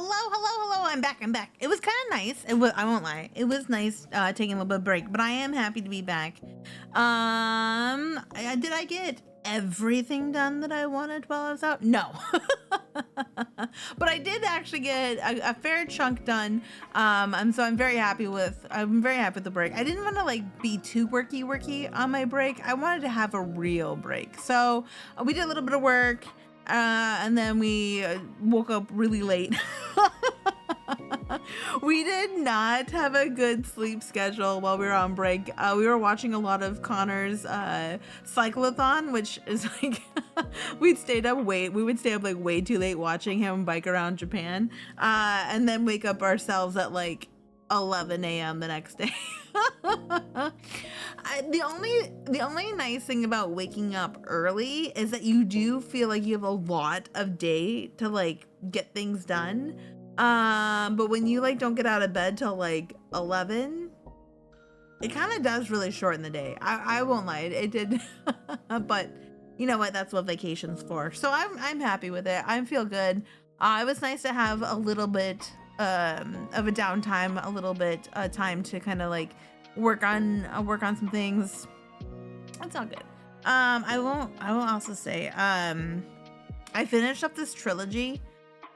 Hello. I'm back. It was kind of nice. I won't lie. It was nice taking a little bit of break, but I am happy to be back. Did I get everything done that I wanted while I was out? No. But I did actually get a fair chunk done. And so I'm very happy with the break. I didn't want to like be too worky on my break. I wanted to have a real break. So we did a little bit of work. And then we woke up really late. We did not have a good sleep schedule while we were on break. We were watching a lot of Connor's cyclothon, which is like we would stay up like way too late watching him bike around Japan, and then wake up ourselves at like 11 a.m. the next day. The only nice thing about waking up early is that you do feel like you have a lot of day to like get things done. But when you like don't get out of bed till like 11, it kind of does really shorten the day. I won't lie, it did. But you know what? That's what vacation's for. So I'm happy with it. I feel good. It was nice to have a little bit of a downtime, a little bit time to kind of like work on some things. That's all good. I will also say I finished up this trilogy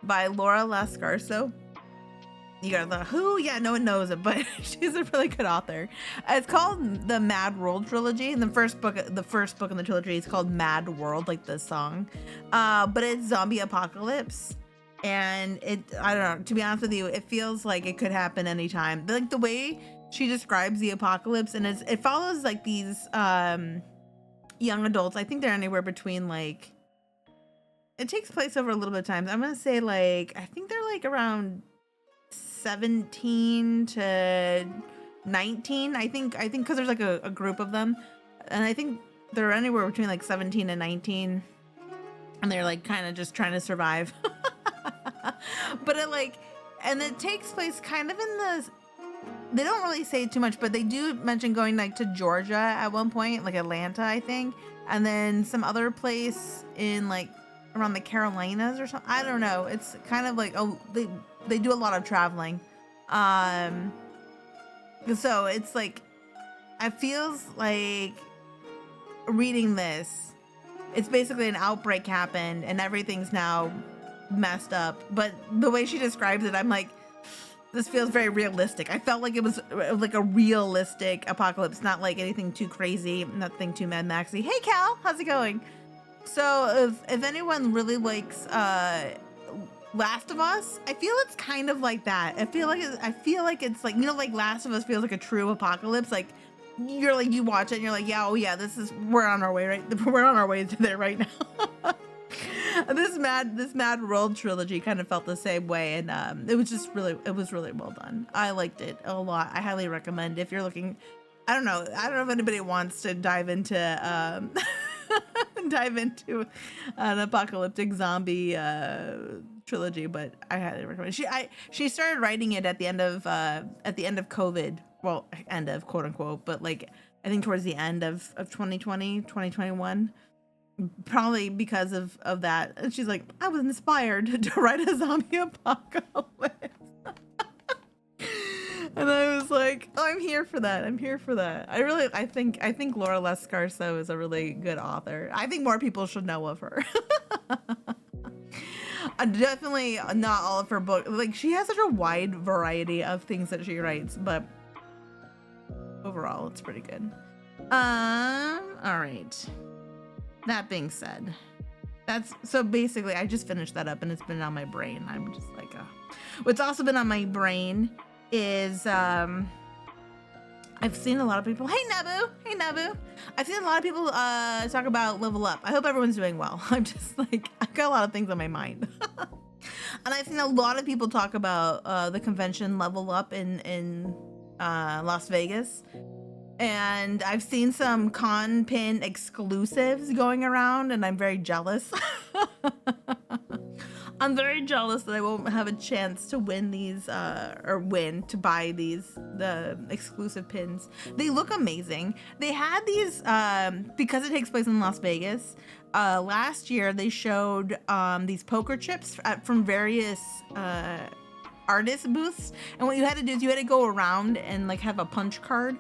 by Laura Lascarso. You guys are who? Yeah, no one knows it, but she's a really good author. It's called the Mad World trilogy, and the first book in the trilogy is called Mad World, like the song. But it's zombie apocalypse. And I don't know, to be honest with you, it feels like it could happen anytime. Like the way she describes the apocalypse, and it follows like these young adults. I think they're anywhere between like, it takes place over a little bit of time. I'm gonna say like, I think they're like around 17 to 19. I think because there's like a group of them, and I think they're anywhere between like 17 and 19, and they're like kind of just trying to survive. But it takes place kind of in they don't really say too much, but they do mention going like to Georgia at one point, like Atlanta, I think, and then some other place in like around the Carolinas or something. I don't know. It's kind of like, they do a lot of traveling. So it's like, it feels like reading this, it's basically an outbreak happened and everything's now messed up. But the way she describes it, I'm like, this feels very realistic. I felt like it was like a realistic apocalypse, not like anything too crazy, nothing too Mad Maxy. Hey Cal, how's it going? So if anyone really likes Last of Us, I feel it's kind of like that. I feel like it's like, you know, like Last of Us feels like a true apocalypse. Like you're like, you watch it and you're like, yeah, oh yeah, we're on our way, right? We're on our way to there right now. This Mad World trilogy kind of felt the same way, and it was really well done. I liked it a lot. I highly recommend if you're looking. I don't know if anybody wants to dive into an apocalyptic zombie trilogy, but I highly recommend. She started writing it at the end of COVID. Well, end of quote unquote, but like I think towards the end of 2020, 2021. Probably because of that. And she's like, I was inspired to write a zombie apocalypse. And I was like, oh, I'm here for that. I think Laura Lascarso is a really good author. I think more people should know of her. Definitely not all of her books. Like she has such a wide variety of things that she writes, but overall it's pretty good. All right. That being said, so basically I just finished that up and it's been on my brain. I'm just like, what's also been on my brain is, I've seen a lot of people, hey Nabu. I've seen a lot of people talk about Level Up. I hope everyone's doing well. I'm just like, I've got a lot of things on my mind. And I've seen a lot of people talk about the convention Level Up in Las Vegas. And I've seen some con pin exclusives going around and I'm very jealous. I'm very jealous that I won't have a chance to win these, to buy the exclusive pins. They look amazing. They had these, because it takes place in Las Vegas. Last year they showed these poker chips from various artist booths, and what you had to do is you had to go around and like have a punch card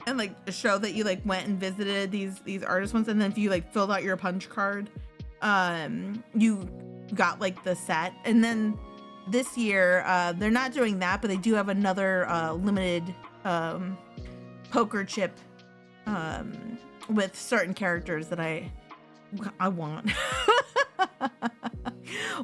and like show that you like went and visited these artist ones, and then if you like filled out your punch card, you got like the set. And then this year they're not doing that, but they do have another limited poker chip with certain characters that I want.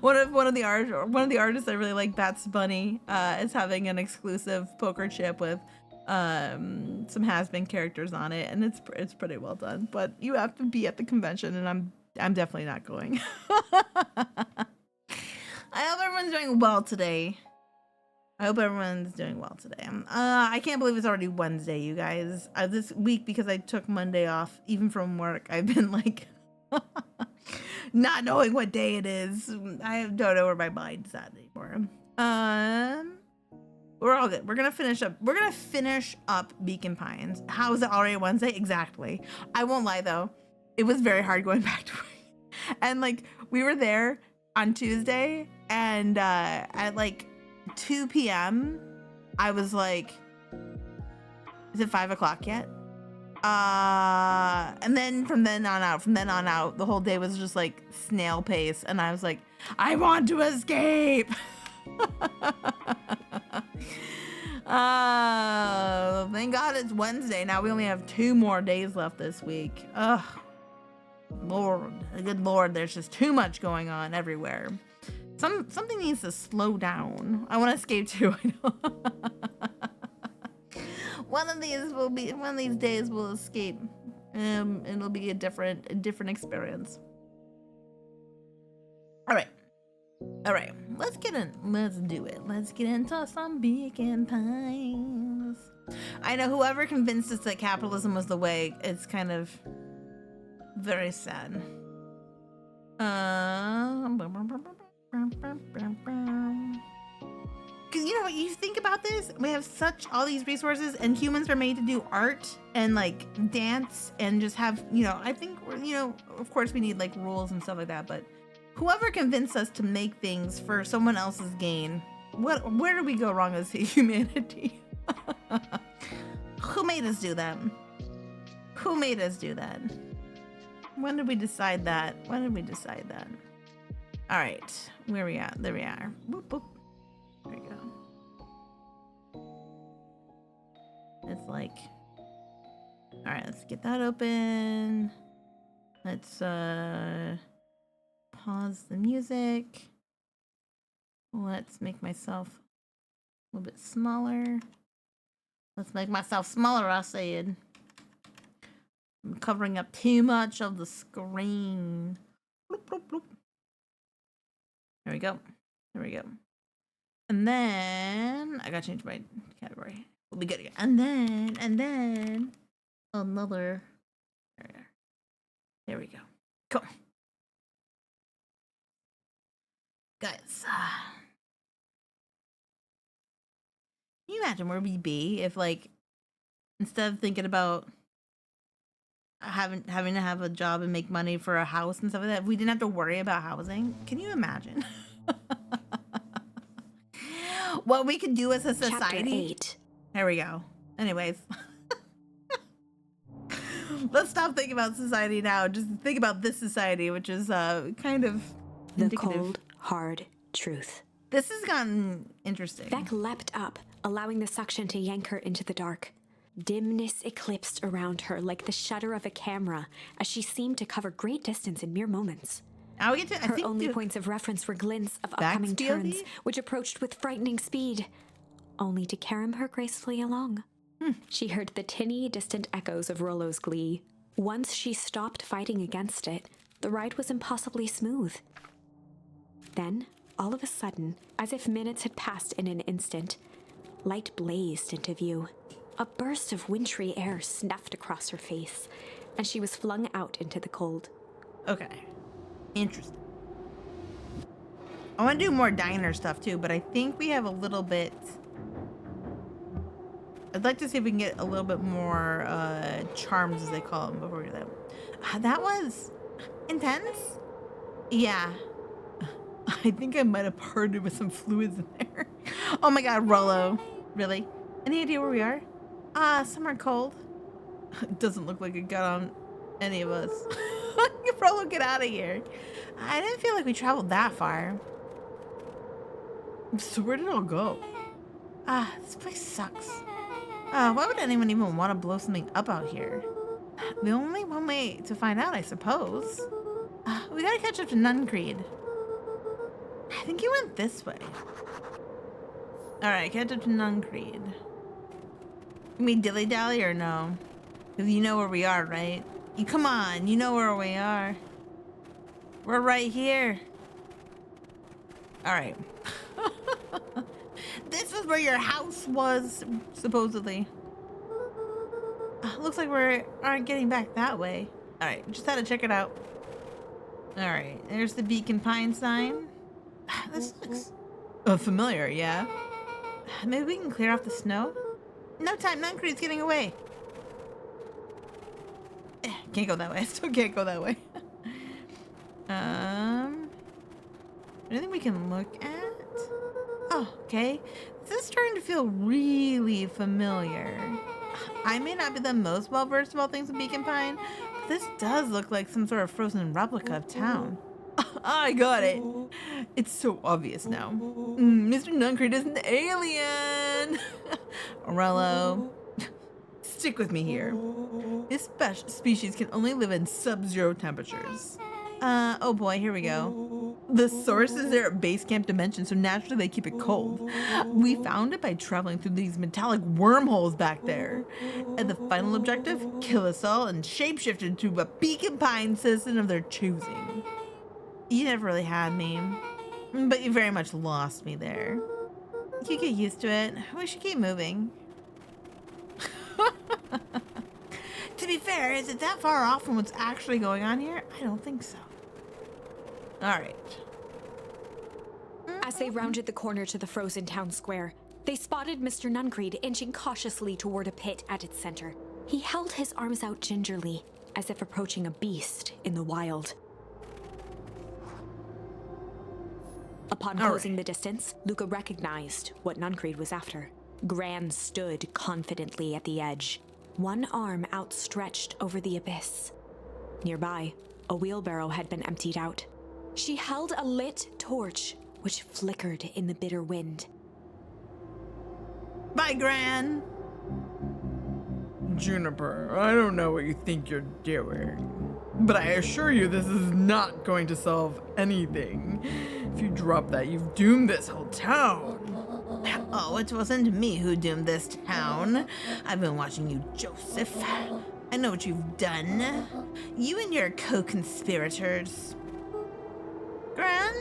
one of the artists I really like, Bats Bunny, is having an exclusive poker chip with some has-been characters on it, and it's pretty well done. But you have to be at the convention, and I'm definitely not going. I hope everyone's doing well today. I can't believe it's already Wednesday, you guys. This week, because I took Monday off, even from work, I've been like not knowing what day it is. I don't know where my mind's at anymore. We're all good. We're gonna finish up Beacon Pines. How is it already Wednesday? Exactly. I won't lie though, it was very hard going back to work. And like we were there on Tuesday, and at like 2 p.m. I was like, is it 5 o'clock yet? And then from then on out, the whole day was just like snail pace, and I was like, I want to escape. Thank God it's Wednesday. Now we only have 2 more days left this week. Ugh. Lord, good Lord, there's just too much going on everywhere. Something needs to slow down. I want to escape too, I know. One of these days we'll escape. And it'll be a different experience. All right. Let's do it. Let's get into some Beacon Pines. I know whoever convinced us that capitalism was the way, it's kind of very sad. Because you know what, you think about this, we have all these resources, and humans are made to do art and like dance and just have, I think, of course we need like rules and stuff like that, but whoever convinced us to make things for someone else's gain, where did we go wrong as humanity? Who made us do that? When did we decide that? All right, where we at? There we are. Boop, boop. There we go. It's like, all right, let's get that open. Let's pause the music. Let's make myself a little bit smaller. Let's make myself smaller, I said. I'm covering up too much of the screen. Bloop, bloop, bloop. There we go. And then I gotta change my category. We'll be good again. And then another. There we go. Cool. Guys, can you imagine where we'd be if, like, instead of thinking about having to have a job and make money for a house and stuff like that, if we didn't have to worry about housing? Can you imagine what we could do as a society? Chapter 8. There we go. Anyways, let's stop thinking about society now. Just think about this society, which is kind of The indicative. cold, hard truth. This has gotten interesting. Beck leapt up, allowing the suction to yank her into the dark. Dimness eclipsed around her like the shutter of a camera as she seemed to cover great distance in mere moments. Now we get to, Her only points of reference were glints of upcoming turns, which approached with frightening speed, only to carom her gracefully along. She heard the tinny, distant echoes of Rollo's glee. Once she stopped fighting against it, the ride was impossibly smooth. Then, all of a sudden, as if minutes had passed in an instant, light blazed into view. A burst of wintry air snuffed across her face, and she was flung out into the cold. Okay. Interesting. I want to do more diner stuff too, but I think we have a little bit. I'd like to see if we can get a little bit more charms, as they call them, before we do that. That was intense. Yeah. I think I might have parted with some fluids in there. Oh my God, Rollo. Really? Any idea where we are? Somewhere cold. It doesn't look like it got on any of us. Rollo, get out of here. I didn't feel like we traveled that far. So where did it all go? This place sucks. Why would anyone even want to blow something up out here? The only one way to find out, I suppose. We gotta catch up to Nuncreed. I think he went this way. Alright, catch up to Nuncreed. You mean dilly-dally or no? Because you know where we are, right? Come on, you know where we are. We're right here. Alright. This is where your house was, supposedly. Looks like we aren't getting back that way. Alright, just had to check it out. Alright, there's the Beacon Pine sign. This looks familiar, yeah? Maybe we can clear off the snow? No time, Nuncreed's getting away. Can't go that way. I still can't go that way. Anything we can look at? Oh, okay. This is starting to feel really familiar. I may not be the most well-versed of all things in Beacon Pine, but this does look like some sort of frozen replica of town. I got it. It's so obvious now. Mr. Nuncreed is an alien. Orello, stick with me here. This species can only live in sub-zero temperatures. Oh boy, here we go. The source is their base camp dimension, so naturally they keep it cold. We found it by traveling through these metallic wormholes back there. And the final objective, kill us all and shapeshift into a Beacon Pine citizen of their choosing. You never really had me, but you very much lost me there. You get used to it. We should keep moving. To be fair, is it that far off from what's actually going on here? I don't think so. All right. As they rounded the corner to the frozen town square, they spotted Mr. Nuncreed inching cautiously toward a pit at its center. He held his arms out gingerly, as if approaching a beast in the wild. Upon closing the distance, Luca recognized what Nuncreed was after. Gran stood confidently at the edge, one arm outstretched over the abyss. Nearby, a wheelbarrow had been emptied out. She held a lit torch, which flickered in the bitter wind. Bye, Gran. Juniper, I don't know what you think you're doing, but I assure you this is not going to solve anything. If you drop that, you've doomed this whole town. Oh, it wasn't me who doomed this town. I've been watching you, Joseph. I know what you've done. You and your co-conspirators. Gran?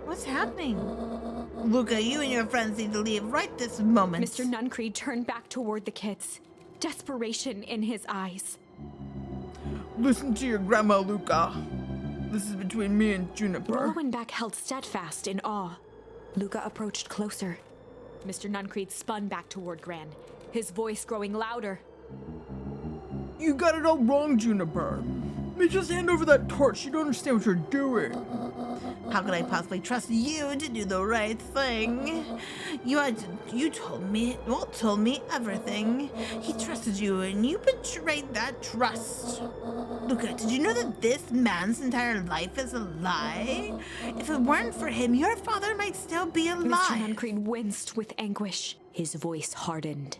What's happening? Luca, you and your friends need to leave right this moment. Mr. Nuncreed turned back toward the kids, desperation in his eyes. Listen to your grandma, Luca. This is between me and Juniper. Rollo and Beck held steadfast in awe. Luca approached closer. Mr. Nuncreed spun back toward Gran, his voice growing louder. You got it all wrong, Juniper. Just hand over that torch. You don't understand what you're doing. How could I possibly trust you to do the right thing? You told me, Walt told me everything. He trusted you and you betrayed that trust. Luca, did you know that this man's entire life is a lie? If it weren't for him, your father might still be alive. Mr. Nuncreed winced with anguish. His voice hardened.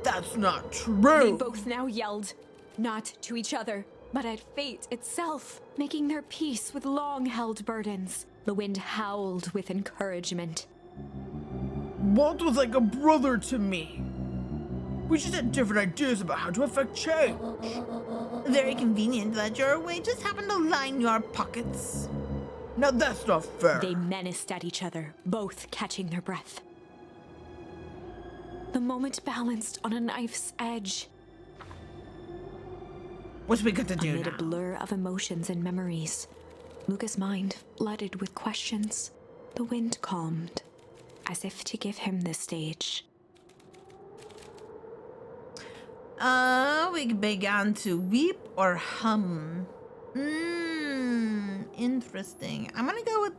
That's not true. They both now yelled, not to each other, but at fate itself, making their peace with long-held burdens. The wind howled with encouragement. Walt was like a brother to me. We just had different ideas about how to affect change. Very convenient that your way just happened to line your pockets. Now that's not fair. They menaced at each other, both catching their breath. The moment balanced on a knife's edge. What's we got to do Amid now? a blur of emotions and memories, Luca's mind flooded with questions. The wind calmed, as if to give him the stage. We began to weep or hum. Interesting. I'm gonna go with,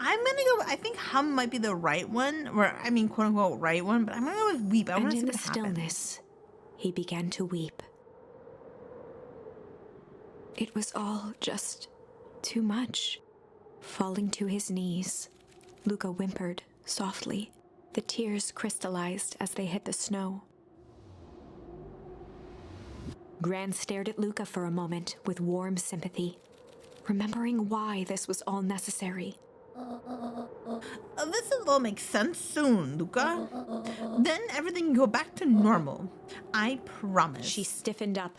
I think hum might be the right one, or I mean, quote unquote, right one, but I'm gonna go with weep. I want to see what happens. And in the stillness, he began to weep. It was all just too much. Falling to his knees, Luca whimpered softly. The tears crystallized as they hit the snow. Gran stared at Luca for a moment with warm sympathy, remembering why this was all necessary. This will all make sense soon, Luca. Then everything can go back to normal. I promise. She stiffened up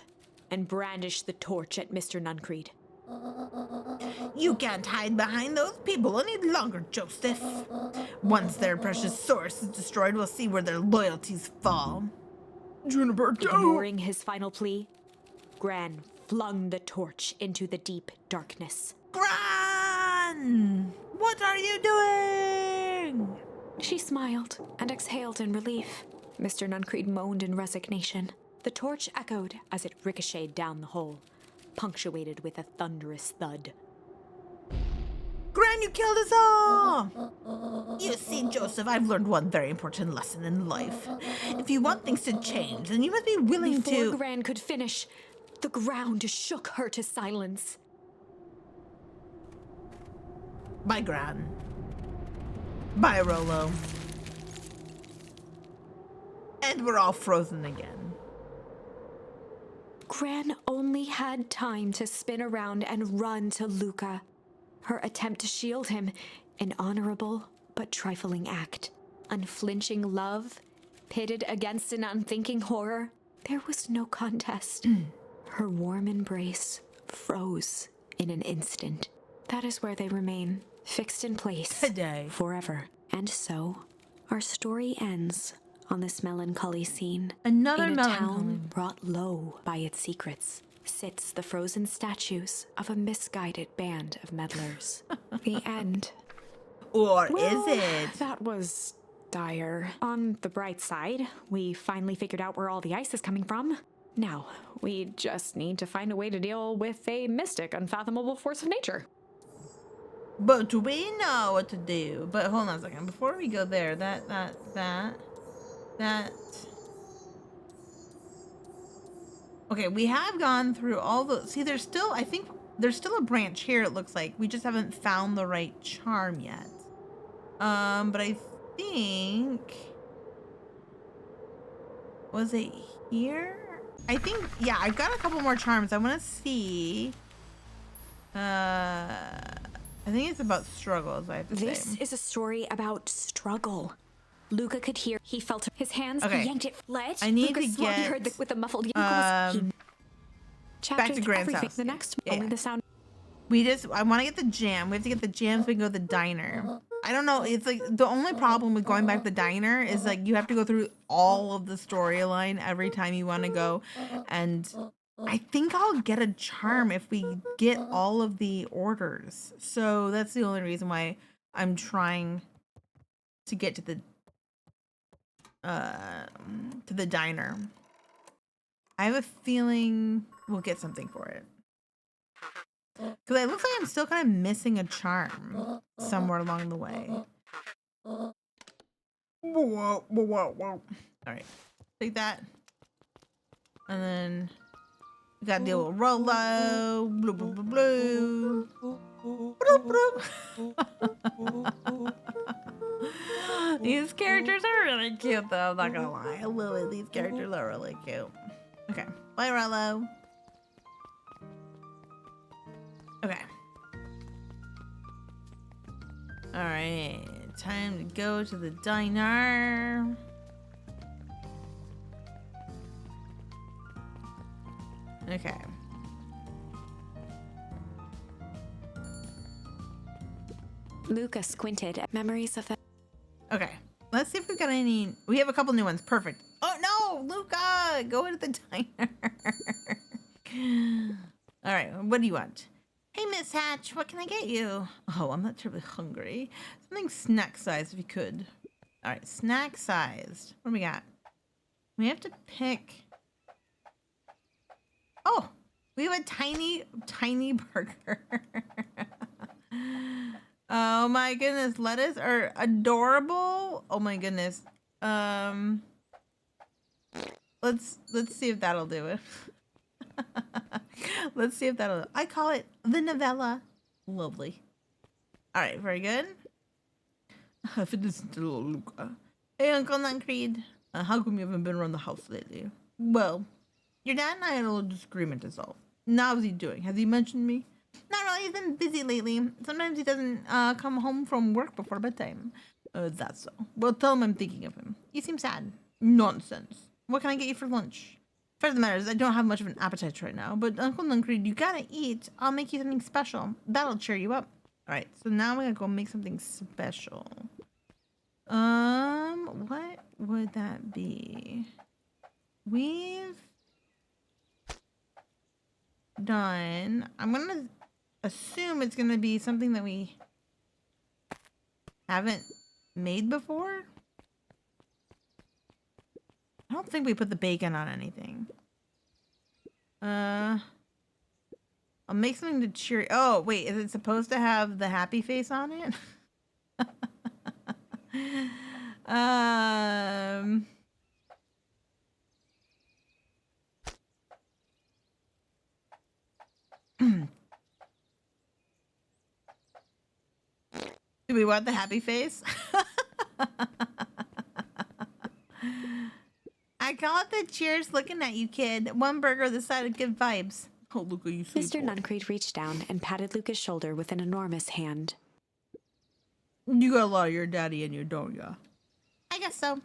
and brandished the torch at Mr. Nuncreed. You can't hide behind those people any longer, Joseph. Once their precious source is destroyed, we'll see where their loyalties fall. Juniper, don't! Ignoring his final plea, Gran flung the torch into the deep darkness. Gran! What are you doing? She smiled and exhaled in relief. Mr. Nuncreed moaned in resignation. The torch echoed as it ricocheted down the hole, punctuated with a thunderous thud. Gran, you killed us all! You see, Joseph, I've learned one very important lesson in life. If you want things to change, then you must be willing to... Before Gran could finish, the ground shook her to silence. Bye, Gran. Bye, Rollo. And we're all frozen again. Gran only had time to spin around and run to Luca. Her attempt to shield him, an honorable but trifling act. Unflinching love, pitted against an unthinking horror. There was no contest. Her warm embrace froze in an instant. That is where they remain, fixed in place. Today. Forever. And so, our story ends on this melancholy scene. Another in a melancholy. town brought low by its secrets sits the frozen statues of a misguided band of meddlers. The end. Or Well, is it? That was dire. On the bright side, we finally figured out where all the ice is coming from. Now, we just need to find a way to deal with a mystic, unfathomable force of nature. But we know what to do. But hold on a second. Before we go there, that. Okay, we have gone through all the... See, there's still... I think there's still a branch here, it looks like. We just haven't found the right charm yet. But I think... Was it here? I think... Yeah, I've got a couple more charms. I want to see... I think it's about struggles, I have to say. This is a story about struggle. Luca could hear. He felt his hands. Okay. He yanked it. Let. I need Luca to swung, get, He heard with a muffled. Back to Gran's house. The next. Yeah. Only the sound. I want to get the jam. We have to get the jam so we can go to the diner. I don't know. It's like the only problem with going back to the diner is like you have to go through all of the storyline every time you want to go. And I think I'll get a charm if we get all of the orders. So that's the only reason why I'm trying to get to the diner. I have a feeling we'll get something for it. Because it looks like I'm still kind of missing a charm somewhere along the way. Whoa. All right. Take that. And then we got to deal with Rollo. Blue, blue, blue, blue. Bloop, bloop. These characters are really cute, though. I'm not going to lie. I love it. These characters are really cute. Okay. Bye, Rollo. Okay. Alright. Time to go to the diner. Okay. Luca squinted at memories of the. Okay. Let's see if we've got any. We have a couple new ones. Perfect. Oh no, Luca! Go into the diner. Alright, what do you want? Miss Hatch. What can I get you? Oh, I'm not terribly hungry. Something snack-sized if you could. All right, snack-sized. What do we got? We have to pick... Oh, we have a tiny, tiny burger. Oh my goodness, lettuce are adorable. Oh my goodness. Let's see if that'll do it. Let's see if that'll. I call it the novella. Lovely. All right, very good. If it isn't little Luca. Hey, Uncle Nuncreed. How come you haven't been around the house lately? Well, your dad and I had a little disagreement is all. Now, how's he doing? Has he mentioned me? Not really. He's been busy lately. Sometimes he doesn't come home from work before bedtime. That's so. Well, tell him I'm thinking of him. You seem sad. Nonsense. What can I get you for lunch? Fact of the matter is, I don't have much of an appetite right now, but Uncle Nuncreed, you gotta eat. I'll make you something special. That'll cheer you up. All right, so now we're gonna go make something special. What would that be? We've done. I'm gonna assume it's gonna be something that we haven't made before. I don't think we put the bacon on anything. I'll make something to cheer. Oh, wait, is it supposed to have the happy face on it? Do we want the happy face? I call it the cheers looking at you, kid. One burger this side of good vibes. Oh, Luca, you sweet Mr. boy. Nuncreed reached down and patted Luca's shoulder with an enormous hand. You got a lot of your daddy in you, don't ya? I guess so.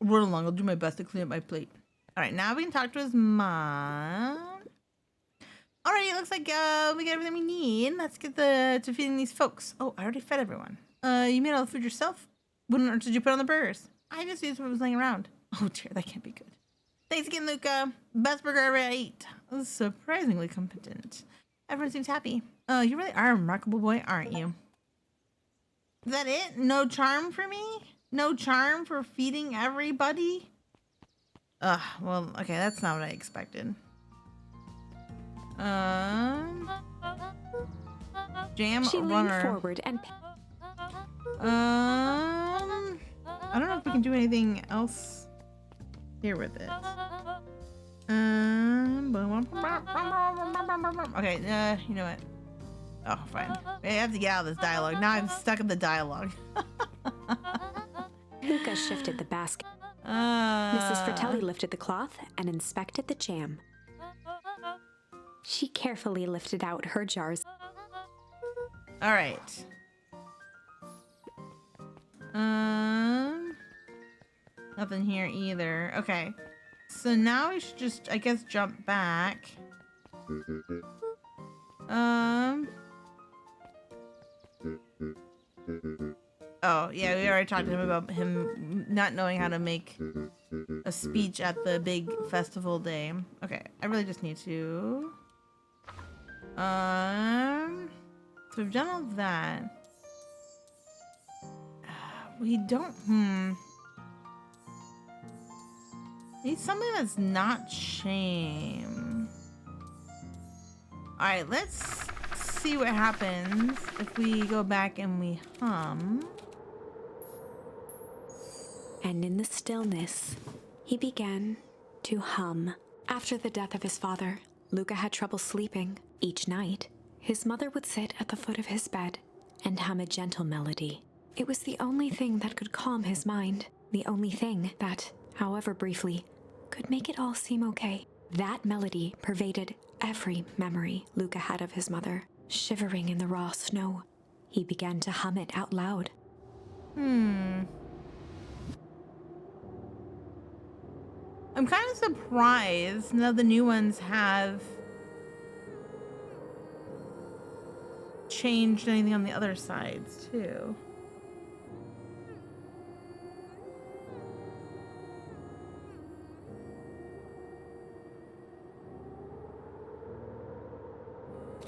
Run along. I'll do my best to clean up my plate. All right, now we can talk to his mom. All right, it looks like we got everything we need. Let's get to feeding these folks. Oh, I already fed everyone. You made all the food yourself? What on earth did you put on the burgers? I just used what was laying around. Oh dear, that can't be good. Thanks again, Luca. Best burger I ever ate. Surprisingly competent. Everyone seems happy. You really are a remarkable boy, aren't you? Is that it? No charm for me? No charm for feeding everybody? Well, okay, that's not what I expected. Jam She runner. leaned forward and I don't know if we can do anything else here with it. Okay, you know what? Oh, fine. I have to get out of this dialogue. Now I'm stuck in the dialogue. Luca shifted the basket. Mrs. Fratelli lifted the cloth and inspected the jam. She carefully lifted out her jars. All right. Nothing here either. Okay. So now we should just, I guess, jump back. Oh, yeah, we already talked to him about him not knowing how to make a speech at the big festival day. Okay, I really just need to... So we've done all that. We don't... Need something that's not shame. Alright, let's see what happens if we go back and we hum. And in the stillness, he began to hum. After the death of his father, Luca had trouble sleeping. Each night, his mother would sit at the foot of his bed and hum a gentle melody. It was the only thing that could calm his mind, the only thing that, however briefly, could make it all seem okay. That melody pervaded every memory Luca had of his mother. Shivering in the raw snow, he began to hum it out loud. I'm kind of surprised none of the new ones have changed anything on the other sides, too.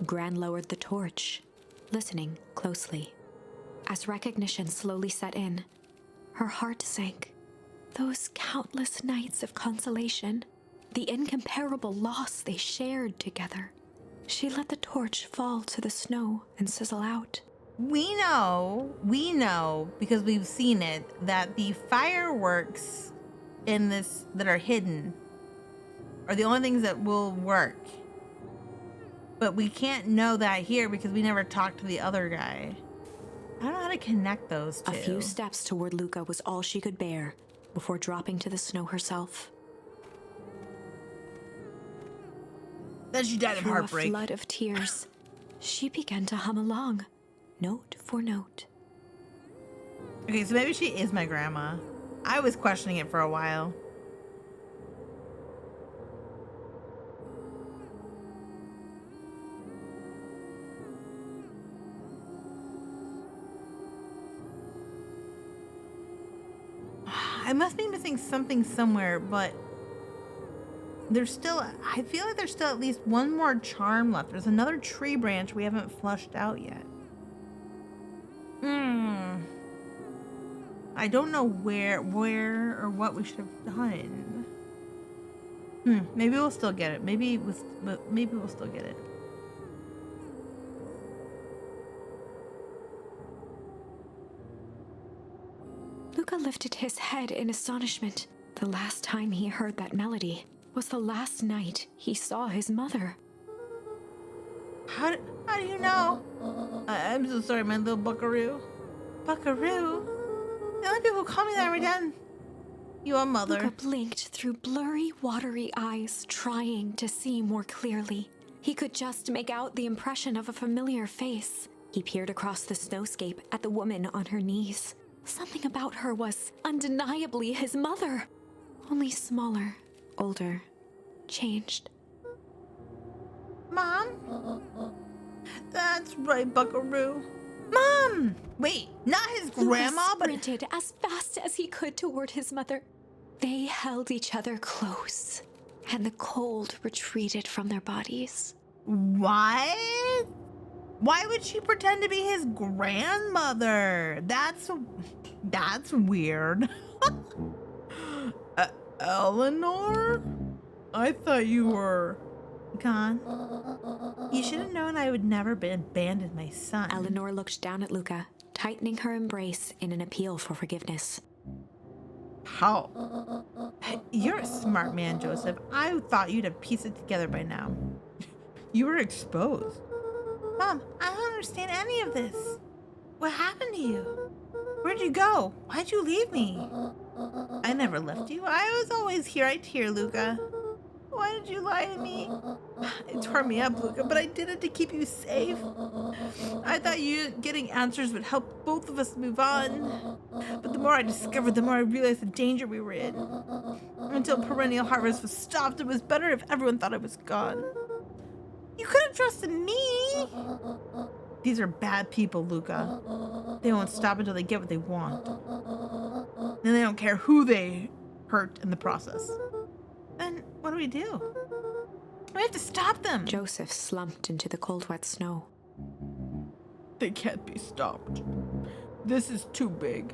Gran lowered the torch, listening closely. As recognition slowly set in, her heart sank. Those countless nights of consolation, the incomparable loss they shared together. She let the torch fall to the snow and sizzle out. We know, because we've seen it, that the fireworks in this that are hidden are the only things that will work. But we can't know that here because we never talked to the other guy. I don't know how to connect those two. A few steps toward Luca was all she could bear before dropping to the snow herself. Then she died of heartbreak. Through a flood of tears, she began to hum along, note for note. Okay, so maybe she is my grandma. I was questioning it for a while. I must be missing something somewhere, but there's still, I feel like there's still at least one more charm left. There's another tree branch we haven't flushed out yet. I don't know where or what we should have done. Maybe we'll still get it. Maybe we'll still get it. Luca lifted his head in astonishment. The last time he heard that melody was the last night he saw his mother. How do you know? I'm so sorry, my little buckaroo. Buckaroo? The only people call me that every time. Your mother. Luca blinked through blurry, watery eyes, trying to see more clearly. He could just make out the impression of a familiar face. He peered across the snowscape at the woman on her knees. Something about her was undeniably his mother. Only smaller, older, changed. Mom? That's right, buckaroo. Mom! Wait, not his grandma, Luca sprinted as fast as he could toward his mother. They held each other close, and the cold retreated from their bodies. What? Why would she pretend to be his grandmother? That's weird. Eleanor? I thought you were gone. You should have known I would never abandon my son. Eleanor looked down at Luca, tightening her embrace in an appeal for forgiveness. How? You're a smart man, Joseph. I thought you'd have pieced it together by now. You were exposed. Mom, I don't understand any of this. What happened to you? Where'd you go? Why'd you leave me? I never left you. I was always here. Right here, Luca. Why did you lie to me? It tore me up, Luca, but I did it to keep you safe. I thought you getting answers would help both of us move on. But the more I discovered, the more I realized the danger we were in. Until perennial harvest was stopped, it was better if everyone thought I was gone. You could have trusted me. These are bad people, Luca. They won't stop until they get what they want. And they don't care who they hurt in the process. Then what do? We have to stop them. Joseph slumped into the cold, wet snow. They can't be stopped. This is too big.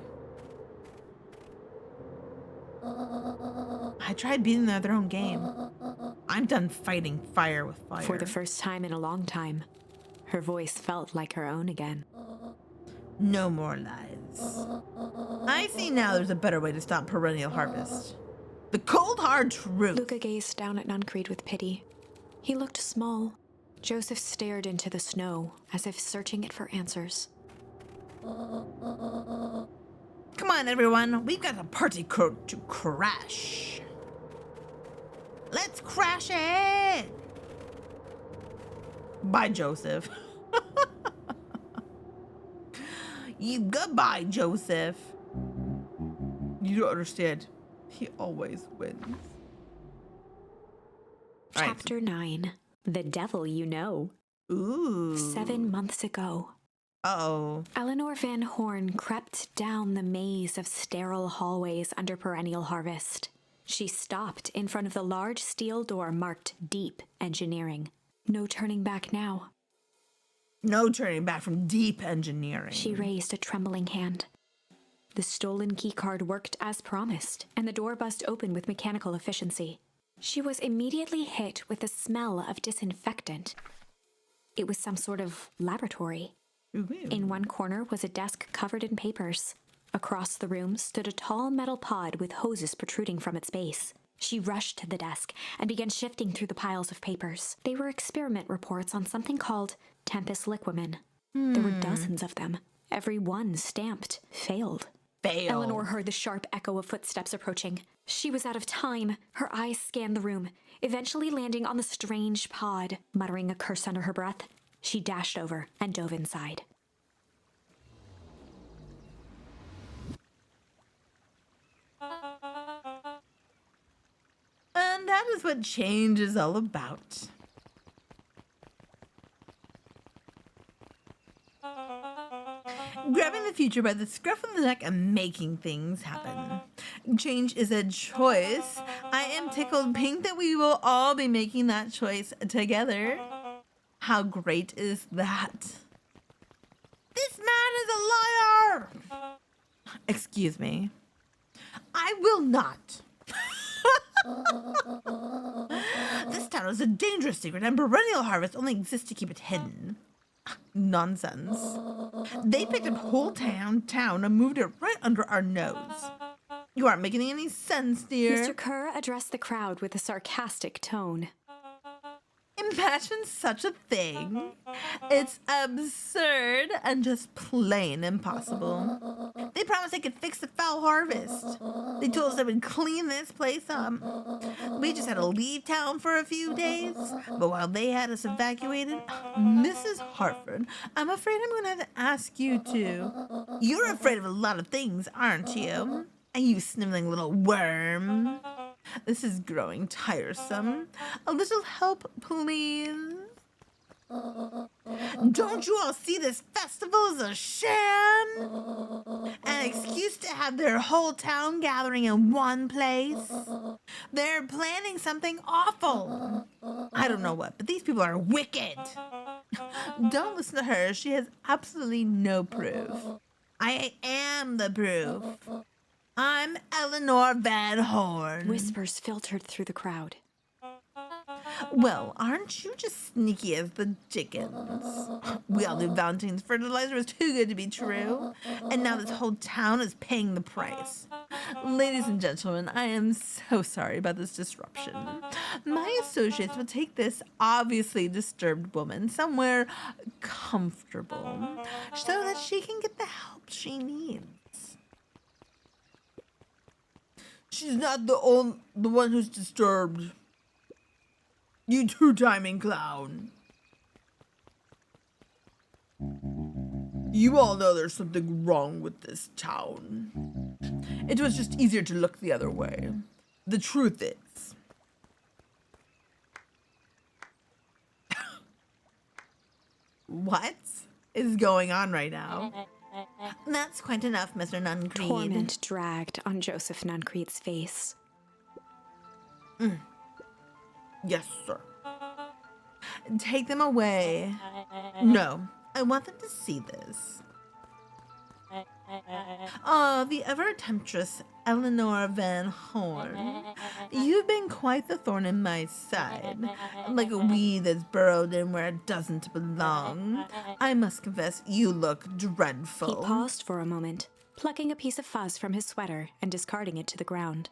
I tried beating their own game. I'm done fighting fire with fire. For the first time in a long time, her voice felt like her own again. No more lies. I see now there's a better way to stop perennial harvest. The cold, hard truth. Luca gazed down at Nuncreed with pity. He looked small. Joseph stared into the snow, as if searching it for answers. Come on, everyone. We've got a party code to crash. Let's crash it. Bye, Joseph. Goodbye, Joseph. You don't understand. He always wins. Chapter 9. The Devil You Know. Ooh. 7 months ago. Uh-oh. Eleanor Van Horn crept down the maze of sterile hallways under perennial harvest. She stopped in front of the large steel door marked Deep Engineering. No turning back now. No turning back from deep engineering. She raised a trembling hand. The stolen keycard worked as promised, and the door bust open with mechanical efficiency. She was immediately hit with the smell of disinfectant. It was some sort of laboratory. Ooh. In one corner was a desk covered in papers. Across the room stood a tall metal pod with hoses protruding from its base. She rushed to the desk and began shifting through the piles of papers. They were experiment reports on something called Tempus liquamen. There were dozens of them, every one stamped failed. Eleanor heard the sharp echo of footsteps approaching. She was out of time. Her eyes scanned the room, eventually landing on the strange pod. Muttering a curse under her breath, she dashed over and dove inside. And that is what change is all about. Grabbing the future by the scruff of the neck and making things happen. Change is a choice. I am tickled pink that we will all be making that choice together. How great is that? This man is a liar! Excuse me. I will not. This town is a dangerous secret, and perennial harvest only exists to keep it hidden. Nonsense. They picked up whole town and moved it right under our nose. You aren't making any sense, dear. Mr. Kerr addressed the crowd with a sarcastic tone. Imagine such a thing. It's absurd and just plain impossible. They promised they could fix the foul harvest. They told us they would clean this place up. We just had to leave town for a few days. But while they had us evacuated, Mrs. Hartford, I'm afraid I'm going to have to ask you to. You're afraid of a lot of things, aren't you? And you sniveling little worm. This is growing tiresome. A little help, please. Don't you all see this festival is a sham? An excuse to have their whole town gathering in one place? They're planning something awful. I don't know what, but these people are wicked. Don't listen to her. She has absolutely no proof. I am the proof. I'm Eleanor Van Horn. Whispers filtered through the crowd. Well, aren't you just sneaky as the chickens? We all knew Valentine's fertilizer was too good to be true, and now this whole town is paying the price. Ladies and gentlemen, I am so sorry about this disruption. My associates will take this obviously disturbed woman somewhere comfortable so that she can get the help she needs. She's not the one who's disturbed. You two-timing clown. You all know there's something wrong with this town. It was just easier to look the other way. The truth is. What is going on right now? That's quite enough, Mr. Nuncreed. Torment dragged on Joseph Nuncreed's face. Yes, sir. Take them away. No, I want them to see this. Oh, the ever-temptress Eleanor Van Horn. You've been quite the thorn in my side, like a weed that's burrowed in where it doesn't belong. I must confess, you look dreadful. He paused for a moment, plucking a piece of fuzz from his sweater and discarding it to the ground.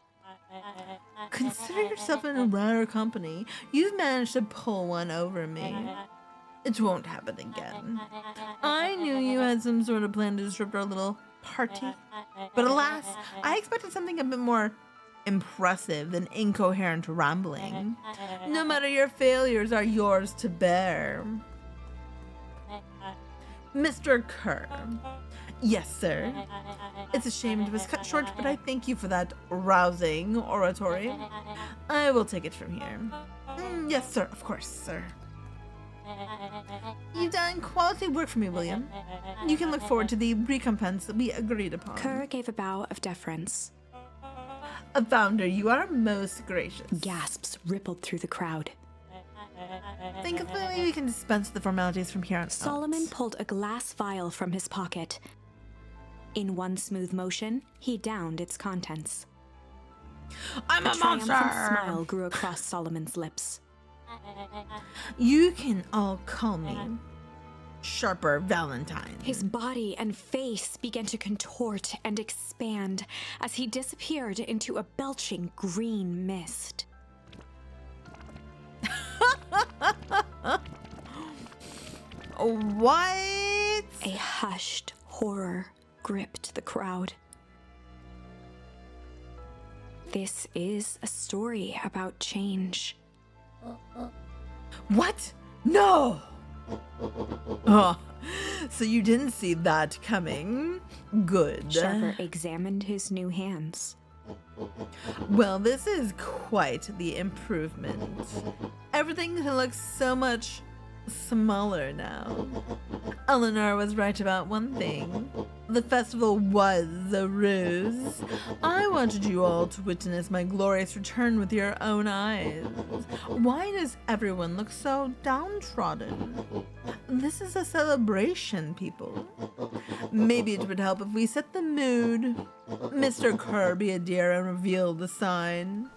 Consider yourself in a rare company. You've managed to pull one over me. It won't happen again. I knew you had some sort of plan to disrupt our little party. But alas, I expected something a bit more impressive than incoherent rambling. No matter your failures are yours to bear. Mr. Kerr. Yes, sir. It's a shame it was cut short, but I thank you for that rousing oratory. I will take it from here. Yes, sir. Of course, sir. You've done quality work for me, William. You can look forward to the recompense that we agreed upon. Kerr gave a bow of deference. Founder, you are most gracious. Gasps rippled through the crowd. Thankfully, we can dispense the formalities from here on out. Solomon pulled a glass vial from his pocket. In one smooth motion, he downed its contents. I'm a triumphant monster! smile grew across Solomon's lips. You can all call me Sharper Valentine. His body and face began to contort and expand as he disappeared into a belching green mist. What? A hushed horror gripped the crowd. This is a story about change. What? No! Oh, so you didn't see that coming. Good. Sharper examined his new hands. Well, this is quite the improvement. Everything looks so much smaller now. Eleanor was right about one thing. The festival was a ruse. I wanted you all to witness my glorious return with your own eyes. Why does everyone look so downtrodden? This is a celebration, people. Maybe it would help if we set the mood. Mr. Kerr, be a dear and reveal the sign.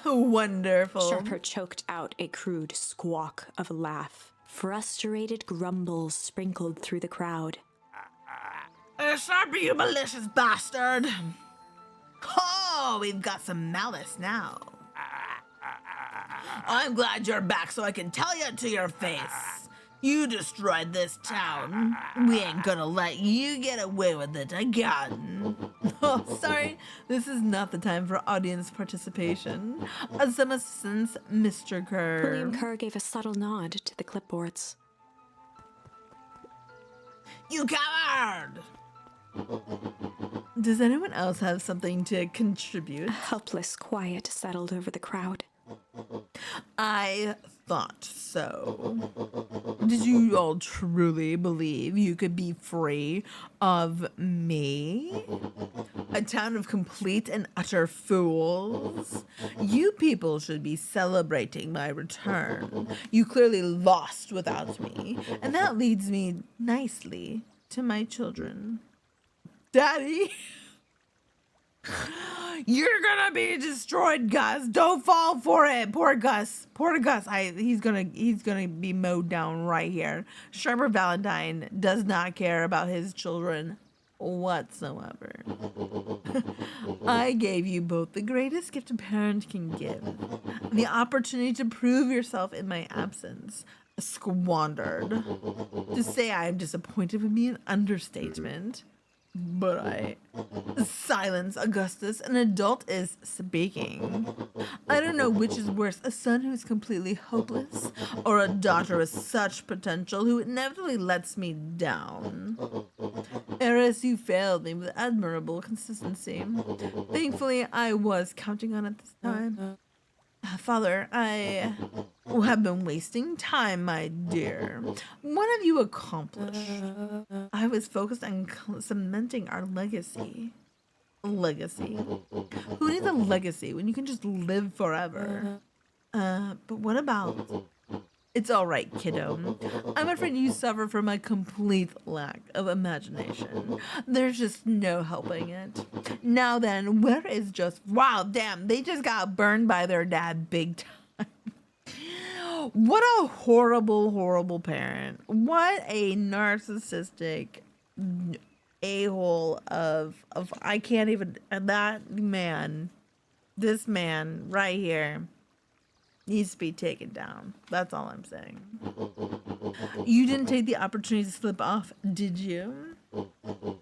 Wonderful. Sharper choked out a crude squawk of a laugh. Frustrated grumbles sprinkled through the crowd. Sharper, you malicious bastard! Oh, we've got some malice now. I'm glad you're back so I can tell you to your face. You destroyed this town. We ain't gonna let you get away with it again. Oh, sorry. This is not the time for audience participation. Some assistance, Mr. Kerr. William Kerr gave a subtle nod to the clipboards. You coward! Does anyone else have something to contribute? A helpless quiet settled over the crowd. I thought so. Did you all truly believe you could be free of me? A town of complete and utter fools? You people should be celebrating my return. You clearly lost without me, and that leads me nicely to my children. Daddy? You're gonna be destroyed, Gus. Don't fall for it. Poor Gus. Poor Gus. He's gonna be mowed down right here. Sharper Valentine does not care about his children whatsoever. I gave you both the greatest gift a parent can give. The opportunity to prove yourself in my absence. Squandered. To say I am disappointed would be an understatement. But silence, Augustus. An adult is speaking. I don't know which is worse, a son who is completely hopeless, or a daughter with such potential who inevitably lets me down. Eris, you failed me with admirable consistency. Thankfully, I was counting on it this time. Father, I have been wasting time, my dear. What have you accomplished? I was focused on cementing our legacy. Legacy? Who needs a legacy when you can just live forever? But what about... It's all right, kiddo. I'm afraid you suffer from a complete lack of imagination. There's just no helping it. Now then, where is just... Wow, damn, they just got burned by their dad big time. What a horrible, horrible parent. What a narcissistic a-hole of I can't even... That man, this man right here... needs to be taken down. That's all I'm saying. You didn't take the opportunity to slip off, did you?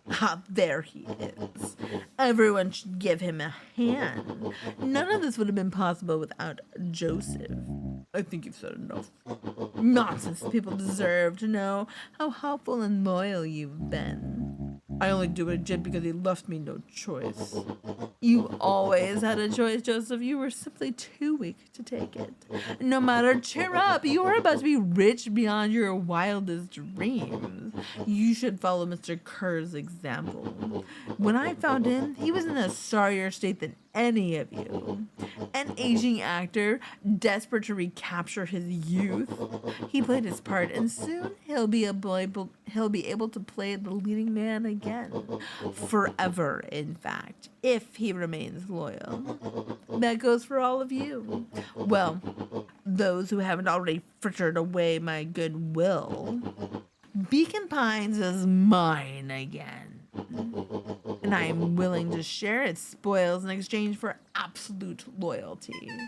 Ah, there he is. Everyone should give him a hand. None of this would have been possible without Joseph. I think you've said enough. Nonsense. People deserve to know how helpful and loyal you've been. I only do what I did because he left me no choice. You always had a choice, Joseph. You were simply too weak to take it. No matter, cheer up. You are about to be rich beyond your wildest dreams. You should follow Mr. Kerr's example. When I found him, he was in a sorrier state than any of you. An aging actor, desperate to recapture his youth. He played his part, and soon he'll be able to play the leading man again. Forever, in fact, if he remains loyal. That goes for all of you. Well, those who haven't already frittered away my goodwill. Beacon Pines is mine again. And I am willing to share its spoils in exchange for absolute loyalty. Are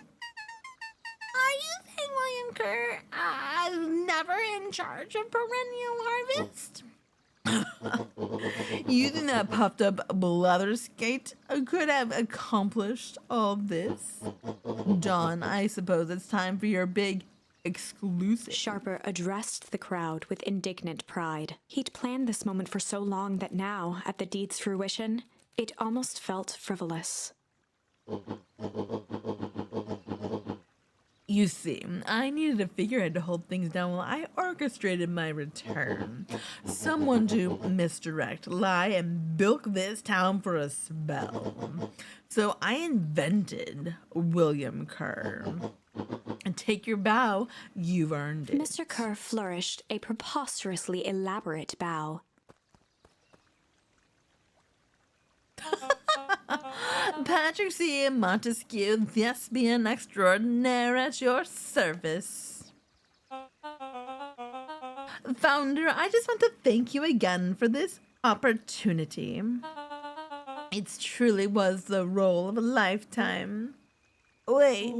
you saying William Kerr is never in charge of perennial harvest? You think that puffed up blatherskate could have accomplished all this? Dawn, I suppose it's time for your big exclusive. Sharper addressed the crowd with indignant pride. He'd planned this moment for so long that now, at the deed's fruition, it almost felt frivolous. You see, I needed a figurehead to hold things down while I orchestrated my return. Someone to misdirect, lie, and bilk this town for a spell. So I invented William Kerr. And take your bow, you've earned it. Mr. Kerr flourished a preposterously elaborate bow. Patrick C. Montesquieu, thespian extraordinaire at your service. Founder, I just want to thank you again for this opportunity. It truly was the role of a lifetime. Wait,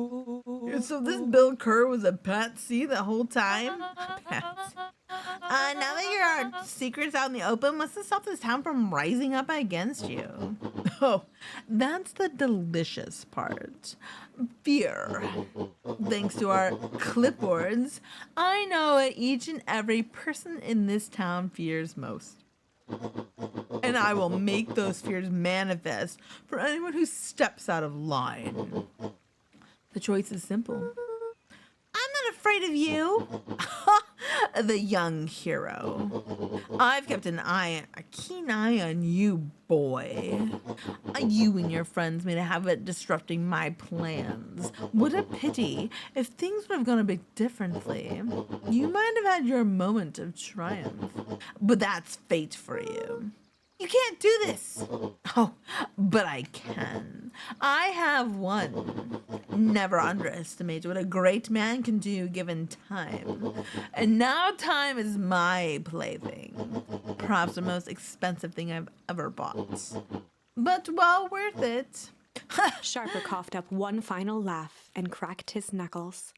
so this Bill Kerr was a patsy the whole time? Patsy. Now that your secret's out in the open, what's to stop this town from rising up against you? Oh, that's the delicious part. Fear. Thanks to our clipboards, I know what each and every person in this town fears most. And I will make those fears manifest for anyone who steps out of line. The choice is simple. I'm not afraid of you. The young hero. I've kept a keen eye on you, boy. You and your friends made a habit disrupting my plans. What a pity. If things would have gone a bit differently, you might have had your moment of triumph. But that's fate for you. You can't do this. Oh, but I can. I have won. Never underestimate what a great man can do given time. And now time is my plaything. Perhaps the most expensive thing I've ever bought. But well worth it. Sharper coughed up one final laugh and cracked his knuckles.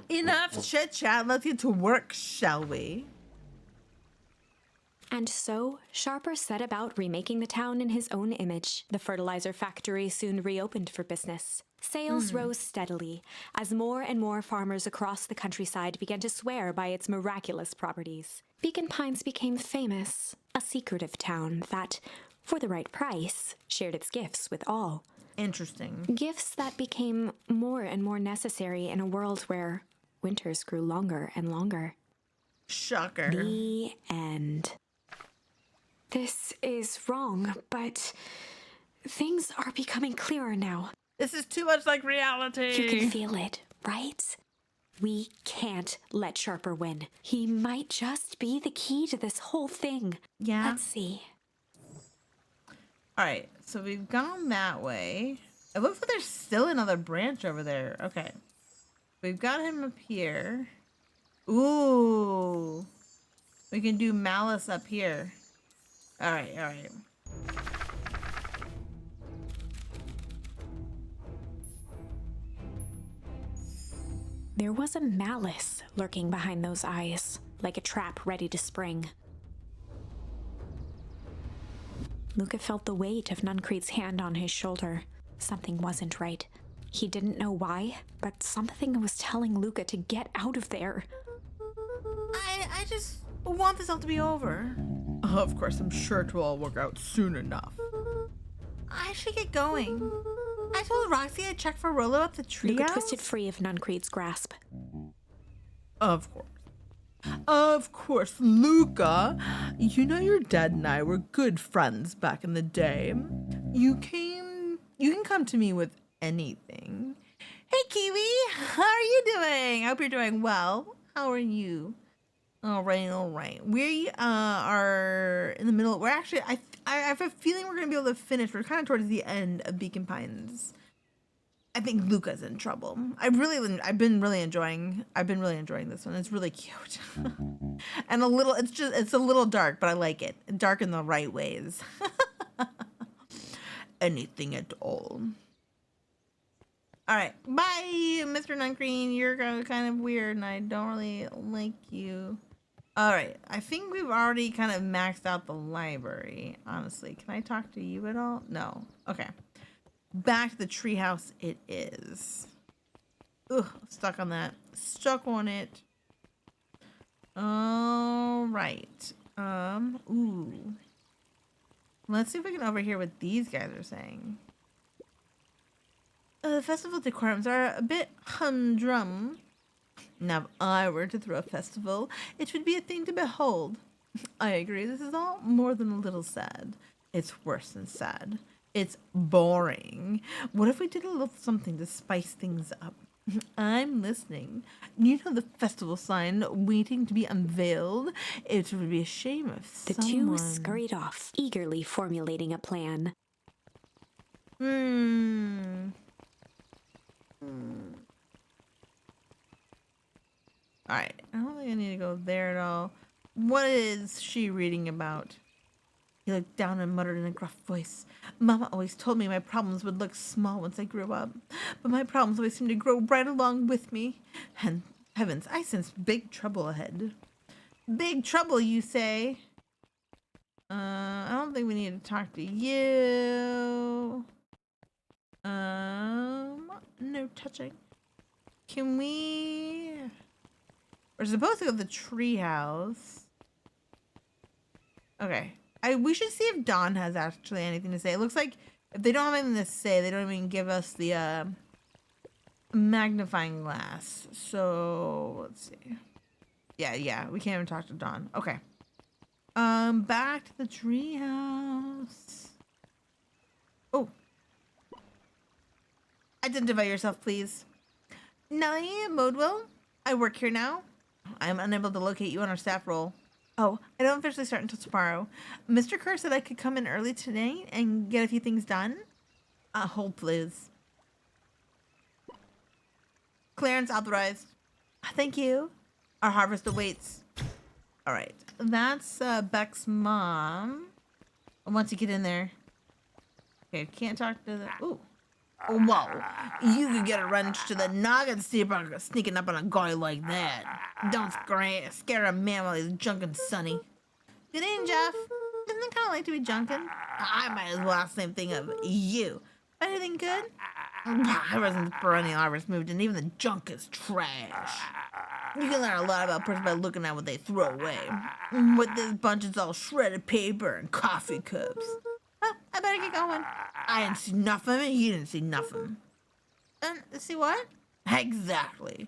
Enough chit-chat. Let's get to work, shall we? And so, Sharper set about remaking the town in his own image. The fertilizer factory soon reopened for business. Sales rose steadily as more and more farmers across the countryside began to swear by its miraculous properties. Beacon Pines became famous, a secretive town that, for the right price, shared its gifts with all. Interesting. Gifts that became more and more necessary in a world where winters grew longer and longer. Shocker. The end. This is wrong, but things are becoming clearer now. This is too much like reality. You can feel it, right? We can't let Sharper win. He might just be the key to this whole thing. Yeah. Let's see. All right, so we've gone that way. It looks like there's still another branch over there. Okay. We've got him up here. Ooh. We can do Malice up here. All right, all right. There was a malice lurking behind those eyes, like a trap ready to spring. Luca felt the weight of Nuncrete's hand on his shoulder. Something wasn't right. He didn't know why, but something was telling Luca to get out of there. I just want this all to be over. Of course, I'm sure it will all work out soon enough. I should get going. I told Roxy I'd check for Rollo at the treehouse. Luca twisted free of Nuncrete's grasp. Of course. Of course, Luca. You know your dad and I were good friends back in the day. You can come to me with anything. Hey, Kiwi, how are you doing? I hope you're doing well. How are you? All right. We are in the middle. We're actually, I have a feeling we're going to be able to finish. We're kind of towards the end of Beacon Pines. I think Luca's in trouble. I've been really enjoying this one. It's really cute. And it's a little dark, but I like it. Dark in the right ways. Anything at all. All right. Bye, Mr. Nuncreen. You're kind of weird and I don't really like you. All right. I think we've already kind of maxed out the library, honestly. Can I talk to you at all? No. Okay. Back to the treehouse it is. Ugh, stuck on that. Stuck on it. All right. Ooh. Let's see if we can overhear what these guys are saying. The festival decorums are a bit humdrum. Now, if I were to throw a festival, it would be a thing to behold. I agree. This is all more than a little sad. It's worse than sad. It's boring. What if we did a little something to spice things up? I'm listening. You know the festival sign waiting to be unveiled? It would be a shame if The two scurried off, eagerly formulating a plan. Alright, I don't think I need to go there at all. What is she reading about? He looked down and muttered in a gruff voice. Mama always told me my problems would look small once I grew up, but my problems always seem to grow right along with me. And heavens, I sense big trouble ahead. Big trouble, you say? I don't think we need to talk to you. No touching. Can we... We're supposed to go to the treehouse. Okay. We should see if Dawn has actually anything to say. It looks like if they don't have anything to say, they don't even give us the magnifying glass. So let's see. Yeah, we can't even talk to Dawn. Okay. Back to the treehouse. Oh. Identify yourself, please. Nellie Modwell. I work here now. I am unable to locate you on our staff roll. Oh, I don't officially start until tomorrow. Mr. Kerr said I could come in early today and get a few things done. Hold, please. Clearance authorized. Thank you. Our harvest awaits. All right. That's Beck's mom. Once you get in there. Okay, can't talk to the... Ooh. Whoa. You could get a wrench to the noggin sneaking up on a guy like that. Don't scare a man while he's junkin' Sonny. Good evening, Jeff. Doesn't it kind of like to be junkin'? I might as well ask the same thing of you. Anything good? I wasn't the perennial harvest moved and even the junk is trash. You can learn a lot about a person by looking at what they throw away. With this bunch, it's all shredded paper and coffee cups. I better get going. I didn't see nothing, and you didn't see nothing. See what? Exactly.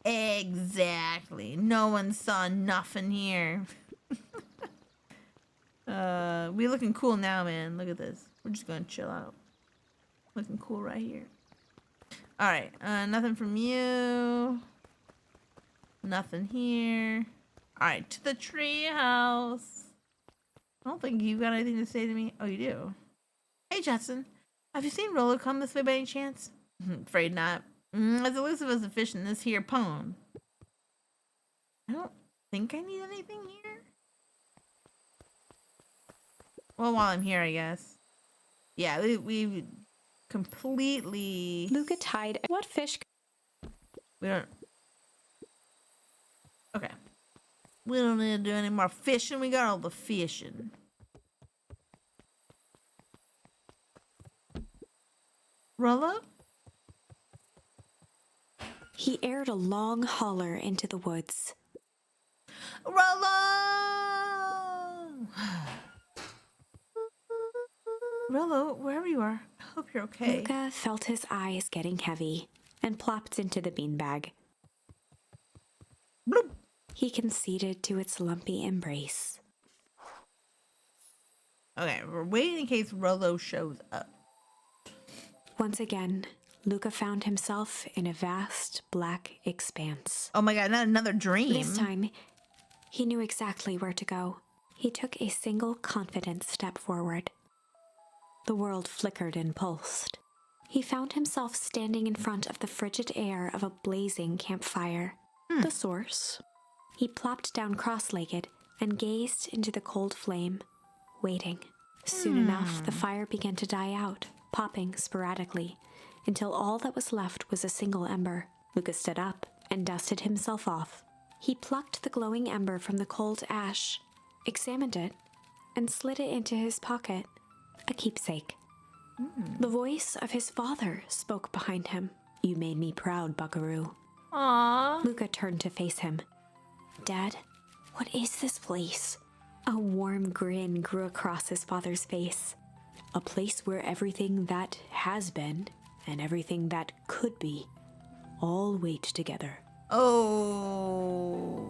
Exactly. No one saw nothing here. We looking cool now, man. Look at this. We're just gonna chill out. Looking cool right here. Alright, nothing from you. Nothing here. Alright, to the tree house. I don't think you've got anything to say to me. Oh, you do? Hey, Jetson. Have you seen Rollo come this way by any chance? Afraid not. As elusive as a fish in this here pond. I don't think I need anything here. Well, while I'm here, I guess. Yeah, we completely... Luca tied... What fish? We don't... Okay. We don't need to do any more fishing. We got all the fishing. Rollo? He aired a long holler into the woods. Rollo! Rollo, wherever you are, I hope you're okay. Luca felt his eyes getting heavy and plopped into the beanbag. he conceded to its lumpy embrace. Okay, we're waiting in case Rolo shows up. Once again, Luca found himself in a vast black expanse. Oh my god, not another dream. This time, he knew exactly where to go. He took a single confident step forward. The world flickered and pulsed. He found himself standing in front of the frigid air of a blazing campfire. The source. He plopped down cross-legged and gazed into the cold flame, waiting. Soon enough, the fire began to die out, popping sporadically, until all that was left was a single ember. Lucas stood up and dusted himself off. He plucked the glowing ember from the cold ash, examined it, and slid it into his pocket, a keepsake. The voice of his father spoke behind him. "You made me proud, Buckaroo." Aww. Luca turned to face him. "Dad, what is this place?" A warm grin grew across his father's face. "A place where everything that has been and everything that could be all wait together." Oh.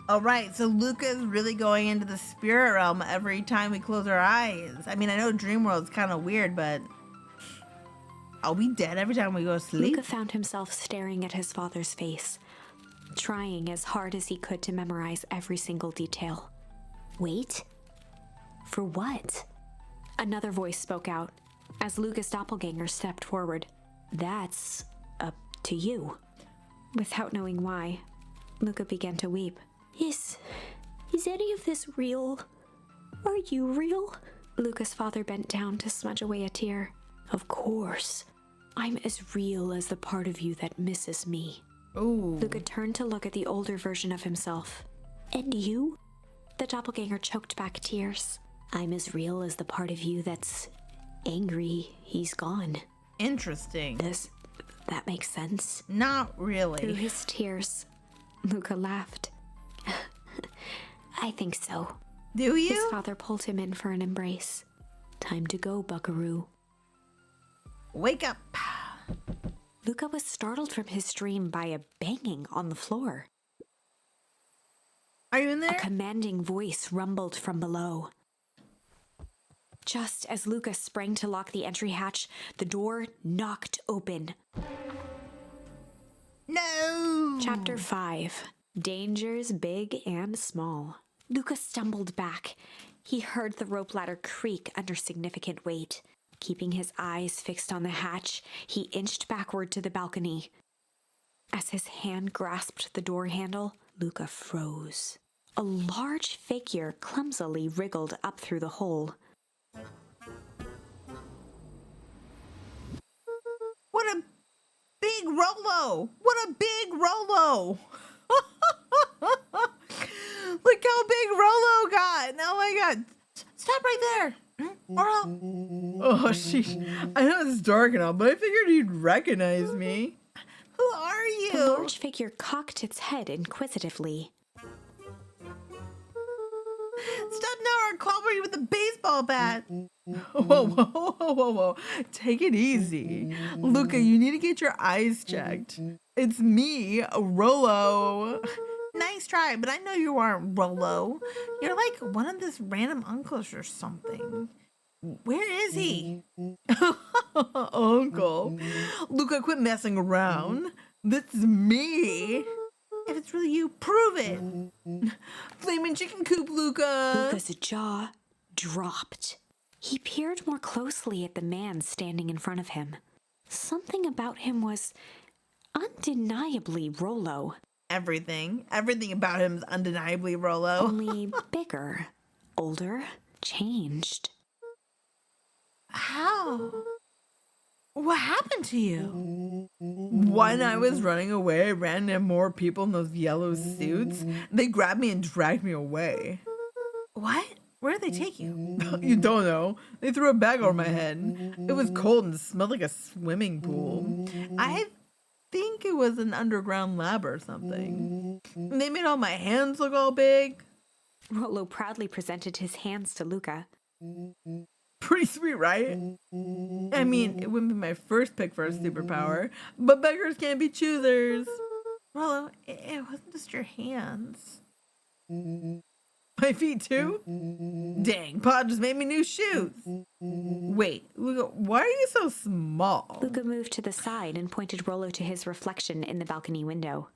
All right, so Luca's really going into the spirit realm every time we close our eyes. I mean, I know dream world's kind of weird, but are we dead every time we go to sleep? Luca found himself staring at his father's face, trying as hard as he could to memorize every single detail. Wait? For what? Another voice spoke out as Luca's doppelganger stepped forward. "That's up to you." Without knowing why, Luca began to weep. Is any of this real? Are you real?" Luca's father bent down to smudge away a tear. "Of course. I'm as real as the part of you that misses me." Ooh. Luca turned to look at the older version of himself. "And you?" The doppelganger choked back tears. "I'm as real as the part of you that's angry he's gone." Interesting. Does that make sense? Not Through really. his tears, Luca laughed. "I think so." Do His you? father pulled him in for an embrace. "Time to go, Buckaroo." Wake up. Luca was startled from his dream by a banging on the floor. Are you in A there? commanding voice rumbled from below. Just as Luca sprang to lock the entry hatch, the door knocked open. No. Chapter 5. Dangers Big and Small. Luca stumbled back. He heard the rope ladder creak under significant weight. Keeping his eyes fixed on the hatch, he inched backward to the balcony. As his hand grasped the door handle, Luca froze. A large figure clumsily wriggled up through the hole. What a big Rolo! What a big Rolo! Look how big Rolo got! Oh my god! Stop right there! Rolo! Oh, I know it's dark and all, but I figured you'd recognize me. Who are you? The large figure cocked its head inquisitively. Stop now or I'll clobber you with a baseball bat. Whoa, whoa, whoa, whoa, whoa. Take it easy. Luca, you need to get your eyes checked. It's me, Rolo. Nice try, but I know you aren't Rolo. You're like one of this random uncles or something. Where is he? Uncle. Luca, quit messing around. This is me. If it's really you, prove it. Flaming chicken coop, Luca. Luca's jaw dropped. He peered more closely at the man standing in front of him. Something about him was undeniably Rolo. Everything about him is undeniably Rolo. Only bigger, older, changed. How? What happened to you? When I was running away, I ran into more people in those yellow suits. They grabbed me and dragged me away. What? Where did they take you? You don't know. They threw a bag over my head. It was cold and smelled like a swimming pool. I think it was an underground lab or something. They made all my hands look all big. Rolo proudly presented his hands to Luca. Pretty sweet, right? I mean, it wouldn't be my first pick for a superpower, but beggars can't be choosers. Rollo, it wasn't just your hands. My feet too? Dang, Pa just made me new shoes. Wait, Luca, why are you so small? Luca moved to the side and pointed Rollo to his reflection in the balcony window.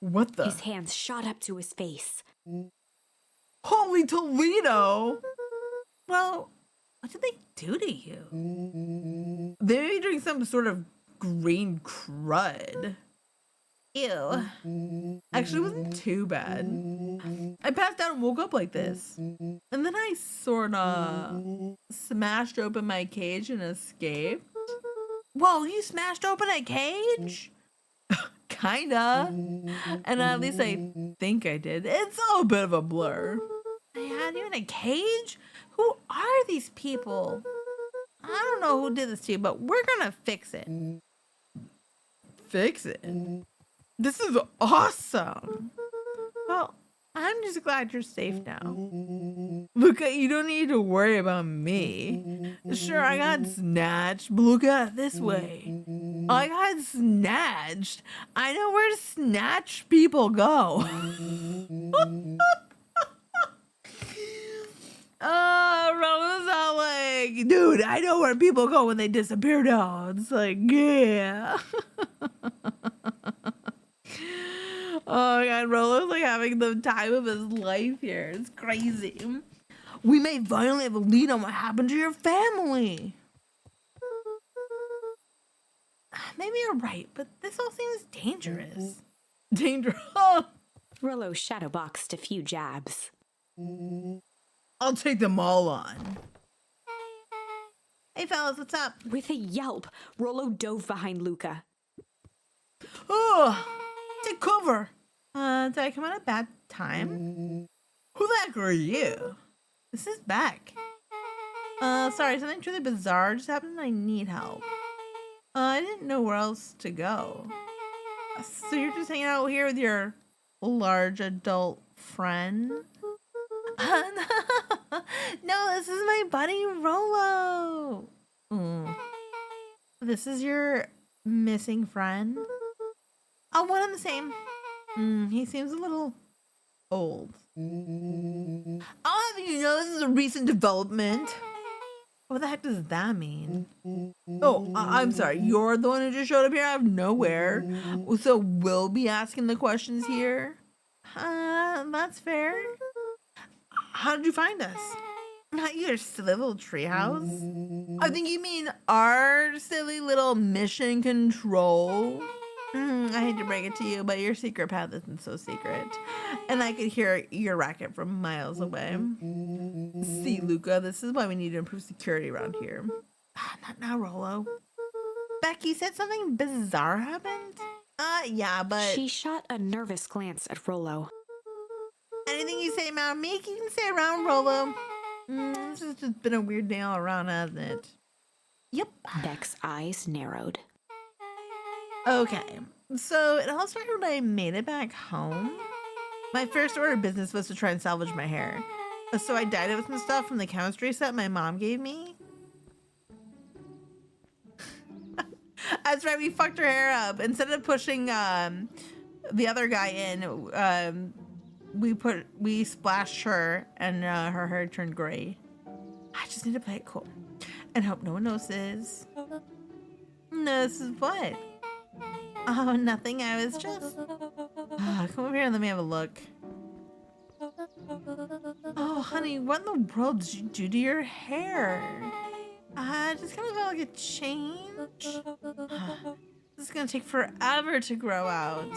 What the? His hands shot up to his face. Holy Toledo! Well, what did they do to you? They may be doing some sort of green crud. Ew. Actually, it wasn't too bad. I passed out and woke up like this. And then I sorta smashed open my cage and escaped. Whoa, you smashed open a cage? Kinda. And at least I think I did. It's all a bit of a blur. They had you in a cage? Who are these people? I don't know who did this to you, but we're gonna fix it. Fix it? This is awesome. Well, I'm just glad you're safe now. Luca, you don't need to worry about me. Sure, I got snatched, but look at it this way. I got snatched. I know where snatched people go. Rose out like, dude, I know where people go when they disappear now. It's like, yeah. Oh my god, Rolo's like having the time of his life here. It's crazy. We may finally have a lead on what happened to your family. Maybe you're right, but this all seems dangerous. Dangerous? Rollo shadowboxed a few jabs. I'll take them all on. Hey fellas, what's up? With a yelp, Rollo dove behind Luca. Oh, take cover. Did I come at a bad time? Who the heck are you? This is Beck. Sorry, something truly bizarre just happened and I need help. I didn't know where else to go. So you're just hanging out here with your large adult friend? No, this is my buddy Rollo. This is your missing friend? Oh, one and the same. He seems a little old. I'll have you know this is a recent development. What the heck does that mean? Oh, I'm sorry. You're the one who just showed up here out of nowhere. So we'll be asking the questions here. That's fair. How did you find us? Not your silly little treehouse. I think you mean our silly little mission control. I hate to break it to you, but your secret path isn't so secret. And I could hear your racket from miles away. See, Luca, this is why we need to improve security around here. Not now, Rollo. Becky said something bizarre happened? Yeah, but... She shot a nervous glance at Rollo. Anything you say around me, you can say around Rollo. This has just been a weird day all around, hasn't it? Yep. Beck's eyes narrowed. Okay, so it all started when I made it back home. My first order of business was to try and salvage my hair. So I dyed it with some stuff from the chemistry set my mom gave me. That's right, we fucked her hair up. Instead of pushing the other guy in, we splashed her and her hair turned gray. I just need to play it cool and hope no one notices. No, this is what? Oh, nothing. I was just... come over here and let me have a look. Oh, honey, what in the world did you do to your hair? I just kind of felt like a change. This is going to take forever to grow out.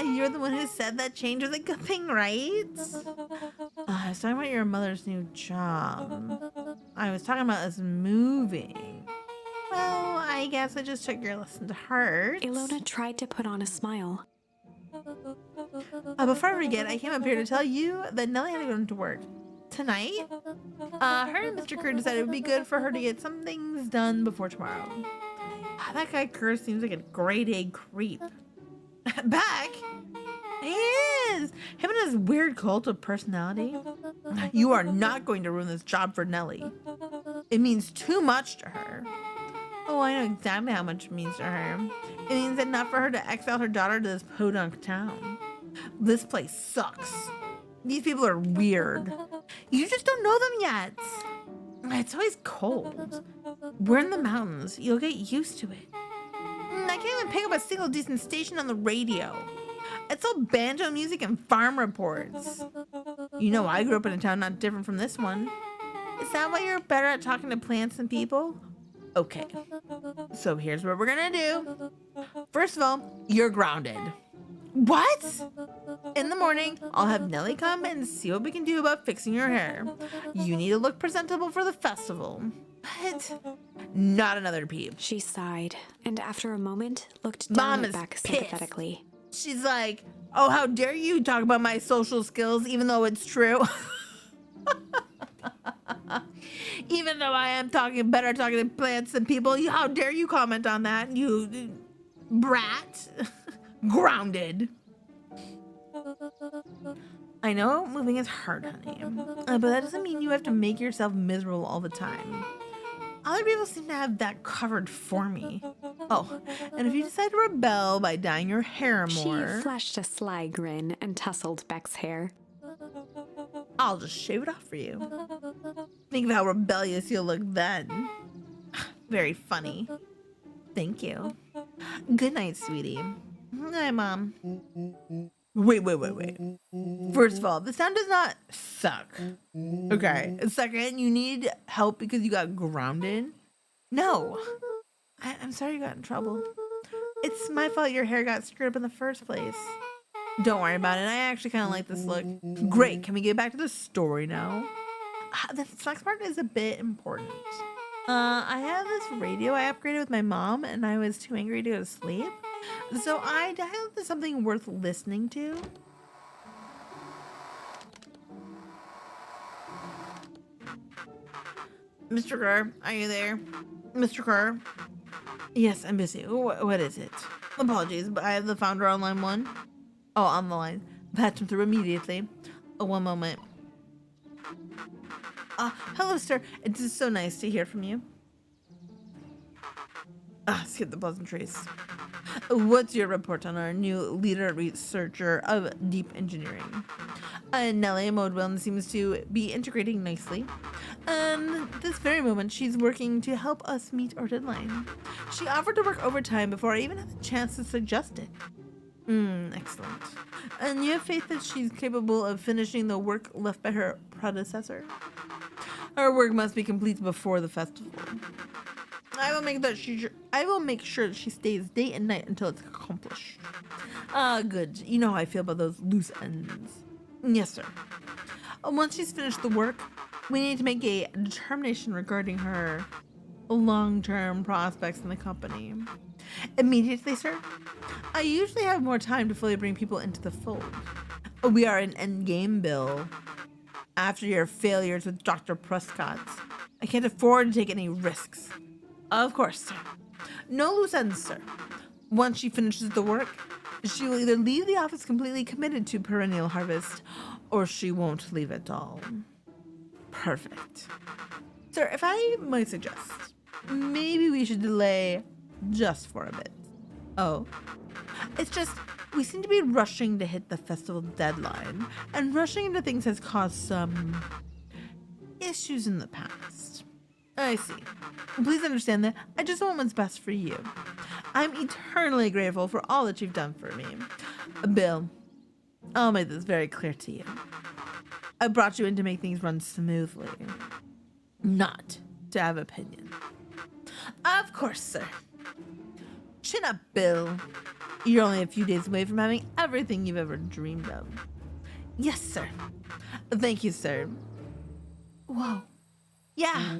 You're the one who said that change was a good thing, right? I was talking about your mother's new job. I was talking about us moving. Well, I guess I just took your lesson to heart. Ilona tried to put on a smile. Before I forget, I came up here to tell you that Nellie had to go into work. Tonight, her and Mr. Kerr decided it would be good for her to get some things done before tomorrow. That guy Kerr seems like a grade A creep. Back? He is! him and his weird cult of personality. You are not going to ruin this job for Nellie. It means too much to her. Oh, I know exactly how much it means to her. It means enough for her to exile her daughter to this podunk town. This place sucks. These people are weird. You just don't know them yet. It's always cold. We're in the mountains. You'll get used to it. I can't even pick up a single decent station on the radio. It's all banjo music and farm reports. You know, I grew up in a town not different from this one. Is that why you're better at talking to plants and people? Okay. So here's what we're gonna do. First of all, you're grounded. What? In the morning, I'll have Nellie come and see what we can do about fixing your hair. You need to look presentable for the festival. But not another peep. She sighed, and after a moment, looked down Mom at is Beck pissed. sympathetically. She's like, oh, how dare you talk about my social skills even though it's true. Even though I am better at talking to plants than people, how dare you comment on that, you brat. Grounded. I know moving is hard, honey, but that doesn't mean you have to make yourself miserable all the time. Other people seem to have that covered for me. Oh, and if you decide to rebel by dyeing your hair more, She flashed a sly grin and tousled Beck's hair. I'll just shave it off for you. Think of how rebellious you'll look then. Very funny. Thank you. Good night, sweetie. Hi, Mom. Wait. First of all, the sound does not suck. Okay. Second, you need help because you got grounded. No. I'm sorry you got in trouble. It's my fault your hair got screwed up in the first place. Don't worry about it. I actually kind of like this look. Great. Can we get back to the story now? The next part is a bit important. I have this radio I upgraded with my mom, and I was too angry to go to sleep. So I dialed to something worth listening to. Mr. Kerr, are you there? Mr. Kerr? Yes, I'm busy. What is it? Apologies, but I have the founder on line 1. Oh, on the line. Patch him through immediately. One moment. Hello, sir. It is so nice to hear from you. Skip the pleasantries. What's your report on our new leader researcher of deep engineering? Nellie Modwell seems to be integrating nicely. This very moment, she's working to help us meet our deadline. She offered to work overtime before I even had the chance to suggest it. Excellent. And you have faith that she's capable of finishing the work left by her predecessor? Her work must be complete before the festival. I will make sure that she stays day and night until it's accomplished. Good. You know how I feel about those loose ends. Yes, sir. Once she's finished the work, we need to make a determination regarding her long-term prospects in the company. Immediately, sir. I usually have more time to fully bring people into the fold. We are an endgame, Bill. After your failures with Dr. Prescott, I can't afford to take any risks. Of course, sir. No loose ends, sir. Once she finishes the work, she will either leave the office completely committed to perennial harvest, or she won't leave at all. Perfect. Sir, if I might suggest, maybe we should delay just for a bit. Oh? It's just, we seem to be rushing to hit the festival deadline, and rushing into things has caused some issues in the past. I see. Please understand that I just want what's best for you. I'm eternally grateful for all that you've done for me. Bill, I'll make this very clear to you. I brought you in to make things run smoothly, not to have opinion. Of course, sir. Chin up, Bill. You're only a few days away from having everything you've ever dreamed of. Yes, sir. Thank you, sir. Whoa. Yeah.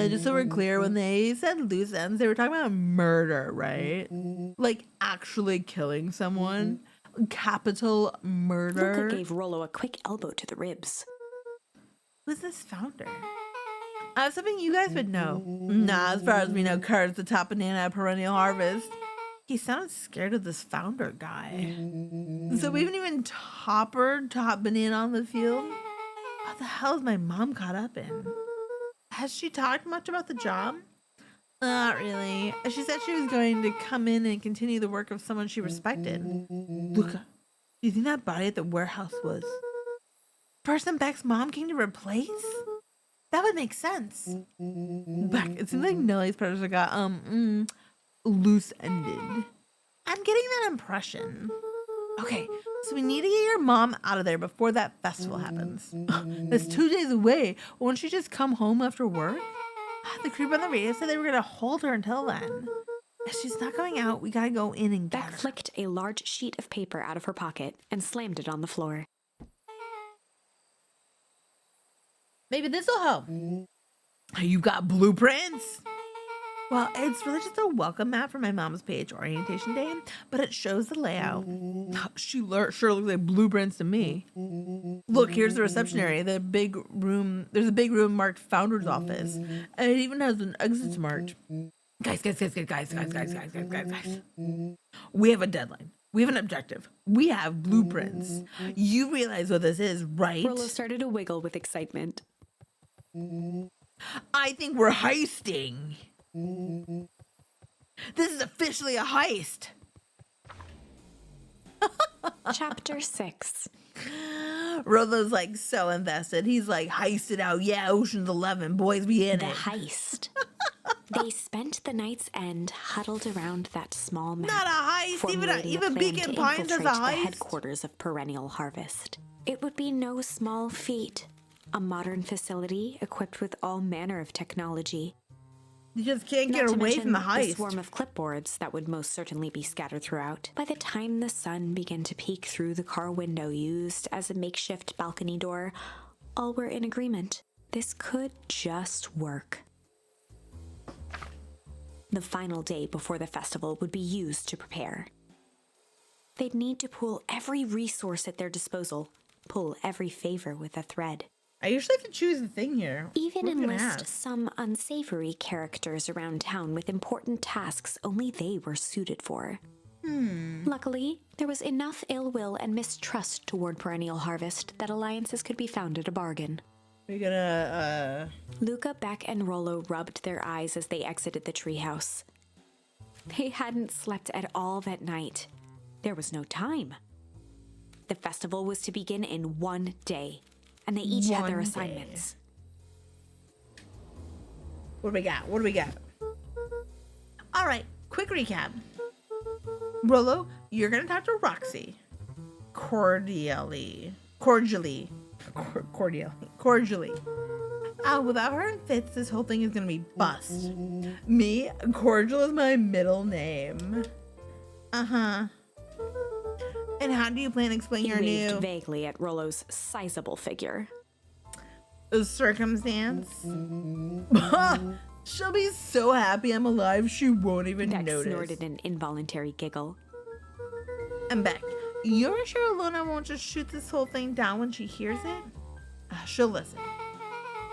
Just so we're clear, when they said loose ends, they were talking about murder, right? Like actually killing someone. Capital murder. Luca gave Rollo a quick elbow to the ribs. Who's this founder? Something you guys would know. Nah, as far as we know, Kerr's the top banana at Perennial Harvest. He sounded scared of this founder guy. So we haven't even top banana on the field. What the hell is my mom caught up in? Has she talked much about the job? Not really. She said she was going to come in and continue the work of someone she respected. Luca, do you think that body at the warehouse was the person Beck's mom came to replace? That would make sense. Beck, it seems like Nellie's predator got loose-ended. I'm getting that impression. Okay, so we need to get your mom out of there before that festival happens. That's 2 days away. Won't she just come home after work? The creep on the radio said they were going to hold her until then. If she's not going out, we gotta go in and get her. Beck flicked a large sheet of paper out of her pocket and slammed it on the floor. Maybe this'll help. You got blueprints? Well, it's really just a welcome mat for my mom's page orientation day, but it shows the layout. She sure looks like blueprints to me. Look, here's the reception area. There's a big room marked Founder's Office, and it even has an exit marked. Guys. We have a deadline. We have an objective. We have blueprints. You realize what this is, right? Rollo started to wiggle with excitement. I think we're heisting. This is officially a heist. Chapter 6. Rollo's like so invested. He's like, heist it out. Yeah, Ocean's 11. Boys, we in The it. heist. They spent the night's end huddled around that small map. Not a heist. Formulating Even a plan Beacon to Pines has a infiltrate the heist. headquarters of Perennial Harvest. It would be no small feat. A modern facility equipped with all manner of technology. You just can't Not get to away mention from the the heist. swarm of clipboards that would most certainly be scattered throughout. By the time the sun began to peek through the car window used as a makeshift balcony door, all were in agreement. This could just work. The final day before the festival would be used to prepare. They'd need to pool every resource at their disposal, pull every favor with a thread. I usually have to choose a thing here. Even What are we gonna enlist ask? some unsavory characters around town with important tasks only they were suited for. Luckily, there was enough ill will and mistrust toward Perennial Harvest that alliances could be found at a bargain. We're gonna, Luca, Beck, and Rollo rubbed their eyes as they exited the treehouse. They hadn't slept at all that night. There was no time. The festival was to begin in 1 day, and they each had their 1 day. assignments. What do we got? All right, quick recap. Rollo, you're gonna talk to Roxy. Cordially. Without her and Fitz, this whole thing is gonna be bust. Me, Cordial is my middle name. Uh-huh. And how do you plan to explain He your waved new vaguely at Rollo's sizable figure. circumstance? She'll be so happy I'm alive, she won't even Beck notice. snorted an involuntary giggle. And Beck, you're sure Luna won't just shoot this whole thing down when she hears it? She'll listen.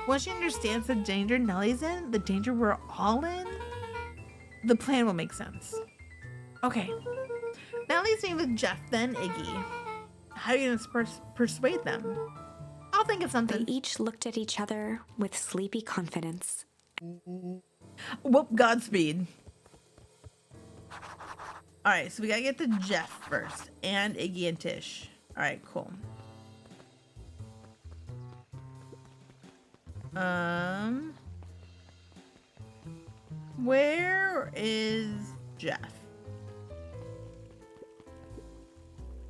Once she understands the danger Nellie's in, the danger we're all in, the plan will make sense. Okay. Now leaves me with Jeff, then Iggy. How are you gonna persuade them? I'll think of They something. each looked at each other with sleepy confidence. Whoop, Godspeed. Alright, so we gotta get to Jeff first, and Iggy and Tish. Alright, cool. Where is Jeff?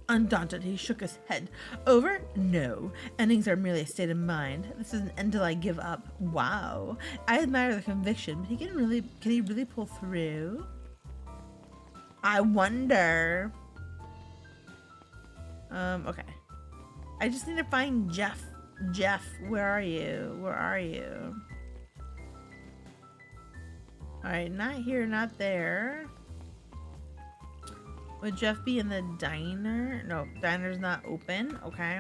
Undaunted, he shook his head. Over? No. Endings are merely a state of mind. This is an end till I give up. Wow. I admire the conviction, but can he really pull through? I wonder. Okay. I just need to find Jeff. Jeff, where are you? Where are you? Alright, not here, not there. Would Jeff be in the diner? No, diner's not open. Okay.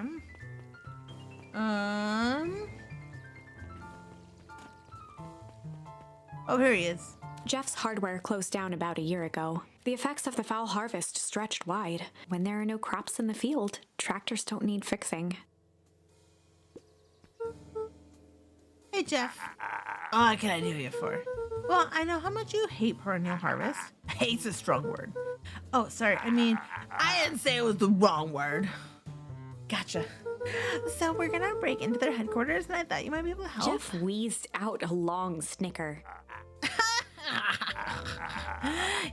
Oh, here he is. Jeff's hardware closed down about a year ago. The effects of the foul harvest stretched wide. When there are no crops in the field, tractors don't need fixing. Hey, Jeff. What can I do you for? Well, I know how much you hate perennial harvest. Hate's a strong word. Oh, sorry. I mean, I didn't say it was the wrong word. Gotcha. So we're gonna break into their headquarters, and I thought you might be able to help. Jeff wheezed out a long snicker.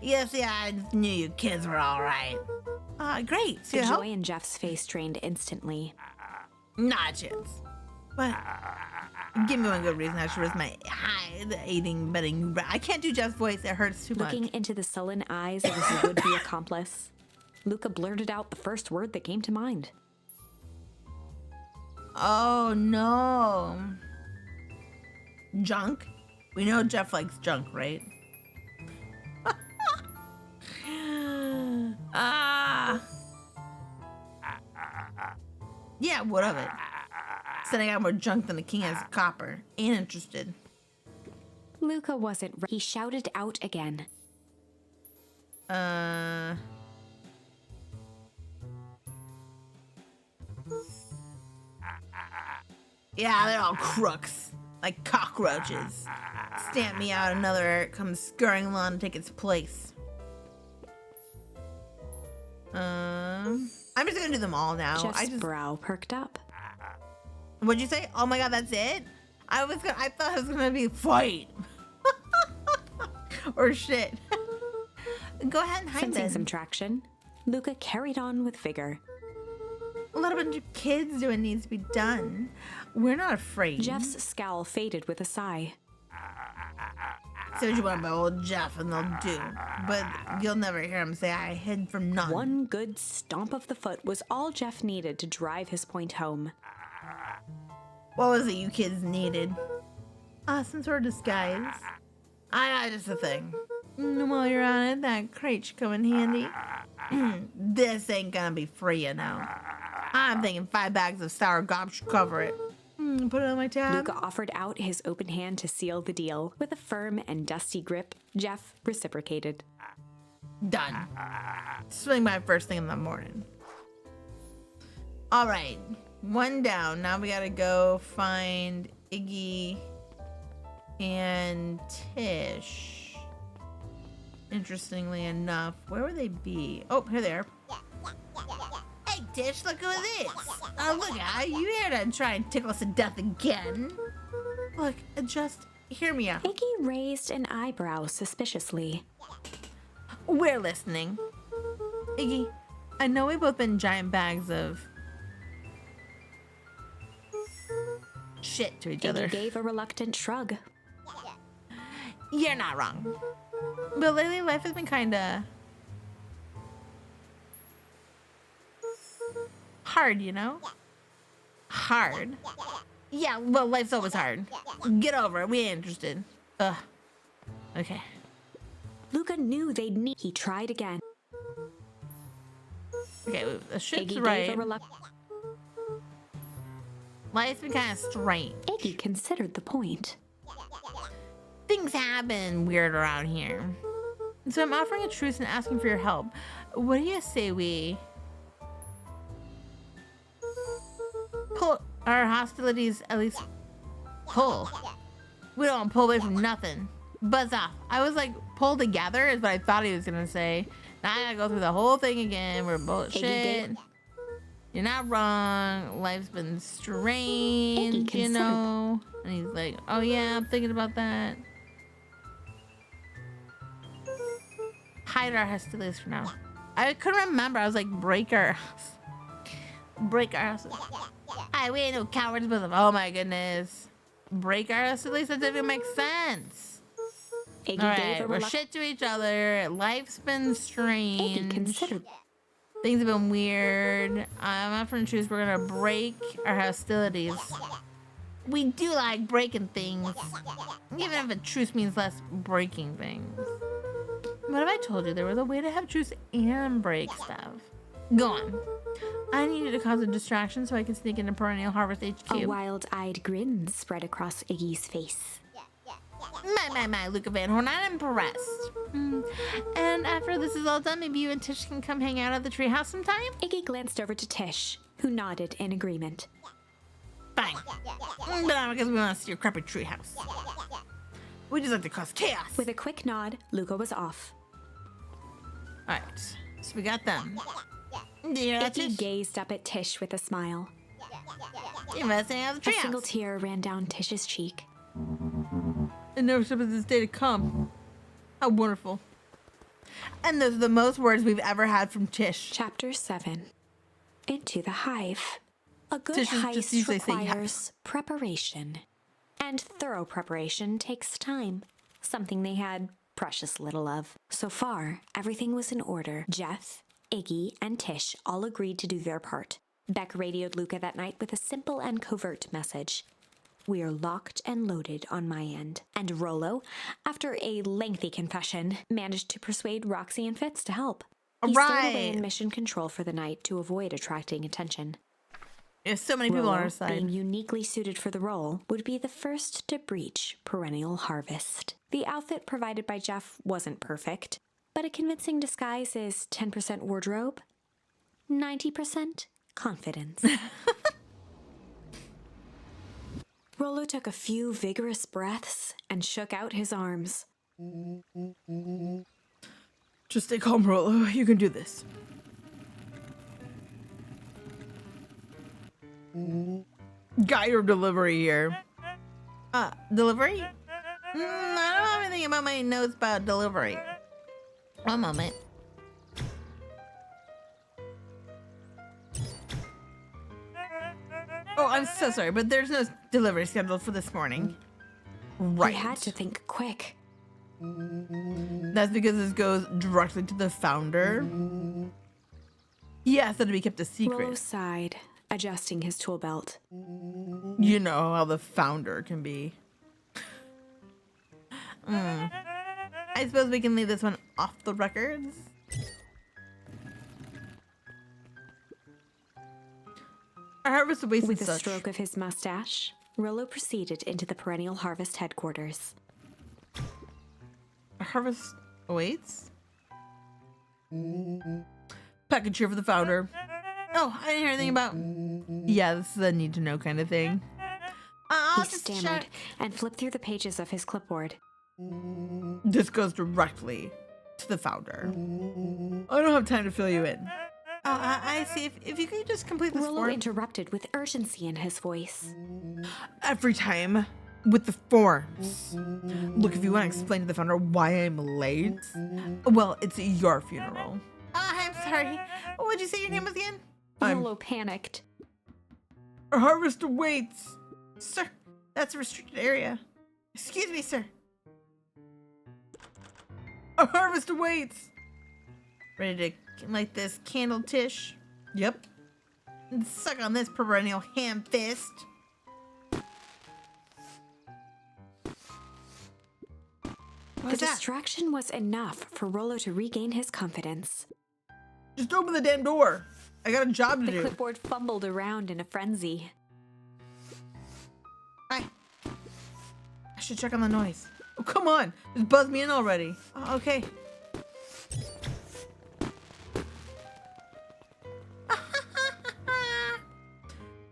Yes, yeah, I just knew you kids were all right. Great. So The you help? joy in Jeff's face drained instantly. Not a chance. But give me one good reason I should risk my aiding, betting. I can't do Jeff's voice. It hurts too much. Looking into the sullen eyes of his would-be accomplice, Luca blurted out the first word that came to mind. Oh, no. Junk? We know Jeff likes junk, right? Yeah, what of it? Said I got more junk than the king has copper. Ain't interested. Luca wasn't He shouted out again. Yeah, they're all crooks. Like cockroaches. Stamp me out, another comes scurrying along to take its place. I'm just gonna do them all now. Jeff's brow perked up. What'd you say? Oh my god, that's it? I thought it was gonna be fight. Or shit. Go ahead and hide Sensing them. some traction, Luca carried on with vigor. A little bunch of kids doing needs to be done. We're not afraid. Jeff's scowl faded with a sigh. Say what you want about old Jeff and they'll do. But you'll never hear him say I hid from none. One good stomp of the foot was all Jeff needed to drive his point home. What was it you kids needed? Some sort of disguise. I just a thing. While you're on it, that crate should come in handy. This ain't gonna be free, you know. I'm thinking 5 bags of sour gop should cover it. Put it on my tab. Luca offered out his open hand to seal the deal. With a firm and dusty grip, Jeff reciprocated. Done. Swing by first thing in the morning. All right, one down. Now we gotta go find Iggy and Tish. Interestingly enough, where would they be? Oh, here they are. Hey, Tish, look at this. Oh, look out. You here to try and tickle us to death again? Look, just hear me out. Iggy raised an eyebrow suspiciously. We're listening. Iggy, I know we've both been giant bags of shit to each other. Iggy gave a reluctant shrug. You're not wrong. But lately, life has been kinda hard, you know? Hard. Yeah, well, life's always hard. Get over it. We ain't interested. Ugh. Okay. Luca knew they'd need. He tried again. Okay, the ship's Iggy right. gave a reluctant. Life's been kind of strange. Iggy considered the point. Things have been weird around here. So I'm offering a truce and asking for your help. What do you say we pull our hostilities, at least pull? We don't pull away from nothing. Buzz off. I was like, pull together is what I thought he was gonna say. Now I gotta go through the whole thing again. We're bullshit. You're not wrong. Life's been strange, you know. And he's like, oh yeah, I'm thinking about that. Hide our hostilities for now. I couldn't remember. I was like, break our house. Break our house. Hi, we ain't no cowards, but oh my goodness. Break our hostilities? That doesn't make sense. Iggy Alright, we're shit to each other. Life's been strange. Iggy considered. Things have been weird. I'm offering to choose. We're gonna break our hostilities. We do like breaking things. Even if a truce means less breaking things. What if I told you there was a way to have truce and break stuff? Go on. I needed to cause a distraction so I can sneak into Perennial Harvest HQ. A wild-eyed grin spread across Iggy's face. My, Luca Van Horn, I'm impressed. And after this is all done, maybe you and Tish can come hang out at the treehouse sometime? Iggy glanced over to Tish, who nodded in agreement. Fine. But not because we want to see your crappy treehouse. We just like to cause chaos. With a quick nod, Luca was off. Alright, so we got them. Do you hear that, Iggy Tish? gazed up at Tish with a smile. You must hang out at the A treehouse. single tear ran down Tish's cheek. I never expected this day to come. How wonderful. And those are the most words we've ever had from Tish. Chapter 7. Into the Hive. A good Tish is just heist usually saying requires preparation. And thorough preparation takes time. Something they had precious little of. So far, everything was in order. Jeff, Iggy, and Tish all agreed to do their part. Beck radioed Luca that night with a simple and covert message. We're locked and loaded on my end. And Rollo, after a lengthy confession, managed to persuade Roxy and Fitz to help. He stowed away in mission control for the night to avoid attracting attention. There's so many people Rollo, on our side. being uniquely suited for the role, would be the first to breach perennial harvest. The outfit provided by Jeff wasn't perfect, but a convincing disguise is 10% wardrobe, 90% confidence. Rollo took a few vigorous breaths and shook out his arms. Just stay calm, Rollo. You can do this. Got your delivery here. Delivery? I don't have anything about my notes about delivery. One moment. Oh, I'm so sorry, but there's no delivery scheduled for this morning. Right. He had to think quick. That's because this goes directly to the founder. He asked that to be kept a Rollo secret. sighed, adjusting his tool belt. You know how the founder can be. I suppose we can leave this one off the records. Our harvest awaits and With a such. stroke of his mustache, Rollo proceeded into the Perennial Harvest headquarters. Our harvest awaits? Package here for the founder. Oh, I didn't hear anything about... Yeah, this is a need-to-know kind of thing. I'll He just stammered check. and flipped through the pages of his clipboard. This goes directly to the founder. I don't have time to fill you in. Oh, I see. If you could just complete this Rollo form. interrupted with urgency in his voice. Every time with the forms. Look, if you want to explain to the founder why I'm late, well, it's your funeral. Oh, I'm sorry. What did you say your name was again? Rollo panicked. Our harvest awaits. Sir, that's a restricted area. Excuse me, sir. Our harvest awaits. Ready to light this candle, Tish? Yep. And suck on this perennial ham fist. The distraction was enough for Rollo to regain his confidence. Just open the damn door. I got a job to The do. clipboard fumbled around in a frenzy. Hi. I should check on the noise. Oh, come on. Just buzz me in already. Oh, okay.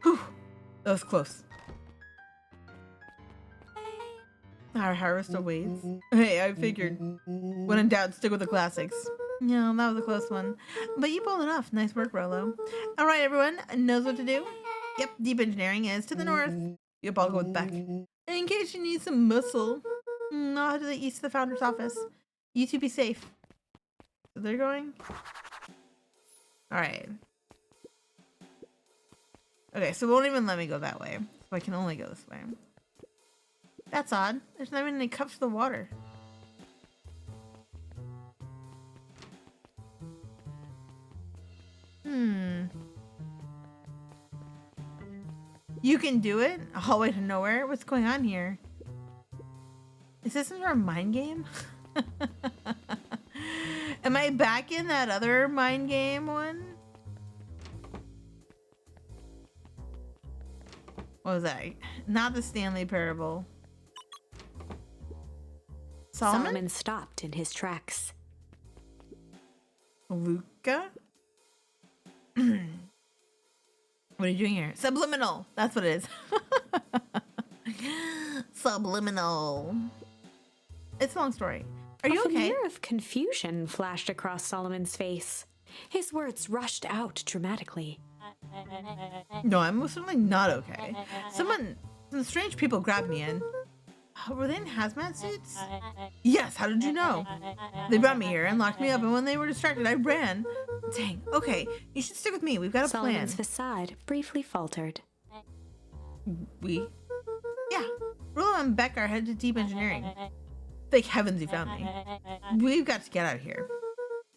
Whew. That was close. Our harvest awaits. Hey, I figured. When in doubt, stick with the classics. No, that was a close one. But you pulled it off. Nice work, Rollo. All right, everyone knows what to do. Yep, deep engineering is to the north. Yep, I'll go with Beck. In case you need some muscle, I'll head to the east of the founder's office. You two be safe. So they're going? All right. Okay, so it won't even let me go that way. So I can only go this way. That's odd. There's not even any cups for the water. You can do it? A hallway to nowhere? What's going on here? Is this some sort of mind game? Am I back in that other mind game one? What was that? Not the Stanley Parable. Solomon stopped in his tracks. Luca? What are you doing here? Subliminal. That's what it is. Subliminal. It's a long story. Are you okay? A veneer of confusion flashed across Solomon's face. His words rushed out dramatically. No, I'm most certainly not okay. Some strange people grabbed me in. Were they in hazmat suits? Yes, how did you know? They brought me here and locked me up, and when they were distracted, I ran. Dang, okay, you should stick with me. We've got a plan. Solomon's facade briefly faltered. We? Yeah, Rollo and Beck are headed to deep engineering. Thank heavens you found me. We've got to get out of here.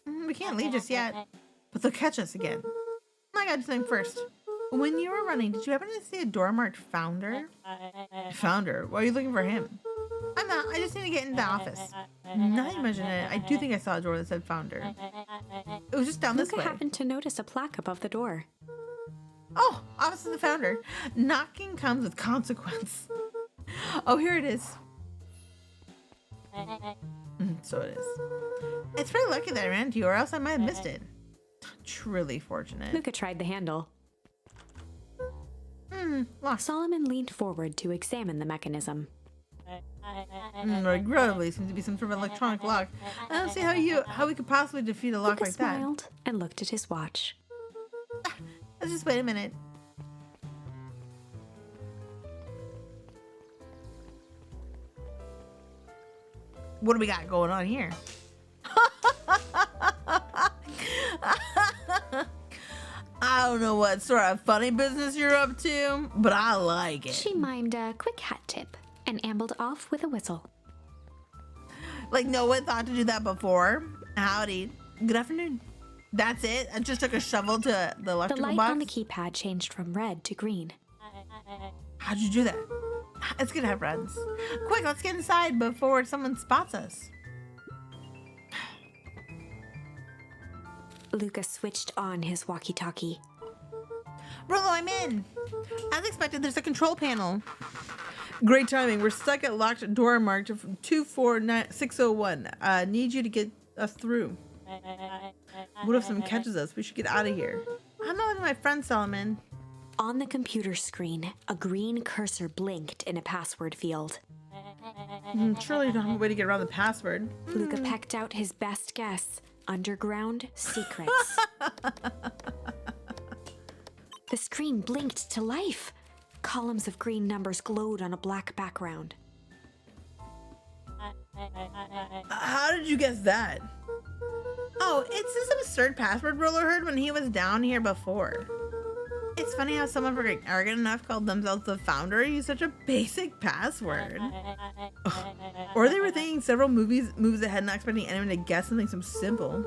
We can't leave just yet, but they'll catch us again. I gotta do something first. When you were running, did you happen to see a door marked Founder? Founder? Why are you looking for him? I'm not. I just need to get into the office. Now that you mention it, I do think I saw a door that said Founder. It was just down this way. Luca happened to notice a plaque above the door. Oh, Office of the Founder. Knocking comes with consequence. Oh, here it is. So it is. It's pretty lucky that I ran to you, or else I might have missed it. Truly fortunate. Luca tried the handle. Lost. Solomon leaned forward to examine the mechanism. Regrettably, seems to be some sort of electronic lock. I don't see how we could possibly defeat a lock Luca like that. smiled and looked at his watch. Let's just wait a minute. What do we got going on here? I don't know what sort of funny business you're up to, but I like it. She mimed a quick hat tip and ambled off with a whistle. Like no one thought to do that before. Howdy. Good afternoon. That's it? I just took a shovel to the electrical box? The light box? on the keypad changed from red to green. How'd you do that? It's good to have friends. Quick, let's get inside before someone spots us. Luca switched on his walkie-talkie. Rollo, I'm in. As expected, there's a control panel. Great timing. We're stuck at locked door marked 249601. Need you to get us through. What if someone catches us? We should get out of here. I'm not with my friend Solomon. On the computer screen, a green cursor blinked in a password field. Surely you don't have a way to get around the password. Luca pecked out his best guess. Underground secrets. The screen blinked to life. Columns of green numbers glowed on a black background. How did you guess that? Oh, it's this absurd password Roller heard when he was down here before. It's funny how someone arrogant enough called themselves the Founder used such a basic password. Ugh. Or they were thinking several moves ahead, not expecting anyone to guess something so simple.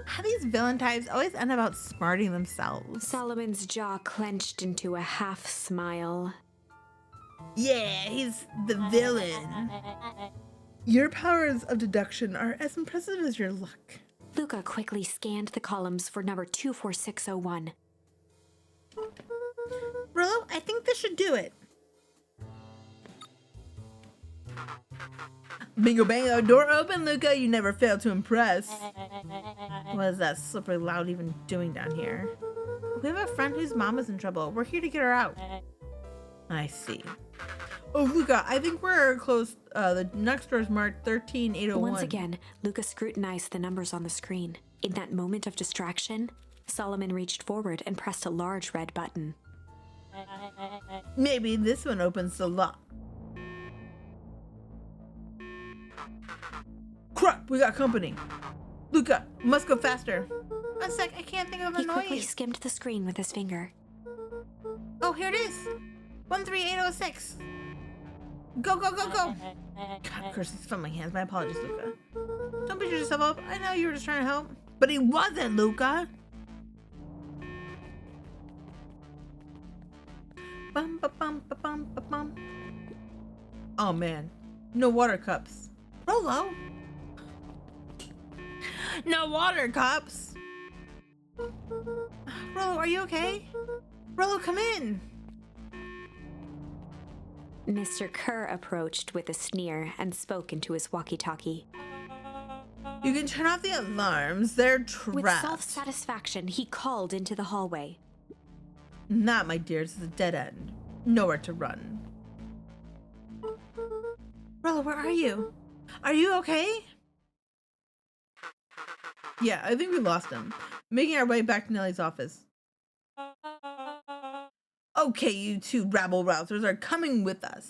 How these villain types always end up outsmarting themselves. Solomon's jaw clenched into a half smile. Yeah, he's the villain. Your powers of deduction are as impressive as your luck. Luca quickly scanned the columns for number 24601. Rollo, I think this should do it. Bingo bango, door open, Luca. You never fail to impress. What is that slippery loud even doing down here? We have a friend whose mom is in trouble. We're here to get her out. I see. Oh, Luca, I think we're close. The next door is marked 13801. Once again, Luca scrutinized the numbers on the screen. In that moment of distraction, Solomon reached forward and pressed a large red button. Maybe this one opens the lock. Crap, we got company. Luca, must go faster. One sec, I can't think of a He quickly noise. skimmed the screen with his finger. Oh, here it is. 13806. Go, go, go, go. God, of course, it's from my hands. My apologies, Luca. Don't beat yourself up. I know you were just trying to help. But he wasn't, Luca. Bum, ba, bum, ba, bum, ba, bum. Oh, man. No water cups. Rollo. No water cups. Rollo, are you okay? Rollo, come in. Mr. Kerr approached with a sneer and spoke into his walkie-talkie. You can turn off the alarms. They're With trapped. self-satisfaction, he called into the hallway. Not, my dear. This is a dead end. Nowhere to run. Rella, where are you? Are you okay? Yeah, I think we lost him. Making our way back to Nellie's office. Okay, you two rabble-rousers are coming with us.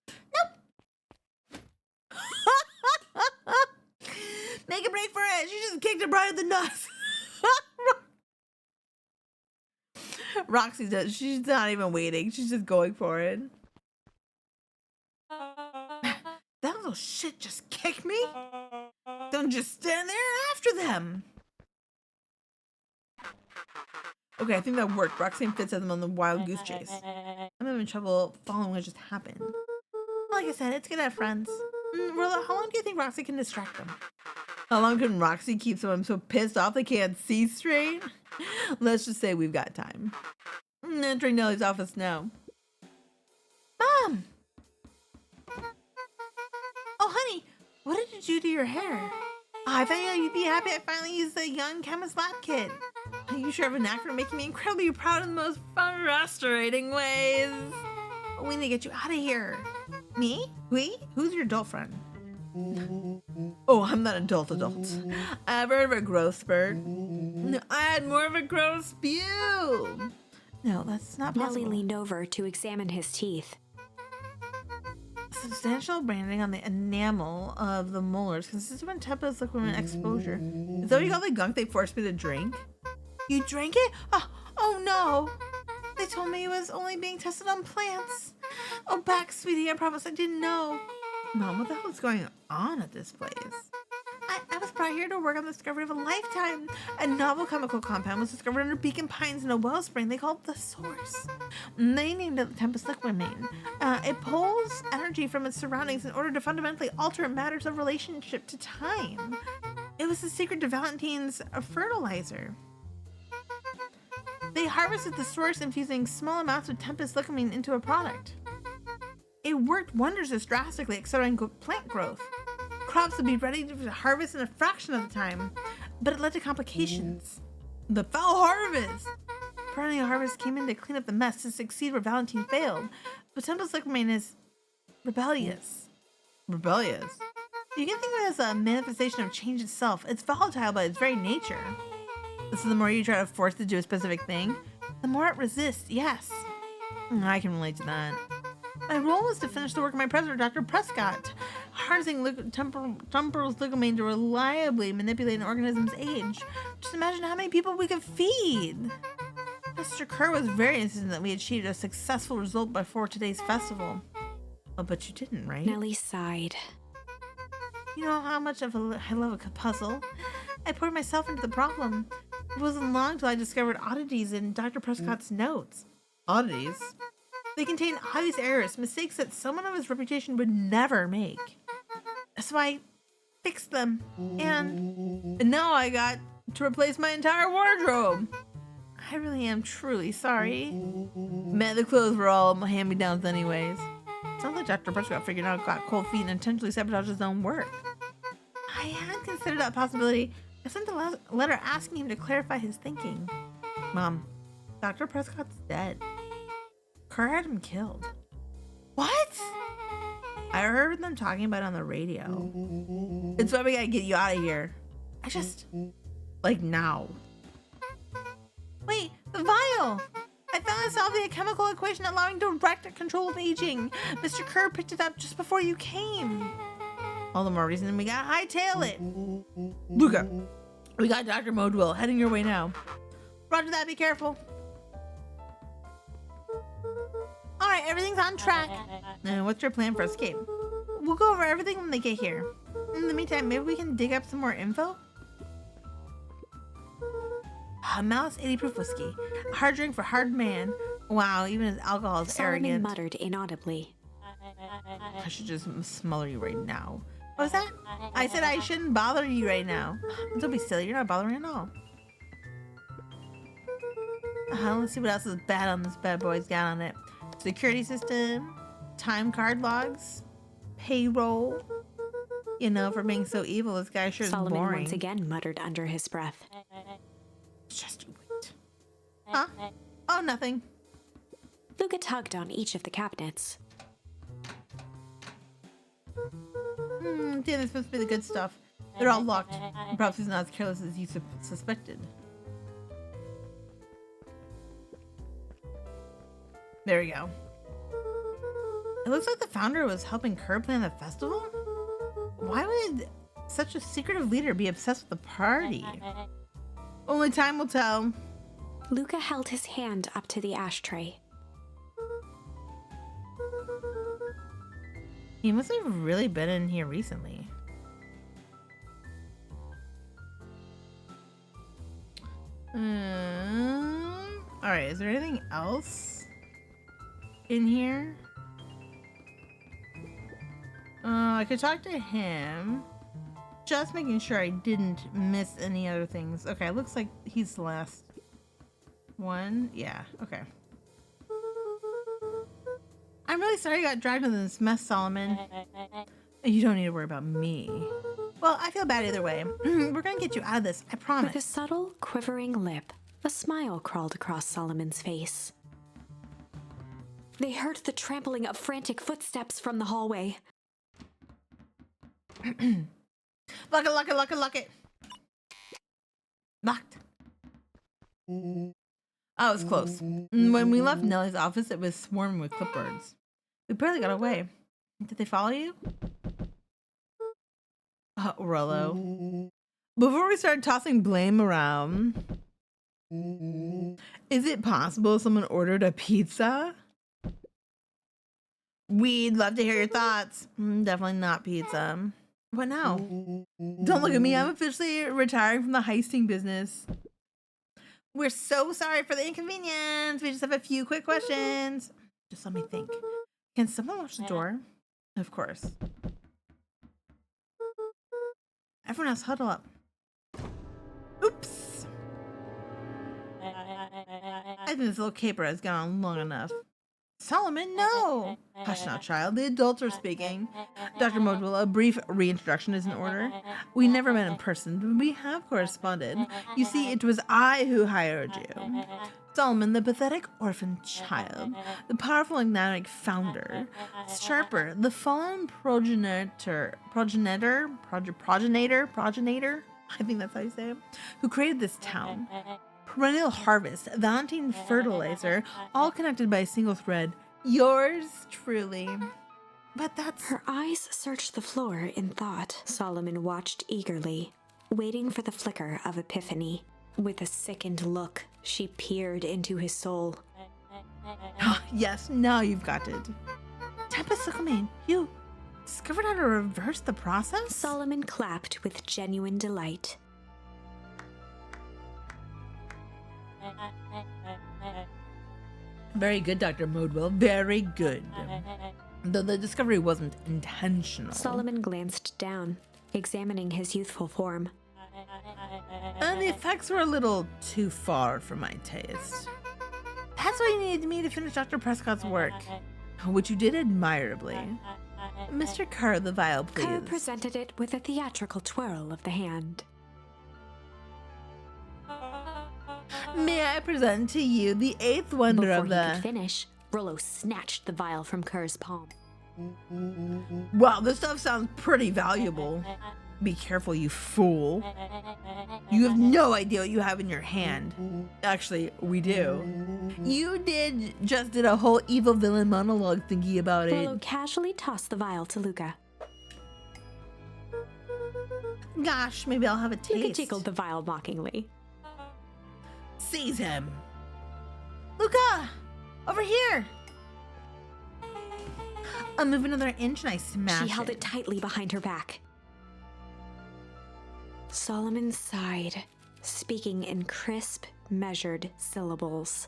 Nope. Make a break for it. She just kicked him right in the nuts. Roxy does. She's not even waiting. She's just going for it. That little shit just kicked me. Don't just stand there after them. Okay, I think that worked. Roxanne Fitz had them on the wild goose chase. I'm having trouble following what just happened. Like I said, it's good to have friends. Rilla, how long do you think Roxy can distract them? How long can Roxy keep someone so pissed off they can't see straight? Let's just say we've got time. I'm entering Nellie's office now. Mom! Oh, honey, what did you do to your hair? Oh, I thought you'd be happy I finally used the young chemist lab kit. You sure have a knack for making me incredibly proud in the most frustrating ways. We need to get you out of here. Me? We? Who's your adult friend? Oh, I'm not adult. I've heard of a growth spurt. No, I had more of a growth spew. No, that's not possible. Nellie leaned over to examine his teeth. Substantial branding on the enamel of the molars consistent with Tempest liquid exposure. Is that what you call the gunk they forced me to drink? You drank it? Oh no! They told me it was only being tested on plants. Oh, back, sweetie. I promise I didn't know. Mom, what the hell is going on at this place? I was brought here to work on the discovery of a lifetime. A novel chemical compound was discovered under Beacon Pines in a wellspring they called the Source. They named it the Tempest Liquid Main. It pulls energy from its surroundings in order to fundamentally alter matters of relationship to time. It was the secret to Valentine's fertilizer. They harvested the source infusing small amounts of Tempest Liquamine into a product. It worked wonders as drastically accelerating plant growth. Crops would be ready to harvest in a fraction of the time, but it led to complications. The foul harvest! Perennial harvest came in to clean up the mess to succeed where Valentine failed, but Tempest Liquamine is rebellious. Rebellious? You can think of it as a manifestation of change itself. It's volatile by its very nature. So the more you try to force it to do a specific thing, the more it resists, yes. I can relate to that. My role was to finish the work of my president, Dr. Prescott, harnessing temporal ligamine to reliably manipulate an organism's age. Just imagine how many people we could feed. Mr. Kerr was very insistent that we achieved a successful result before today's festival. Oh, but you didn't, right? Nellie sighed. You know how much I love a puzzle. I poured myself into the problem. It wasn't long till I discovered oddities in Dr. Prescott's notes. Oddities? They contain obvious errors, mistakes that someone of his reputation would never make. So I fixed them, and now I got to replace my entire wardrobe. I really am truly sorry. Man, the clothes were all hand-me-downs anyways. Sounds like Dr. Prescott figured out got cold feet and intentionally sabotaged his own work. I had considered that possibility. I sent a letter asking him to clarify his thinking. Mom, Dr. Prescott's dead. Kerr had him killed. What? I heard them talking about it on the radio. It's why we gotta get you out of here. Like now. Wait, the vial! I finally solved the chemical equation allowing direct control of aging. Mr. Kerr picked it up just before you came. All the more reason we gotta hightail it. Luca, we got Dr. Modwell heading your way now. Roger that, be careful. Alright, everything's on track. What's your plan for escape? We'll go over everything when they get here. In the meantime, maybe we can dig up some more info? Malice 80 proof whiskey. A hard drink for hard man. Wow, even his alcohol is Solomon arrogant. muttered inaudibly. I should just smother you right now. What was that? I said I shouldn't bother you right now. Don't be silly, you're not bothering at all. Let's see what else is bad on this bad boy's got on it. Security system, time card logs, payroll. You know, for being so evil, this guy sure is Solomon boring. once again muttered under his breath. Just wait. Huh? Oh, nothing. Luca tugged on each of the cabinets. Yeah, they're supposed to be the good stuff. They're all locked. Perhaps he's not as careless as you suspected. There we go. It looks like the founder was helping her plan the festival? Why would such a secretive leader be obsessed with the party? Only time will tell. Luca held his hand up to the ashtray. He must have really been in here recently. Alright, is there anything else in here? I could talk to him. Just making sure I didn't miss any other things. Okay, looks like he's the last one. Yeah, okay. I'm really sorry you got dragged into this mess, Solomon. You don't need to worry about me. Well, I feel bad either way. We're gonna get you out of this, I promise. With a subtle, quivering lip, a smile crawled across Solomon's face. They heard the trampling of frantic footsteps from the hallway. Lock it, lock it, lock it, lock it. Locked. Oh, it was close. When we left Nellie's office, it was swarming with clipboards. We barely got away. Did they follow you? Oh, Rollo. Before we start tossing blame around, is it possible someone ordered a pizza? We'd love to hear your thoughts. Definitely not pizza. What now? Don't look at me. I'm officially retiring from the heisting business. We're so sorry for the inconvenience. We just have a few quick questions. Just let me think. Can someone watch the door? Of course. Everyone else huddle up. Oops. I think this little caper has gone on long enough. Solomon, no! Hush now, child. The adults are speaking. Dr. Modwell, a brief reintroduction is in order. We never met in person, but we have corresponded. You see, it was I who hired you. Solomon, the pathetic orphan child. The powerful enigmatic founder. Sharper, the fallen progenitor, I think that's how you say it, who created this town. Perennial harvest, Valentine fertilizer, all connected by a single thread. Yours truly. But that's... Her eyes searched the floor in thought. Solomon watched eagerly, waiting for the flicker of epiphany. With a sickened look, she peered into his soul. Yes, now you've got it. Tempest Suckelmane, you discovered how to reverse the process? Solomon clapped with genuine delight. Very good, Dr. Modwell. Very good. Though the discovery wasn't intentional. Solomon glanced down, examining his youthful form. The effects were a little too far for my taste. That's why you needed me to finish Dr. Prescott's work, which you did admirably. Mr. Kerr, the vial, please. Kerr presented it with a theatrical twirl of the hand. May I present to you the eighth wonder Before of the... he could finish, Rollo snatched the vial from Kerr's palm. Wow, this stuff sounds pretty valuable. Be careful, you fool. You have no idea what you have in your hand. Actually, we do. You just did a whole evil villain monologue thinking about it. Rollo casually tossed the vial to Luca. Gosh, maybe I'll have a taste. Luca jiggled the vial mockingly. Seize him. Luca! Over here! I'll move another inch and I smash it. She held it tightly behind her back. Solomon sighed, speaking in crisp, measured syllables.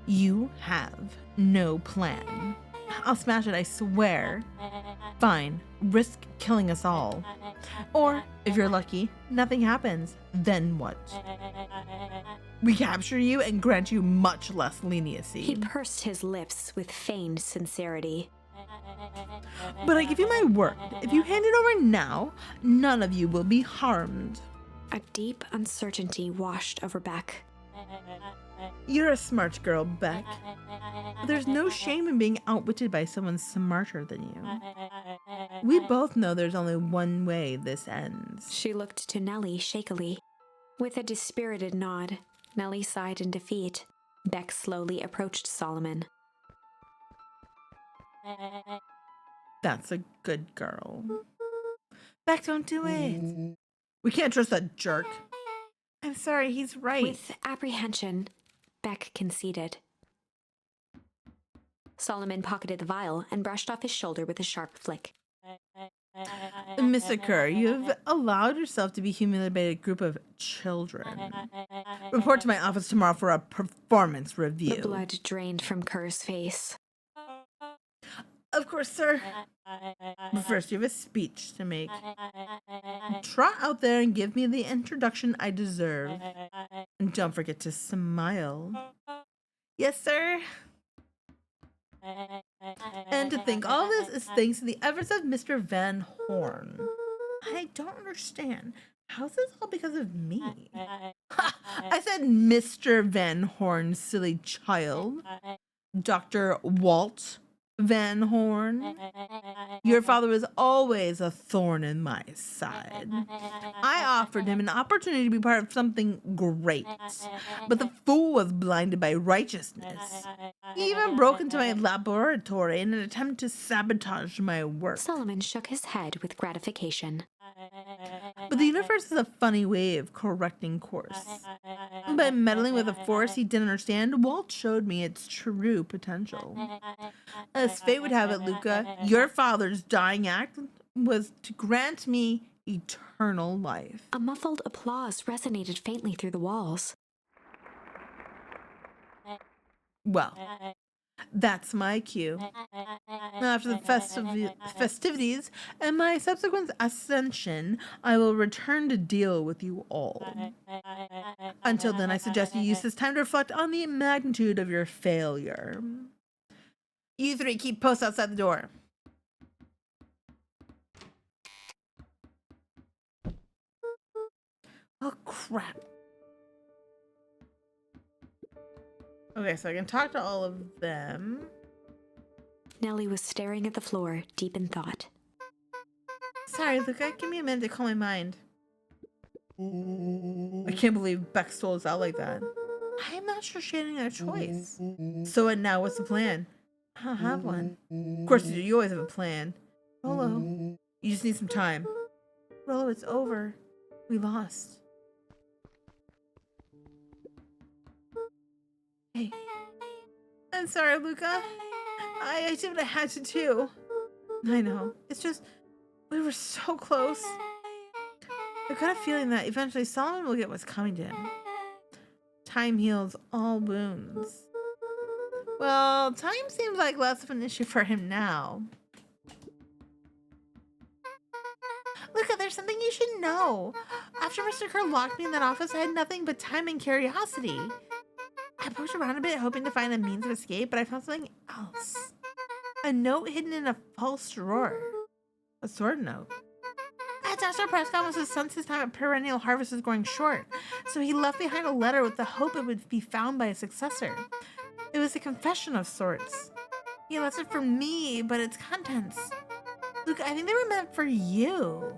You have no plan. I'll smash it, I swear. Fine, risk killing us all. Or, if you're lucky, nothing happens. Then what? we capture you and grant you much less leniency. He pursed his lips with feigned sincerity. But I give you my word, if you hand it over now, none of you will be harmed. A deep uncertainty washed over Beck. You're a smart girl, Beck. There's no shame in being outwitted by someone smarter than you. We both know there's only one way this ends. She looked to Nellie shakily. With a dispirited nod, Nellie sighed in defeat. Beck slowly approached Solomon. That's a good girl. Beck, don't do it. We can't trust that jerk. I'm sorry, he's right. With apprehension, Beck conceded. Solomon pocketed the vial and brushed off his shoulder with a sharp flick. Mr. Kerr, you've allowed yourself to be humiliated by a group of children. Report to my office tomorrow for a performance review. The blood drained from Kerr's face. Of course, sir. But first, you have a speech to make. Trot out there and give me the introduction I deserve. And don't forget to smile. Yes, sir. And to think all this is thanks to the efforts of Mr. Van Horn. I don't understand. How's this all because of me? Ha! I said Mr. Van Horn, silly child. Dr. Walt Van Horn. Your father was always a thorn in my side. I offered him an opportunity to be part of something great, but the fool was blinded by righteousness. He even broke into my laboratory in an attempt to sabotage my work. Solomon shook his head with gratification. But the universe is a funny way of correcting course. By meddling with a force he didn't understand, Walt showed me its true potential. As fate would have it, Luca, your father's dying act was to grant me eternal life. A muffled applause resonated faintly through the walls. Well, that's my cue. After the festivities and my subsequent ascension, I will return to deal with you all. Until then, I suggest you use this time to reflect on the magnitude of your failure. You three keep posts outside the door. Oh, crap. Okay, so I can talk to all of them. Nellie was staring at the floor, deep in thought. Sorry, Luca, give me a minute to calm my mind. I can't believe Beck stole us out like that. I am not sure she had any other choice. So what now? What's the plan? I don't have one. Of course you do. You always have a plan. Rolo, you just need some time. Rolo, it's over. We lost. Hey. I'm sorry, Luca. I did what I had to do. I know. It's just, we were so close. I've got a feeling that eventually Solomon will get what's coming to him. Time heals all wounds. Well, time seems like less of an issue for him now. Luca, there's something you should know. After Mr. Kerr locked me in that office, I had nothing but time and curiosity. I poked around a bit, hoping to find a means of escape, but I found something else. A note hidden in a false drawer. A sword note. Dr. Prescott was to sense his time at perennial harvest was going short, so he left behind a letter with the hope it would be found by a successor. It was a confession of sorts. He left it for me, but its contents... Luke, I think they were meant for you.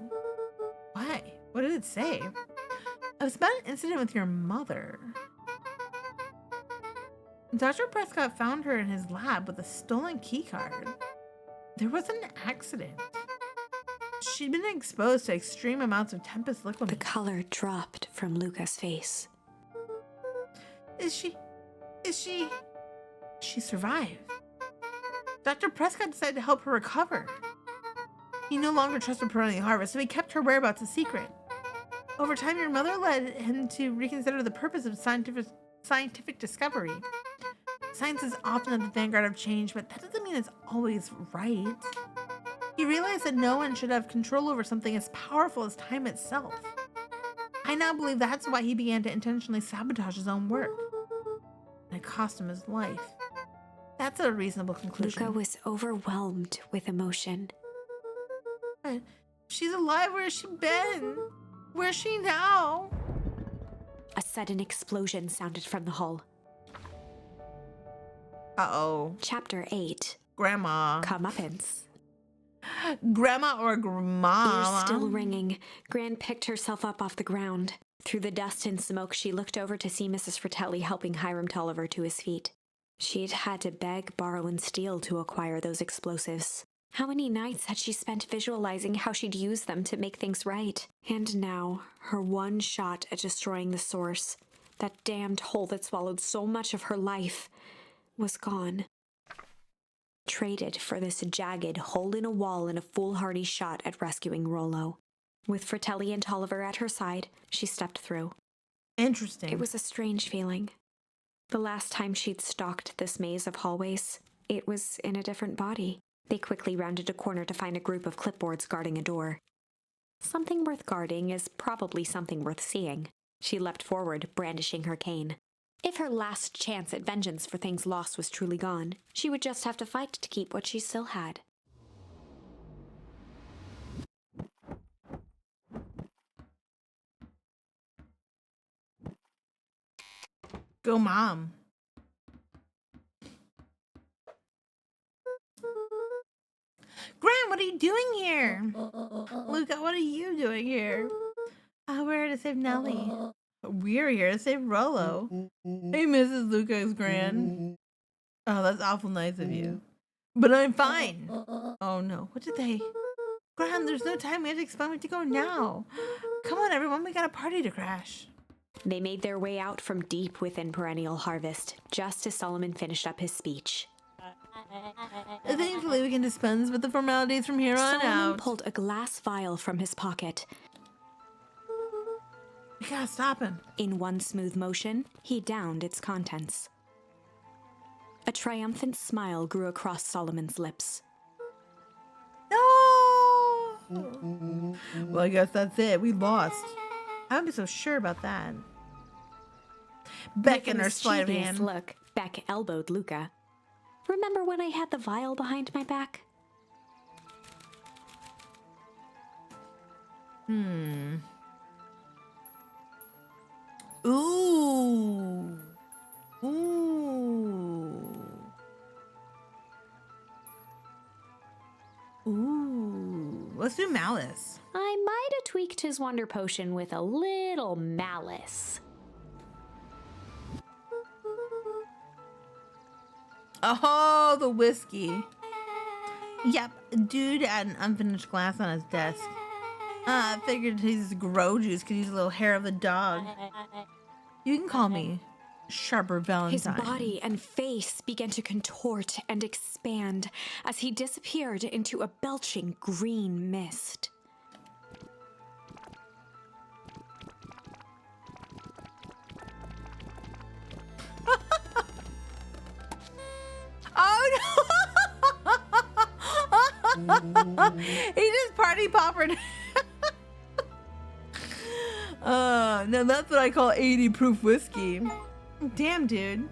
Why? What did it say? It was about an incident with your mother. Dr. Prescott found her in his lab with a stolen keycard. There was an accident. She'd been exposed to extreme amounts of Tempest liquid. The color dropped from Luca's face. She survived. Dr. Prescott decided to help her recover. He no longer trusted Perennial Harvest, so he kept her whereabouts a secret. Over time, your mother led him to reconsider the purpose of scientific discovery. Science is often at the vanguard of change, but that doesn't mean it's always right. He realized that no one should have control over something as powerful as time itself. I now believe that's why he began to intentionally sabotage his own work. And it cost him his life. That's a reasonable conclusion. Luca was overwhelmed with emotion. But she's alive. Where has she been? Where's she now? A sudden explosion sounded from the hull. Uh-oh. Chapter 8. Grandma. Comeuppance. Grandma or grandma? Ears still ringing, Gran picked herself up off the ground. Through the dust and smoke, she looked over to see Mrs. Fratelli helping Hiram Tolliver to his feet. She'd had to beg, borrow, and steal to acquire those explosives. How many nights had she spent visualizing how she'd use them to make things right? And now, her one shot at destroying the source, that damned hole that swallowed so much of her life, was gone. Traded for this jagged hole in a wall and a foolhardy shot at rescuing Rollo. With Fratelli and Tolliver at her side, she stepped through. Interesting. It was a strange feeling. The last time she'd stalked this maze of hallways, it was in a different body. They quickly rounded a corner to find a group of clipboards guarding a door. Something worth guarding is probably something worth seeing. She leapt forward, brandishing her cane. If her last chance at vengeance for things lost was truly gone, she would just have to fight to keep what she still had. Go, Mom. Gran, what are you doing here? Luca, what are you doing here? We're here to save Nellie. We're here to save Rollo. Hey, Mrs. Lucas, Gran. Oh, that's awful nice of you. But I'm fine. Oh, no. What did they... Gran, there's no time. We have to explain what to go now. Come on, everyone. We got a party to crash. They made their way out from deep within Perennial Harvest, just as Solomon finished up his speech. Thankfully, we can dispense with the formalities from here on Solomon out. pulled a glass vial from his pocket. We gotta stop him. In one smooth motion, he downed its contents. A triumphant smile grew across Solomon's lips. No! Well, I guess that's it. We lost. I wouldn't be so sure about that. Beck With in a her sleight of mischievous hand. look, Beck elbowed Luca. Remember when I had the vial behind my back? Ooh. Ooh. Ooh. Let's do malice. I might have tweaked his wonder potion with a little malice. Oh, the whiskey. Yep, dude had an unfinished glass on his desk. I figured his grow juice could use a little hair of the dog. You can call me Sharper Valentine. His body and face began to contort and expand as he disappeared into a belching green mist. Oh no! He just party poppered. Now that's what I call 80 proof whiskey. Damn, dude.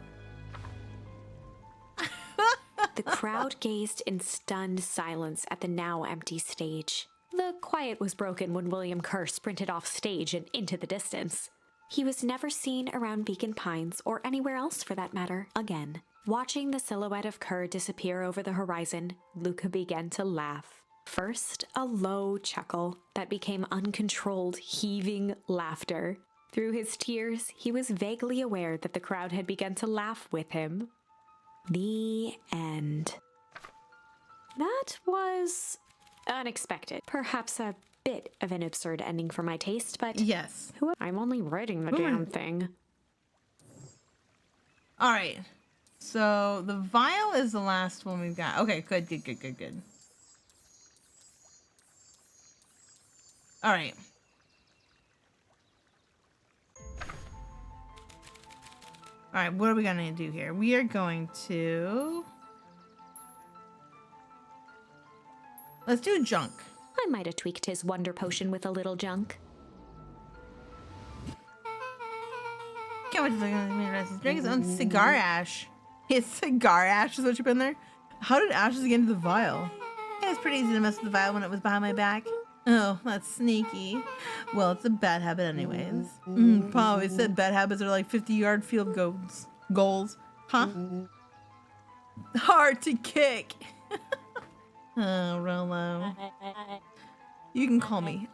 The crowd gazed in stunned silence at the now empty stage. The quiet was broken when William Kerr sprinted off stage and into the distance. He was never seen around Beacon Pines, or anywhere else for that matter, again. Watching the silhouette of Kerr disappear over the horizon, Luca began to laugh. First, a low chuckle that became uncontrolled, heaving laughter. Through his tears, he was vaguely aware that the crowd had begun to laugh with him. The end. That was unexpected. Perhaps a bit of an absurd ending for my taste, but Yes. I'm only writing the damn thing. All right. So the vial is the last one we've got. Okay, good. All right. All right, what are we going to do here? We are going to... Let's do junk. I might have tweaked his wonder potion with a little junk. can't wait to drink his own cigar ash. His cigar ash is what you put in there? How did ashes get into the vial? It was pretty easy to mess with the vial when it was behind my back. Oh, that's sneaky. Well, it's a bad habit anyways. Pa always said bad habits are like 50-yard field goals. Huh? Hard to kick. Oh, Rolo. You can call me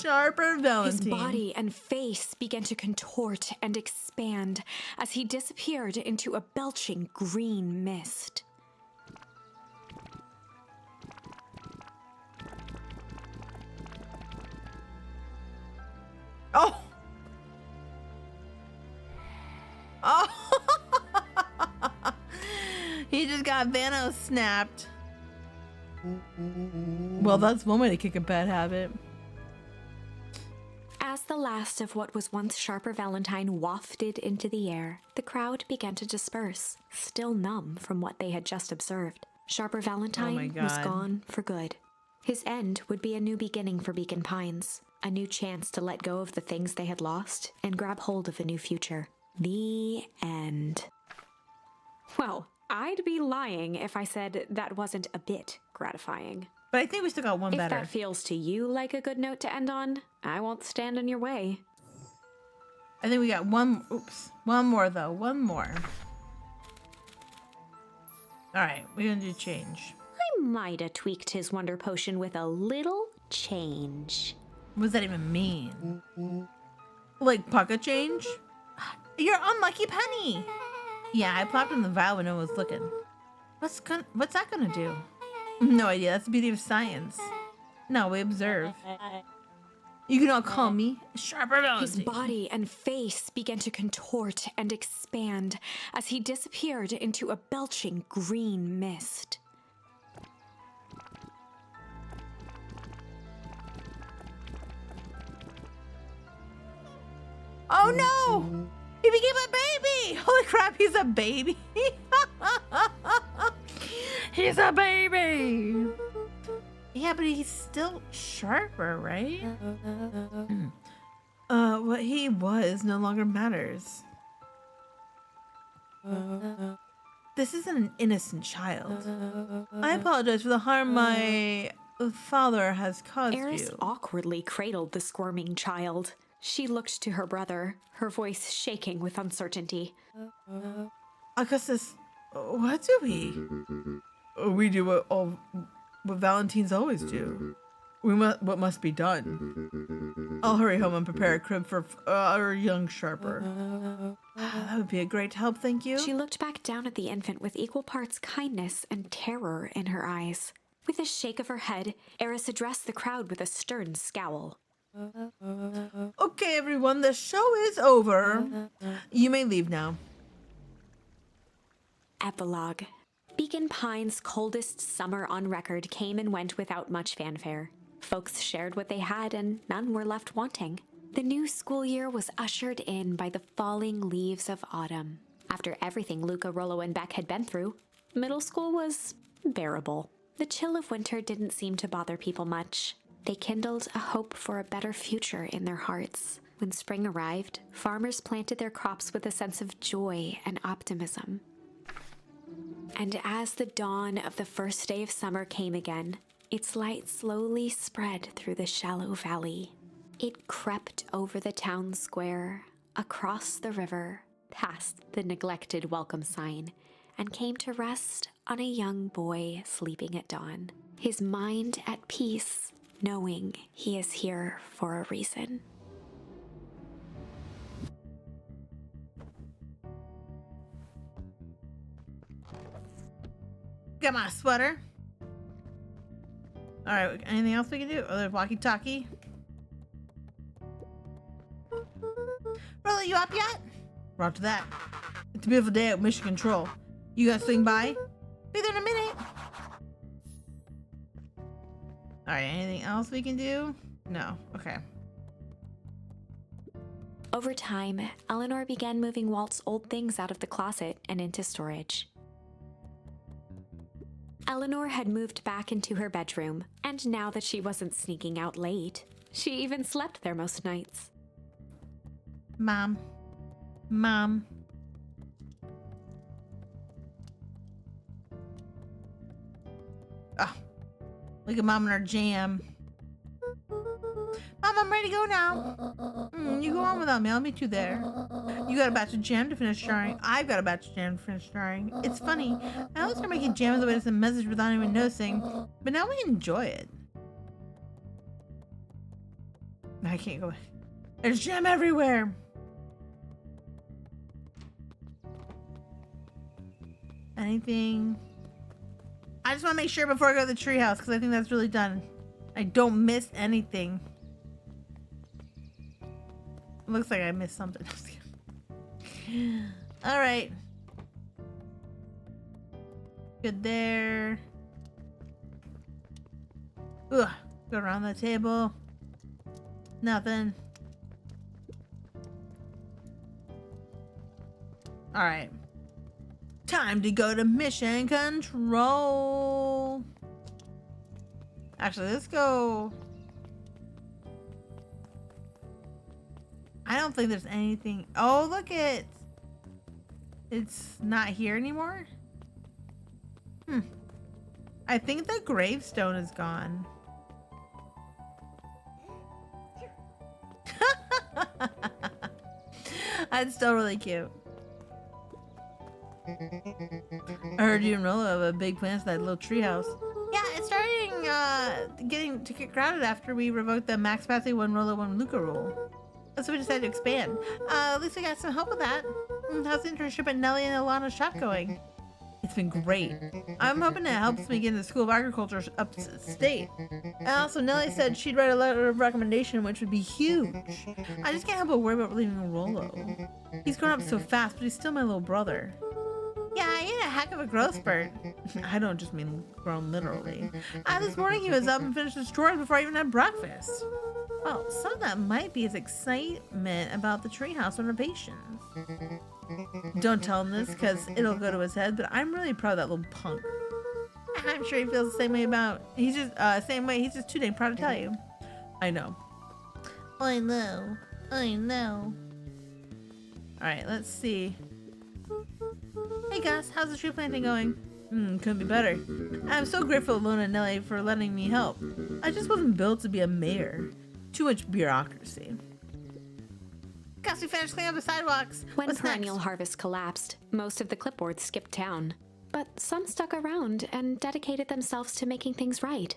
Sharper Valentine. His body and face began to contort and expand as he disappeared into a belching green mist. Oh! Oh! He just got Vano snapped. Well, that's one way to kick a bad habit. As the last of what was once Sharper Valentine wafted into the air, the crowd began to disperse, still numb from what they had just observed. Sharper Valentine was gone for good. His end would be a new beginning for Beacon Pines, a new chance to let go of the things they had lost and grab hold of a new future. The end. Well, I'd be lying if I said that wasn't a bit gratifying. But I think we still got one better. If that feels to you like a good note to end on, I won't stand in your way. I think we got one more though. One more. Alright, we're gonna do change. I might have tweaked his wonder potion with a little change. What does that even mean? Like pocket change? You're unlucky penny! Yeah, I plopped in the vial when no one was looking. What's that gonna do? No idea. That's the beauty of science. No, we observe. You can all call me Sharper Valentine. His body and face began to contort and expand as he disappeared into a belching green mist. Oh no! He became a baby! Holy crap, he's a baby! He's a baby! Yeah, but he's still Sharper, right? What he was no longer matters. This isn't an innocent child. I apologize for the harm my father has caused Eris you. awkwardly cradled the squirming child. She looked to her brother, her voice shaking with uncertainty. Augustus, what do we? We do what Valentines always do. What must be done. I'll hurry home and prepare a crib for our young Sharper. That would be a great help, thank you. She looked back down at the infant with equal parts kindness and terror in her eyes. With a shake of her head, Eris addressed the crowd with a stern scowl. Okay, everyone, the show is over. You may leave now. Epilogue. Beacon Pines' coldest summer on record came and went without much fanfare. Folks shared what they had, and none were left wanting. The new school year was ushered in by the falling leaves of autumn. After everything Luca, Rollo, and Beck had been through, middle school was bearable. The chill of winter didn't seem to bother people much. They kindled a hope for a better future in their hearts. When spring arrived, farmers planted their crops with a sense of joy and optimism. And as the dawn of the first day of summer came again, its light slowly spread through the shallow valley. It crept over the town square, across the river, past the neglected welcome sign, and came to rest on a young boy sleeping at dawn, his mind at peace, knowing he is here for a reason. Got my sweater. Alright, anything else we can do? Other walkie-talkie? Rollo, you up yet? Roger that. It's a beautiful day at Mission Control. You gonna swing by? Be there in a minute. Alright, anything else we can do? No. Okay. Over time, Eleanor began moving Walt's old things out of the closet and into storage. Eleanor had moved back into her bedroom, and now that she wasn't sneaking out late, she even slept there most nights. Mom, Mom. Oh, look at Mom and her jam. Mom, I'm ready to go now. You go on without me. I'll meet you there. You got a batch of jam to finish jarring. I've got a batch of jam to finish jarring. It's funny. I always start making jam as a way to send a message without even noticing, but now we enjoy it. I can't go. There's jam everywhere. Anything? I just want to make sure before I go to the treehouse because I think that's really done. I don't miss anything. Looks like I missed something. All right. Good there. Ugh. Go around the table. Nothing. All right. Time to go to mission control. Actually, let's go. I don't think there's anything. Oh, look it. It's not here anymore. I think the gravestone is gone. That's still really cute. I heard you and Rolo have a big plans for that little treehouse. Yeah, it's starting getting to get crowded after we revoked the max capacity 1 Rolo 1 Luca rule. So we decided to expand. At least we got some help with that. How's the internship at Nellie and Alana's shop going? It's been great. I'm hoping it helps me get into the School of Agriculture upstate. And also, Nellie said she'd write a letter of recommendation, which would be huge. I just can't help but worry about leaving Rolo. He's grown up so fast, but he's still my little brother. Yeah, I ate a heck of a growth spurt. I don't just mean grown literally. This morning he was up and finished his chores before I even had breakfast. Well, some of that might be his excitement about the treehouse renovations. Don't tell him this because it'll go to his head, but I'm really proud of that little punk. I'm sure he feels the same way about. He's just same way. He's just too dang proud to tell you. I know. I know. I know. All right, let's see. Hey Gus, how's the tree planting going? Couldn't be better. I'm so grateful to Luna and Nellie for letting me help. I just wasn't built to be a mayor. Too much bureaucracy. Gus, we finished cleaning up the sidewalks. When What's perennial next? harvest collapsed, most of the clipboards skipped town. But some stuck around and dedicated themselves to making things right.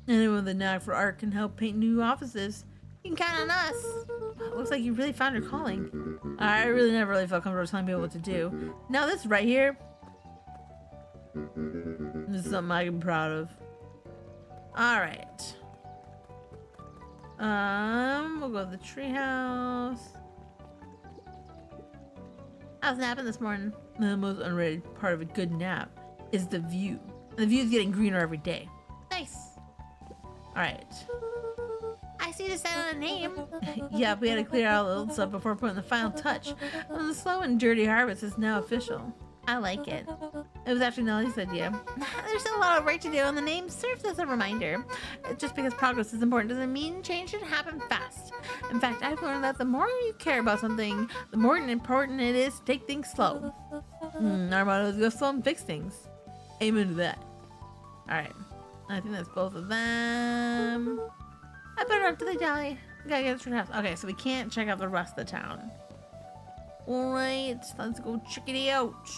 Anyone with a knack for art can help paint new offices. You can count on us. Looks like you really found your calling. I really never really felt comfortable telling people what to do. Now this right here, this is something I can be proud of. All right. We'll go to the treehouse. I was napping this morning. The most underrated part of a good nap is the view. The view is getting greener every day. Nice. All right. I see you decided on a name. Yeah, we had to clear out a little stuff before putting the final touch. And the slow and dirty harvest is now official. I like it. It was actually Nellie's idea. There's still a lot of work to do, and the name serves as a reminder. Just because progress is important doesn't mean change should happen fast. In fact, I've learned that the more you care about something, the more important it is to take things slow. Our motto is go slow and fix things. Amen to that. Alright. I think that's both of them. I better run to the deli. Gotta get to the house. Okay, so we can't check out the rest of the town. Alright, let's go check it out.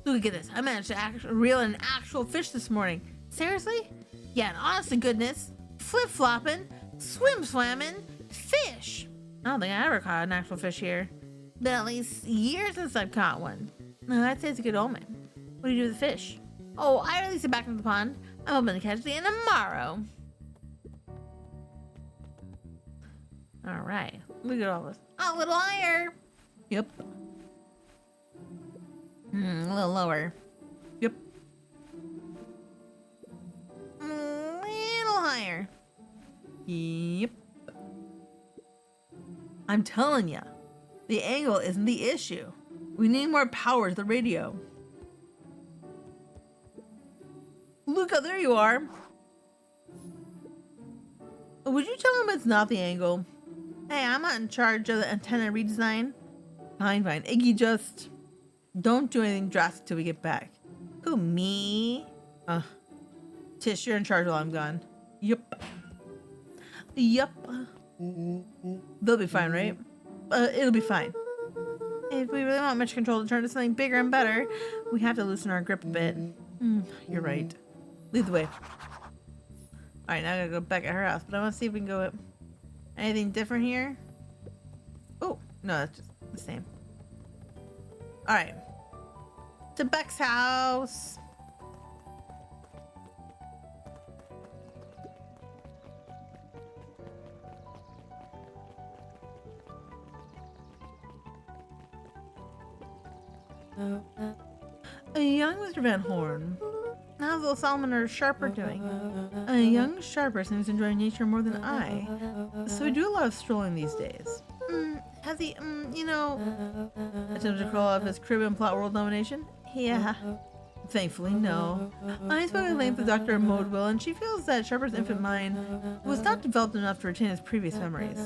Look at this. I managed to reel in an actual fish this morning. Seriously? Yeah, and honest to goodness, flip-flopping, swim-swamming, fish. I don't think I ever caught an actual fish here. Been at least years since I've caught one. No, I'd say it's a good omen. What do you do with the fish? Oh, I release it back into the pond. I'm hoping to catch it again tomorrow. All right, look at all this. A little higher. Yep. A little lower. Yep. A little higher. Yep. I'm telling ya, the angle isn't the issue. We need more power to the radio. Luca, there you are. Would you tell him it's not the angle? Hey, I'm not in charge of the antenna redesign. Fine. Iggy, just don't do anything drastic till we get back. Who, me? Tish, you're in charge while I'm gone. Yup. They'll be fine, right? It'll be fine. If we really want much control to turn to something bigger and better, we have to loosen our grip a bit. You're right. Lead the way. Alright, now I gotta go back at her house, but I want to see if we can go... Anything different here? Oh, no, that's just the same. Alright. To Beck's house. A young Mr. Van Horn. How's little Solomon or Sharper doing? A young Sharper seems to enjoy nature more than I. So we do a lot of strolling these days. Has he, attempted to crawl off his crib and plot world domination? Yeah. Thankfully, no. I spoke at length with Dr. Modewell, and she feels that Sharper's infant mind was not developed enough to retain his previous memories.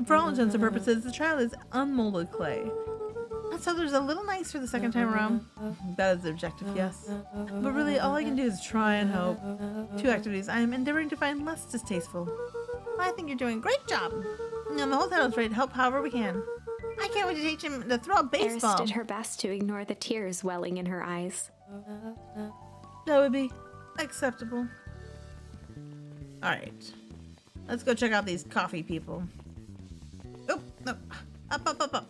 For all intents and purposes, the child is unmolded clay. So there's a little nicer the second time around. That is the objective, yes. But really, all I can do is try and hope. 2 activities I am endeavoring to find less distasteful. I think you're doing a great job. And the whole town is ready to help however we can. I can't wait to teach him to throw a baseball. Eris did her best to ignore the tears welling in her eyes. That would be acceptable. Alright. Let's go check out these coffee people. Oh, no. Up.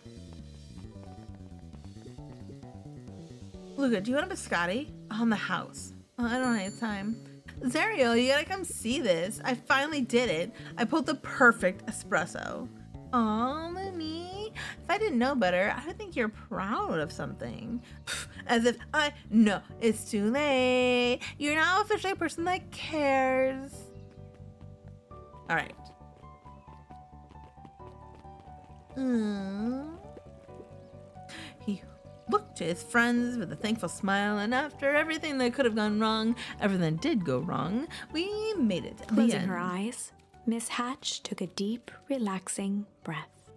Luca, do you want a biscotti? On the house. I don't have time. Zariel, you gotta come see this. I finally did it. I pulled the perfect espresso. Aw, Lumi. If I didn't know better, I would think you're proud of something. As if I know it's too late. You're now officially a person that cares. Alright. He looked to his friends with a thankful smile, and after everything that could have gone wrong, everything that did go wrong, we made it. Closing her eyes, Miss Hatch took a deep, relaxing breath.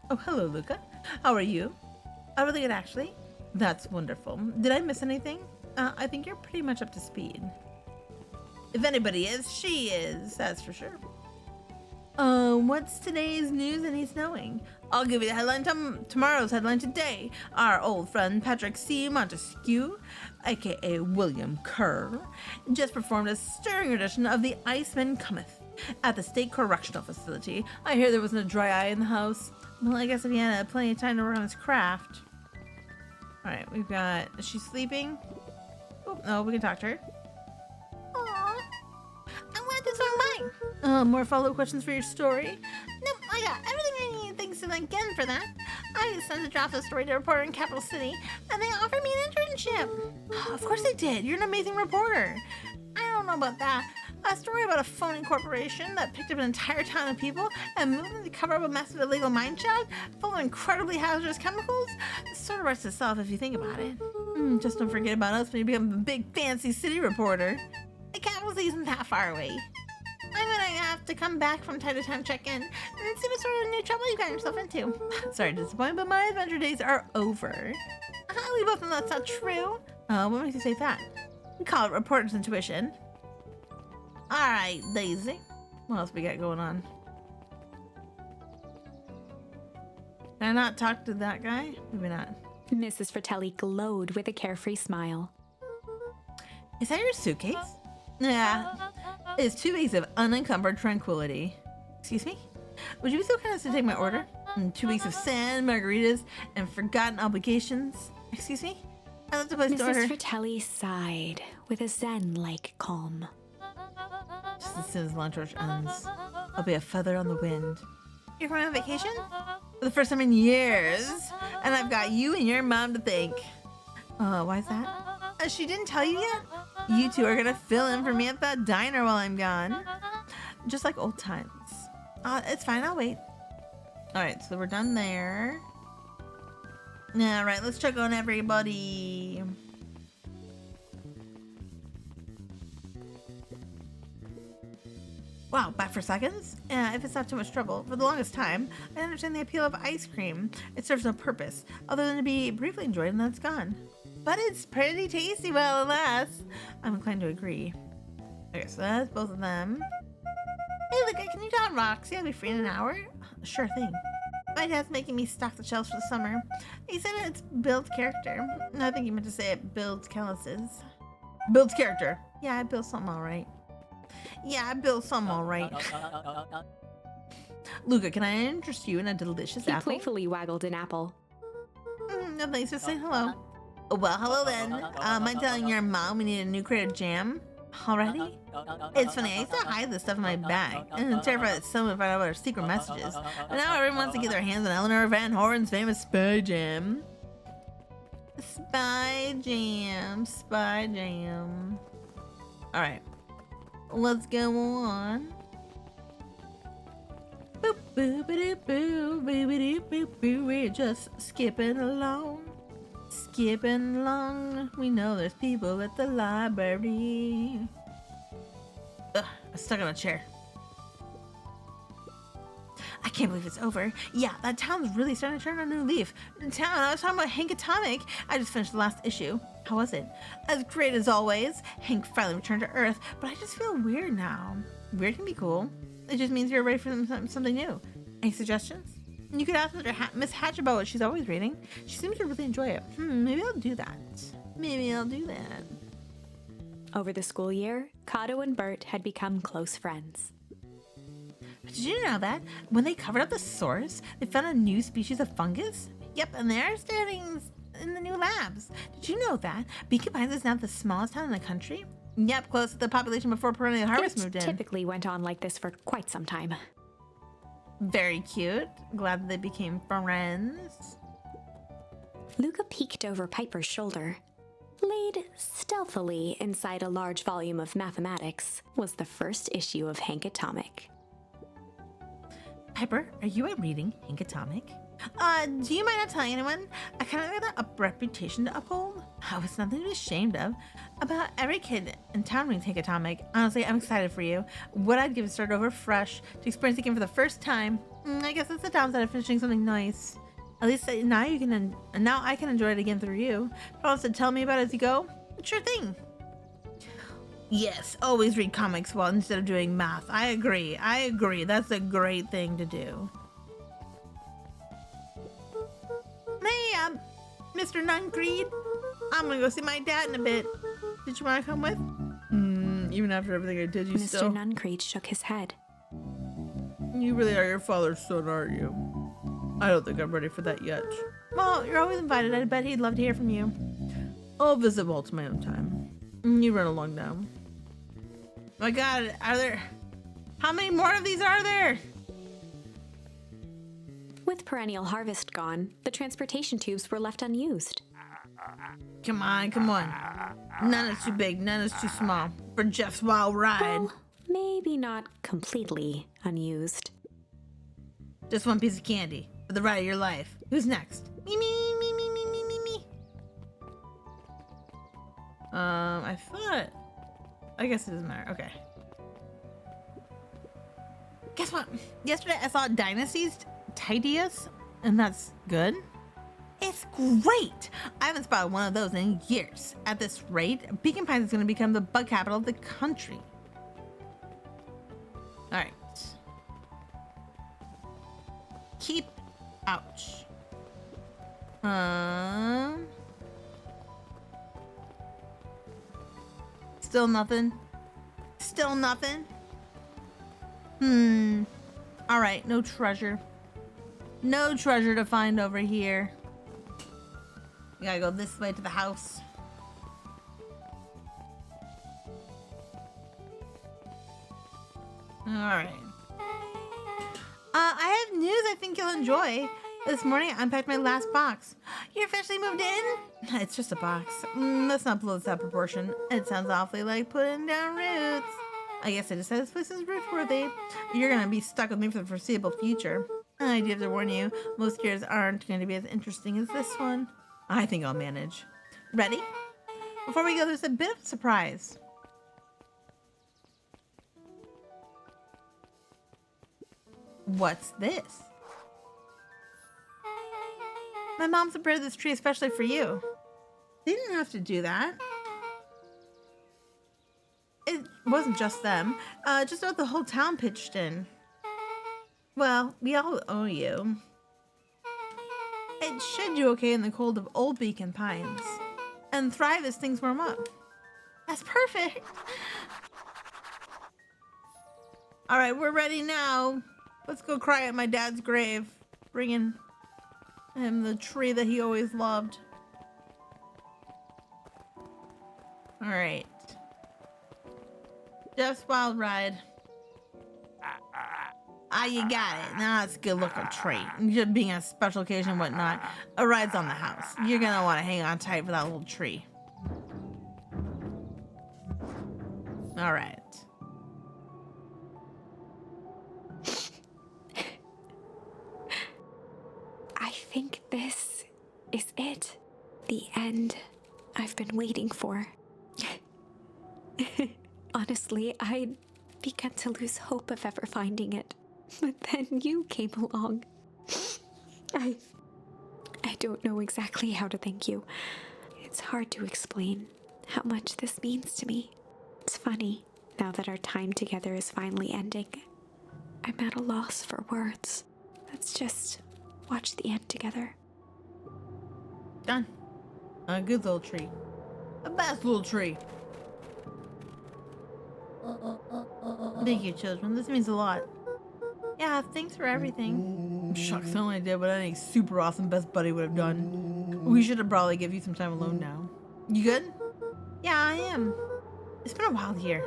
Oh, hello, Luca. How are you? Oh, really good, actually. That's wonderful. Did I miss anything? I think you're pretty much up to speed. If anybody is, she is. That's for sure. What's today's news that needs knowing? I'll give you the headline tomorrow's headline today. Our old friend Patrick C. Montesquieu, aka William Kerr, just performed a stirring rendition of The Iceman Cometh at the State Correctional Facility. I hear there wasn't a dry eye in the house. Well, I guess if he had plenty of time to work on his craft. Alright, we've got... Is she sleeping? Oh, no, we can talk to her. Aww. I'm glad this went by. More follow-up questions for your story? Nope, I got everything I need. Thanks again for that. I sent a draft of the story to a reporter in Capital City, and they offered me an internship. Of course they did. You're an amazing reporter. I don't know about that. A story about a phony corporation that picked up an entire town of people and moved them to cover up a massive illegal mine shaft full of incredibly hazardous chemicals sort of writes itself if you think about it. Just don't forget about us when you become a big fancy city reporter. The capital city isn't that far away. I'm gonna have to come back from time to time, check in, and see what sort of new trouble you got yourself into. Sorry to disappoint, but my adventure days are over. We both know that's not true. What makes you say that? We call it reporter's intuition. Alright, Daisy. What else we got going on? Can I not talk to that guy? Maybe not. Mrs. Fratelli glowed with a carefree smile. Is that your suitcase? Yeah. It's 2 weeks of unencumbered tranquility. Excuse me? Would you be so kind as to take my order? 2 weeks of sand, margaritas, and forgotten obligations. Excuse me? I left the place to order. Mrs. Fratelli sighed with a zen-like calm. Just as soon as lunch rush ends, I'll be a feather on the wind. You're going on vacation? For the first time in years. And I've got you and your mom to thank. Why is that? She didn't tell you yet? You two are gonna fill in for me at that diner while I'm gone. Just like old times. It's fine, I'll wait. Alright, so we're done there. Alright, let's check on everybody. Wow, back for seconds? If it's not too much trouble. For the longest time, I understand the appeal of ice cream. It serves no purpose, other than to be briefly enjoyed and then it's gone. But it's pretty tasty while it lasts. I'm inclined to agree. Okay, so that's both of them. Hey, look, can you dot Roxy? I'll be free in an hour. Sure thing. My dad's making me stock the shelves for the summer. He said it's builds character. I think he meant to say it builds calluses. Builds character. Yeah, I built something all right. Luca, can I interest you in a delicious He apple? playfully waggled an apple. No, thanks for saying hello. Well, hello then. Am I telling your mom we need a new crate of jam? Already? It's funny, I used to hide this stuff in my bag, and I'm terrified that someone would find out about our secret messages. But now everyone wants to get their hands on Eleanor Van Horen's famous spy jam. Spy jam. Alright. Let's go on. Boop, boop, boop, boop, boop, boop, boop. We're just skipping along. We know there's people at the library. Ugh, I'm stuck on a chair. I can't believe it's over. Yeah, that town's really starting to turn a new leaf. Town, I was talking about Hank Atomic. I just finished the last issue. How was it? As great as always. Hank finally returned to Earth, but I just feel weird now. Weird can be cool. It just means you're ready for something new. Any suggestions? You could ask Miss Hatch about what she's always reading. She seems to really enjoy it. Maybe I'll do that. Over the school year, Kato and Bert had become close friends. Did you know that when they covered up the source, they found a new species of fungus? Yep, and they're studying in the new labs. Did you know that Beacon Pines is now the smallest town in the country? Yep, close to the population before Perennial Harvest moved in. Typically went on like this for quite some time. Very cute. Glad they became friends. Luca peeked over Piper's shoulder. Laid stealthily inside a large volume of mathematics was the first issue of Hank Atomic. Piper, are you reading Hank Atomic? Do you mind not telling anyone? I kind of got a reputation to uphold. Oh, it's nothing to be ashamed of. About every kid in town reads Hank Atomic. Honestly, I'm excited for you. What I'd give to start over fresh, to experience the game for the first time. I guess that's the downside of finishing something nice. At least now I can enjoy it again through you. Promise to tell me about it as you go? Sure thing. Yes, always read comics while instead of doing math. I agree. That's a great thing to do. Hey, Mr. Nuncreed. I'm gonna go see my dad in a bit. Did you want to come with? Even after everything I did, you Mr. still... Nuncreed shook his head. You really are your father's son, aren't you? I don't think I'm ready for that yet. Well, you're always invited. I bet he'd love to hear from you. I'll visit Walt my own time. You run along now. My God, how many more of these are there? With Perennial Harvest gone, the transportation tubes were left unused. Come on. None is too big, none is too small for Jeff's wild ride. Well, maybe not completely unused. Just one piece of candy for the ride of your life. Who's next? Me. I guess it doesn't matter. Okay. Guess what? Yesterday I saw Dynasty's Tidius, and that's good. It's great! I haven't spotted one of those in years. At this rate, Beacon Pines is going to become the bug capital of the country. Alright. Keep ouch. Still nothing. Alright, no treasure. No treasure to find over here. We gotta go this way to the house. Alright. I have news I think you'll enjoy. This morning I unpacked my last box. You officially moved in? It's just a box. Let's not blow this out of proportion. It sounds awfully like putting down roots. I guess I just said this place is root-worthy. You're gonna be stuck with me for the foreseeable future. I do have to warn you, most years aren't going to be as interesting as this one. I think I'll manage. Ready? Before we go, there's a bit of a surprise. What's this? My mom's prepared this tree especially for you. They didn't have to do that. It wasn't just them. Just about the whole town pitched in. Well, we all owe you. It should do okay in the cold of Old Beacon Pines. And thrive as things warm up. That's perfect. All right, we're ready now. Let's go cry at my dad's grave, bringing him the tree that he always loved. All right. Jeff's Wild Ride. Ah, you got it. Now it's a good looking tree. Just being a special occasion and whatnot, a ride's on the house. You're gonna want to hang on tight for that little tree. All right. I think this is it. The end I've been waiting for. Honestly, I'd begun to lose hope of ever finding it. But then you came along. I don't know exactly how to thank you. It's hard to explain how much this means to me. It's funny, now that our time together is finally ending. I'm at a loss for words. Let's just watch the end together. Done. A good little tree. A best little tree. Thank you, children. This means a lot. Yeah, thanks for everything. Shucks, I only did what any super awesome best buddy would have done. We should have probably give you some time alone now. You good? Yeah, I am. It's been a wild year.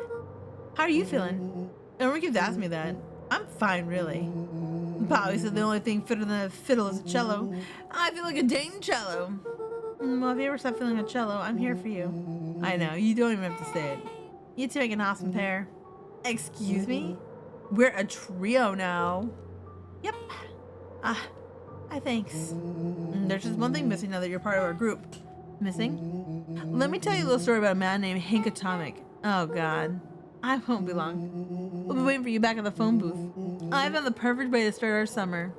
How are you feeling? Everyone keeps asking me that. I'm fine, really. Polly said the only thing fitter than a fiddle is a cello. I feel like a dang cello. Well, if you ever stop feeling a cello, I'm here for you. I know, you don't even have to say it. You two make an awesome pair. Excuse me? We're a trio now. Yep. Thanks. There's just one thing missing now that you're part of our group. Missing? Let me tell you a little story about a man named Hank Atomic. Oh, God. I won't be long. We'll be waiting for you back at the phone booth. I found the perfect way to start our summer.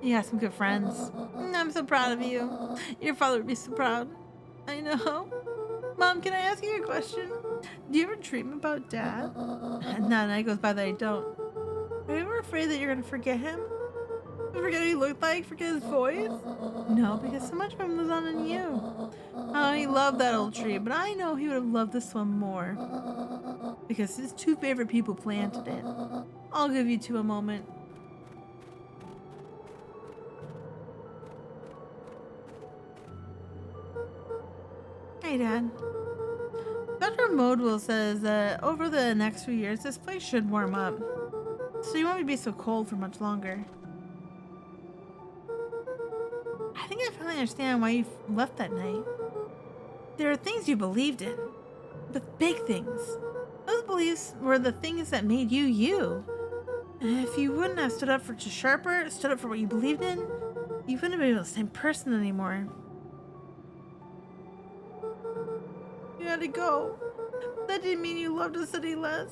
You got some good friends. I'm so proud of you. Your father would be so proud. I know. Mom, can I ask you a question? Do you ever dream about Dad? Not a night goes by that I don't. Are you ever afraid that you're gonna forget him? Forget what he looked like? Forget his voice? No, because so much of him lives on in you. Oh, he loved that old tree, but I know he would have loved this one more. Because his two favorite people planted it. I'll give you two a moment. Hey, Dad. Dr. Modwell says that over the next few years, this place should warm up. So you won't be so cold for much longer. I think I finally understand why you left that night. There are things you believed in. But big things. Those beliefs were the things that made you you. And if you wouldn't have stood up for Sharper, stood up for what you believed in, you wouldn't have been the same person anymore. You had to go. That didn't mean you loved us any less.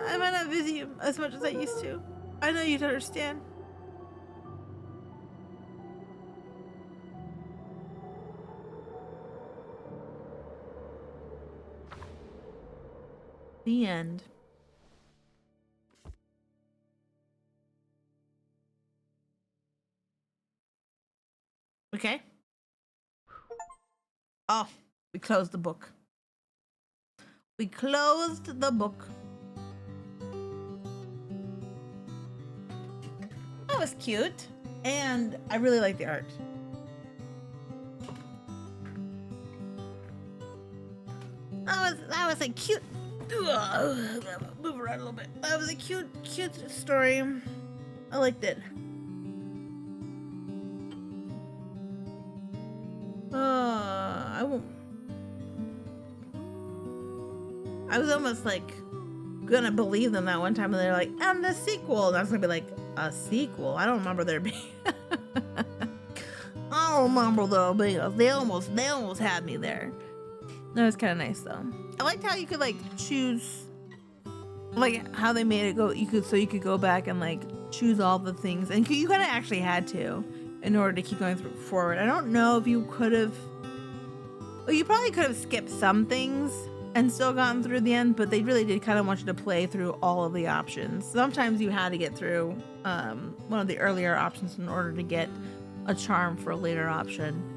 I might not visit you as much as I used to. I know you'd understand. The end. Okay. Oh, we closed the book. We closed the book. That was cute. And I really like the art. That was a cute... Move around a little bit. That was a cute story. I liked it. I was almost like gonna believe them that one time, and they're like, and the sequel, and I was gonna be like, a sequel? I don't remember there being. I don't remember though, because they almost had me there. That was kind of nice though. I liked how you could like choose, like how they made it go. You could go back and like choose all the things, and you kind of actually had to in order to keep going forward. I don't know if you could have. Well, you probably could have skipped some things and still gotten through the end, but they really did kind of want you to play through all of the options. Sometimes you had to get through one of the earlier options in order to get a charm for a later option.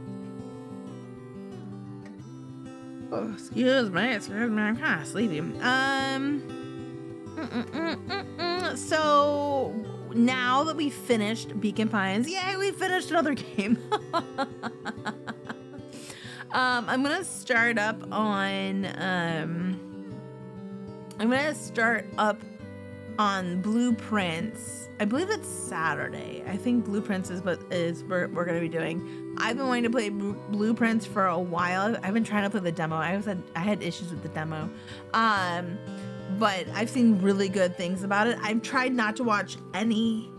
Oh, excuse me, I'm kind of sleepy. So now that we finished Beacon Pines, yay, we finished another game. I'm gonna start up on Blueprints. I believe it's Saturday. I think Blueprints is what we're gonna be doing. I've been wanting to play Blueprints for a while. I've been trying to play the demo. I had issues with the demo, but I've seen really good things about it. I've tried not to watch any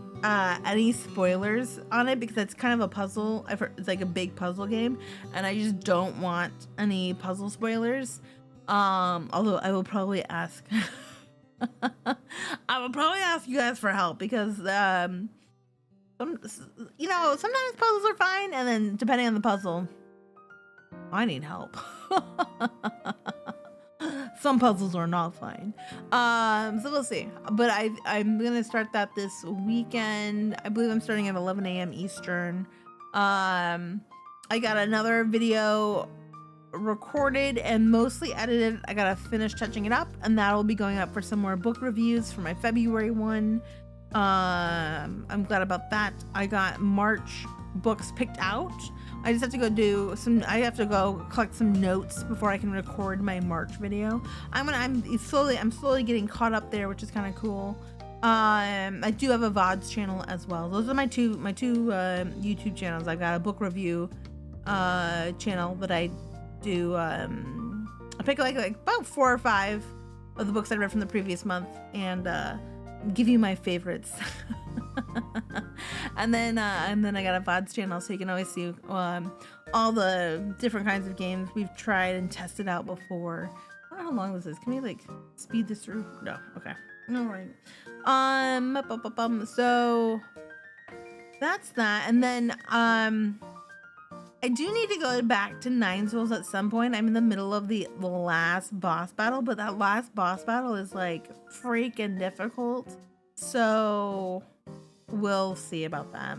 spoilers on it because it's kind of a puzzle. I've heard it's like a big puzzle game, and I just don't want any puzzle spoilers. Although I will probably ask. I will probably ask you guys for help because sometimes puzzles are fine, and then depending on the puzzle, I need help. Some puzzles are not fine. So we'll see. But I'm gonna start that this weekend. I believe I'm starting at 11 a.m. Eastern. I got another video recorded and mostly edited. I gotta finish touching it up, and that'll be going up for some more book reviews for my February one. I'm glad about that. I got March books picked out. I just have to go do some. I have to go collect some notes before I can record my March video. I'm slowly getting caught up there, which is kind of cool. I do have a VODs channel as well. Those are my two YouTube channels. I've got a book review channel that I do. I pick like about 4 or 5 of the books I read from the previous month and give you my favorites. and then I got a VODs channel, so you can always see all the different kinds of games we've tried and tested out before. I don't know how long this is. Can we like speed this through? No. Okay. All right. So that's that, and then I do need to go back to Nine Souls at some point. I'm in the middle of the last boss battle, but that last boss battle is like freaking difficult. So we'll see about that.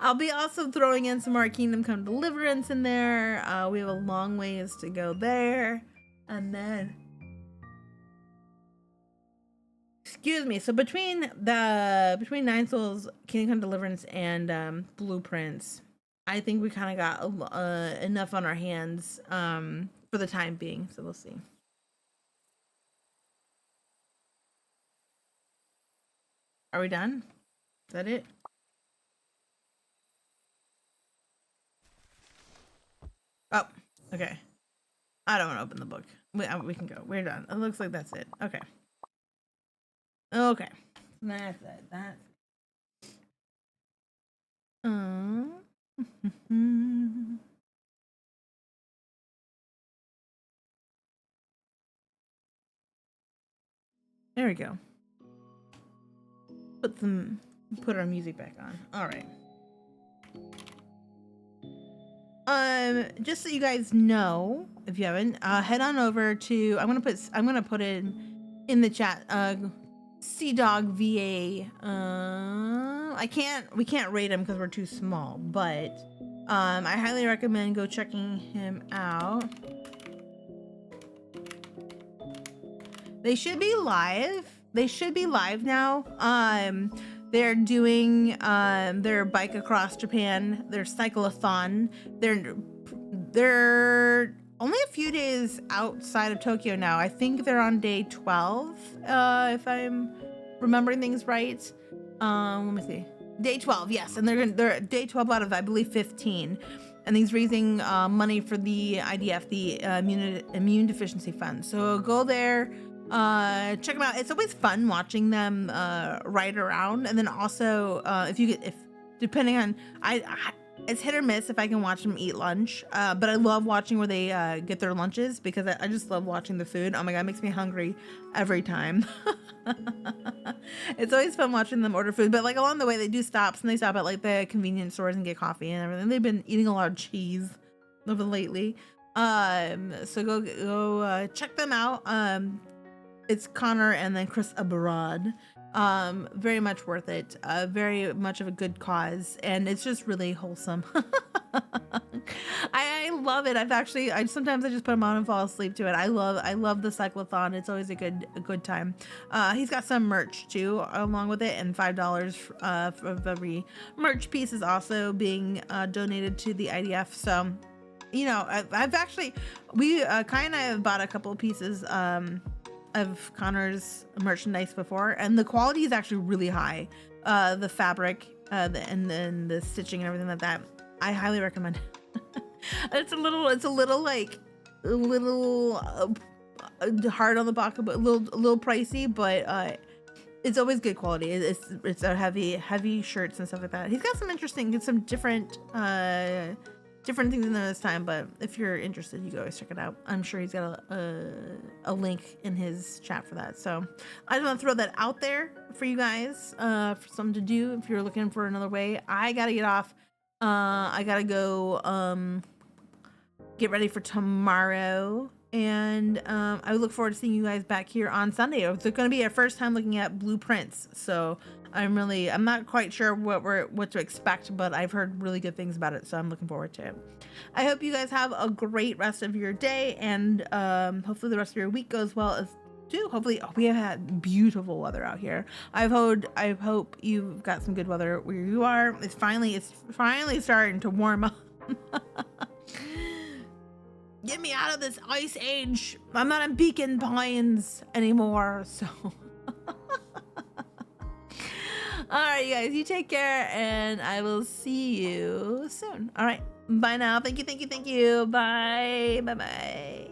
I'll be also throwing in some more Kingdom Come Deliverance in there. We have a long ways to go there. And then, excuse me. So between Nine Souls, Kingdom Come Deliverance, and Blueprints, I think we kind of got enough on our hands for the time being. So we'll see. Are we done? Is that it? Oh, okay. I don't want to open the book. We can go. We're done. It looks like that's it. Okay. Okay. That's it. That's There we go. Put our music back on. All right. Just so you guys know, if you haven't, head on over to. I'm gonna put it in the chat. Sea Dog VA. We can't rate him because we're too small, but I highly recommend go checking him out. They should be live. They should be live now. They're doing their bike across Japan, their cyclothon. They're only a few days outside of Tokyo now. I think they're on day 12, if I'm remembering things right. Let me see. Day 12, yes, and they're day 12 out of, I believe, 15. And he's raising money for the IDF, the Immune Deficiency Fund. So go there. Check them out. It's always fun watching them ride around, and then also if depending on it's hit or miss if I can watch them eat lunch. But I love watching where they get their lunches because I just love watching the food. Oh my God, it makes me hungry every time. It's always fun watching them order food. But like along the way, they do stops, and they stop at like the convenience stores and get coffee and everything. They've been eating a lot of cheese over lately. So go check them out. It's Connor and then Chris Abroad. Very much worth it. Very much of a good cause, and it's just really wholesome. I love it. Sometimes I just put them on and fall asleep to it. I love the cyclothon. It's always a good time. He's got some merch too along with it, and $5 of every merch piece is also being donated to the IDF. So, you know, we kind of bought a couple of pieces of Connor's merchandise before, and the quality is actually really high. The fabric, and then the stitching and everything like that, I highly recommend it. It's a little hard on the pocket, but a little pricey, but it's always good quality. It's a heavy shirts and stuff like that. He's got some different things in there this time, but if you're interested, you can always check it out. I'm sure he's got a link in his chat for that. So I just want to throw that out there for you guys, for something to do if you're looking for another way. I gotta get off. I gotta go get ready for tomorrow, and I look forward to seeing you guys back here on Sunday. It's going to be our first time looking at blueprints, so I'm not quite sure what to expect, but I've heard really good things about it, so I'm looking forward to it. I hope you guys have a great rest of your day, and hopefully the rest of your week goes well as too. Hopefully, we have had beautiful weather out here. I hope you've got some good weather where you are. It's finally starting to warm up. Get me out of this ice age. I'm not in Beacon Pines anymore, so. All right, you guys, you take care, and I will see you soon. All right, bye now. Thank you. Bye. Bye.